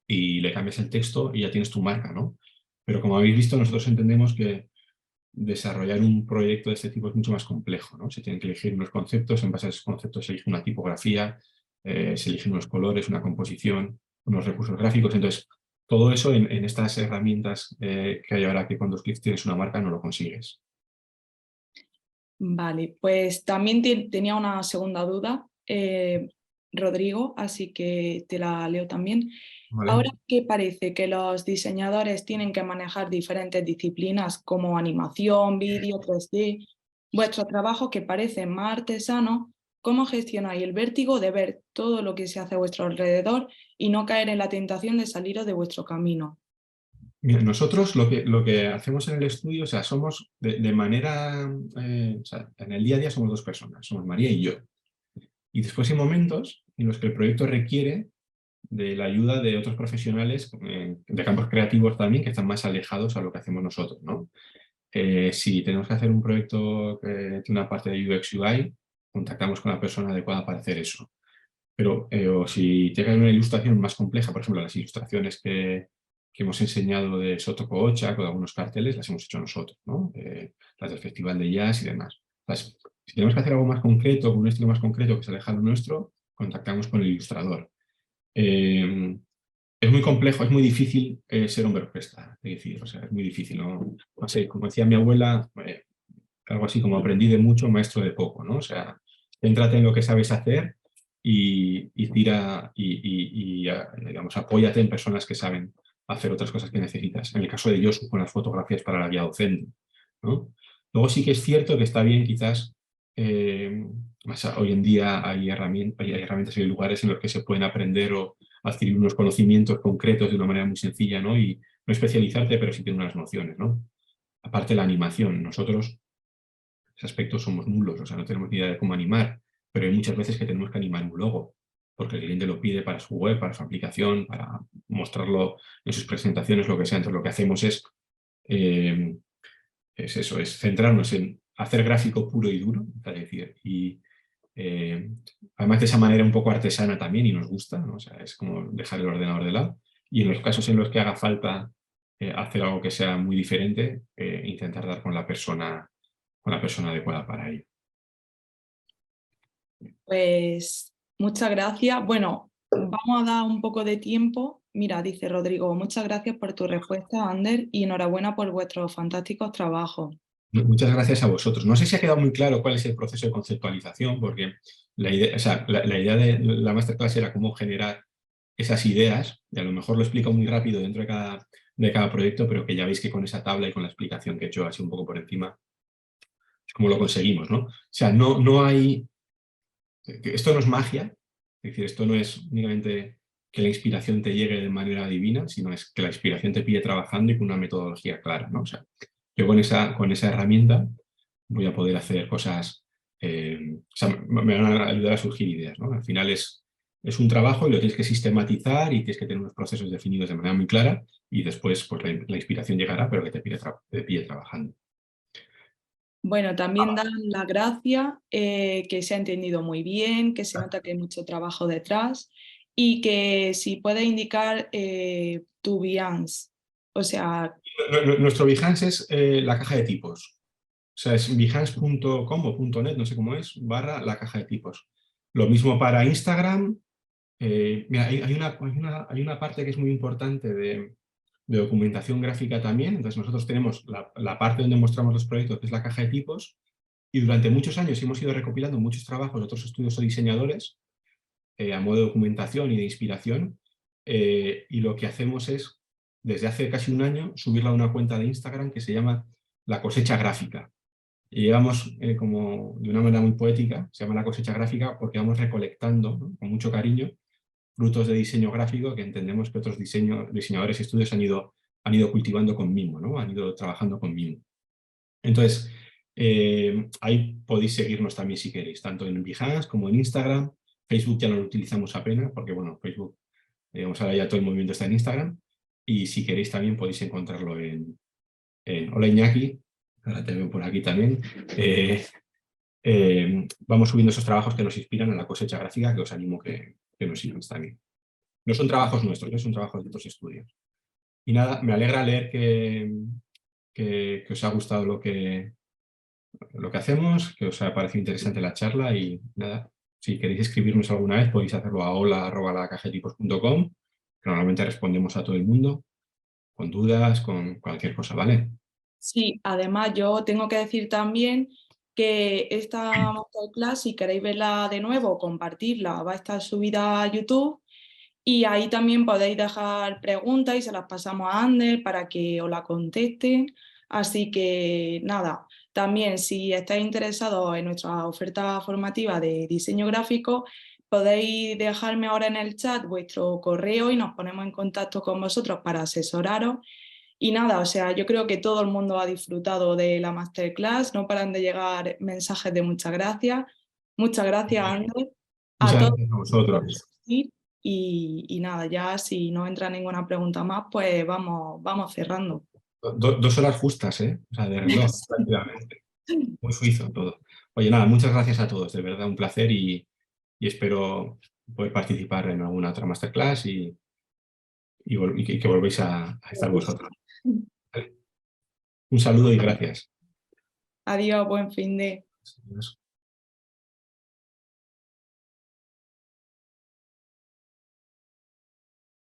y le cambias el texto y ya tienes tu marca, ¿no? Pero como habéis visto, nosotros entendemos que desarrollar un proyecto de este tipo es mucho más complejo, ¿no? Se tienen que elegir unos conceptos, en base a esos conceptos se elige una tipografía, se eligen unos colores, una composición, unos recursos gráficos. Entonces, todo eso en estas herramientas que hay ahora que con 2 clics tienes una marca no lo consigues. Vale, pues también tenía una segunda duda, Rodrigo, así que te la leo también. ¿Vale? Ahora que parece que los diseñadores tienen que manejar diferentes disciplinas como animación, vídeo, 3D, vuestro trabajo que parece más artesano, ¿cómo gestionáis el vértigo de ver todo lo que se hace a vuestro alrededor y no caer en la tentación de saliros de vuestro camino? Mira, nosotros lo que hacemos en el estudio, o sea, somos de manera, o sea, en el día a día somos 2 personas, somos María y yo. Y después hay momentos en los que el proyecto requiere de la ayuda de otros profesionales de campos creativos también que están más alejados a lo que hacemos nosotros, ¿no? Si tenemos que hacer un proyecto que tiene una parte de UX UI, contactamos con la persona adecuada para hacer eso. Pero o si tiene que haber una ilustración más compleja, por ejemplo, las ilustraciones que hemos enseñado de Soto Koochak o de algunos carteles, las hemos hecho nosotros, ¿no? Las del Festival de Jazz y demás. Entonces, si tenemos que hacer algo más concreto, con un estilo más concreto que se aleja de nuestro, contactamos con el ilustrador. Eh, es muy complejo, es muy difícil ser hombre orquesta, es decir, o sea, es muy difícil, ¿no? No sé, como decía mi abuela, algo así como aprendí de mucho, maestro de poco, ¿no? O sea, céntrate en lo que sabes hacer y tira digamos, apóyate en personas que saben hacer otras cosas que necesitas. En el caso de Josu, con las fotografías para la guía docente, ¿no? Luego sí que es cierto que está bien quizás, hoy en día hay herramientas y lugares en los que se pueden aprender o adquirir unos conocimientos concretos de una manera muy sencilla, ¿no? Y no especializarte, pero sí tener unas nociones, ¿no? Aparte la animación, nosotros ese aspecto somos nulos, o sea, no tenemos ni idea de cómo animar, pero hay muchas veces que tenemos que animar un logo, porque el cliente lo pide para su web, para su aplicación, para mostrarlo en sus presentaciones, lo que sea. Entonces lo que hacemos eh, es eso, es centrarnos en hacer gráfico puro y duro, es decir, y además de esa manera un poco artesana también y nos gusta, ¿no? O sea, es como dejar el ordenador de lado. Y en los casos en los que haga falta hacer algo que sea muy diferente, intentar dar con la persona adecuada para ello. Pues muchas gracias. Bueno, vamos a dar un poco de tiempo. Mira, dice Rodrigo, muchas gracias por tu respuesta, Ander, y enhorabuena por vuestros fantásticos trabajos. Muchas gracias a vosotros. No sé si ha quedado muy claro cuál es el proceso de conceptualización, porque la idea, o sea, la idea de la masterclass era cómo generar esas ideas, y a lo mejor lo explico muy rápido dentro de cada proyecto, pero que ya veis que con esa tabla y con la explicación que he hecho así un poco por encima, es como lo conseguimos, ¿no? O sea, no hay que esto no es magia, es decir, esto no es únicamente que la inspiración te llegue de manera divina, sino es que la inspiración te pille trabajando y con una metodología clara, ¿no? O sea, yo con esa herramienta voy a poder hacer cosas, o sea, me van a ayudar a surgir ideas, ¿no? Al final es un trabajo y lo tienes que sistematizar y tienes que tener unos procesos definidos de manera muy clara y después pues, la inspiración llegará, pero que te pille trabajando. Bueno, también dan las gracias, que se ha entendido muy bien, que se nota que hay mucho trabajo detrás y que si puedes indicar tu Behance, o sea, Nuestro Behance es la caja de tipos. O sea, es behance.com o .net, no sé cómo es, / la caja de tipos. Lo mismo para Instagram. Mira, hay una parte que es muy importante de documentación gráfica también. Entonces nosotros tenemos la parte donde mostramos los proyectos, que es la caja de tipos, y durante muchos años hemos ido recopilando muchos trabajos de otros estudios o diseñadores a modo de documentación y de inspiración, y lo que hacemos es, desde hace casi un año, subirla a una cuenta de Instagram que se llama La Cosecha Gráfica. Y llevamos, como de una manera muy poética, se llama La Cosecha Gráfica porque vamos recolectando, ¿no?, con mucho cariño, frutos de diseño gráfico que entendemos que otros diseñadores y estudios han ido cultivando con mimo, ¿no? Han ido trabajando con mimo. Entonces, ahí podéis seguirnos también si queréis, tanto en Behance como en Instagram. Facebook ya no lo utilizamos apenas, porque bueno, Facebook, digamos, ahora ya todo el movimiento está en Instagram. Y si queréis también podéis encontrarlo Hola Iñaki, ahora te veo por aquí también. Vamos subiendo esos trabajos que nos inspiran a la cosecha gráfica, que os animo que nos sigáis también. No son trabajos nuestros, son trabajos de otros estudios. Y nada, me alegra leer que os ha gustado lo que hacemos, que os ha parecido interesante la charla y nada, si queréis escribirnos alguna vez podéis hacerlo a hola@lacajetipos.com, que normalmente respondemos a todo el mundo, con dudas, con cualquier cosa, ¿vale? sí, además yo tengo que decir también que esta masterclass, si queréis verla de nuevo, compartirla, va a estar subida a YouTube y ahí también podéis dejar preguntas y se las pasamos a Ander para que os la contesten. Así que nada, también si estáis interesados en nuestra oferta formativa de diseño gráfico, podéis dejarme ahora en el chat vuestro correo y nos ponemos en contacto con vosotros para asesoraros. Y nada, o sea, yo creo que todo el mundo ha disfrutado de la masterclass, no paran de llegar mensajes de muchas gracias. Muchas gracias, Ander, a Muchas todos. gracias a vosotros. Y nada, ya si no entra ninguna pregunta más, pues vamos cerrando. 2 horas justas, ¿eh? O sea, de reloj, prácticamente. Muy suizo todo. Oye, nada, muchas gracias a todos, de verdad, un placer y espero poder participar en alguna otra masterclass y que volvéis a estar vosotros. ¿Vale? Un saludo y gracias. Adiós, buen fin de. Adiós.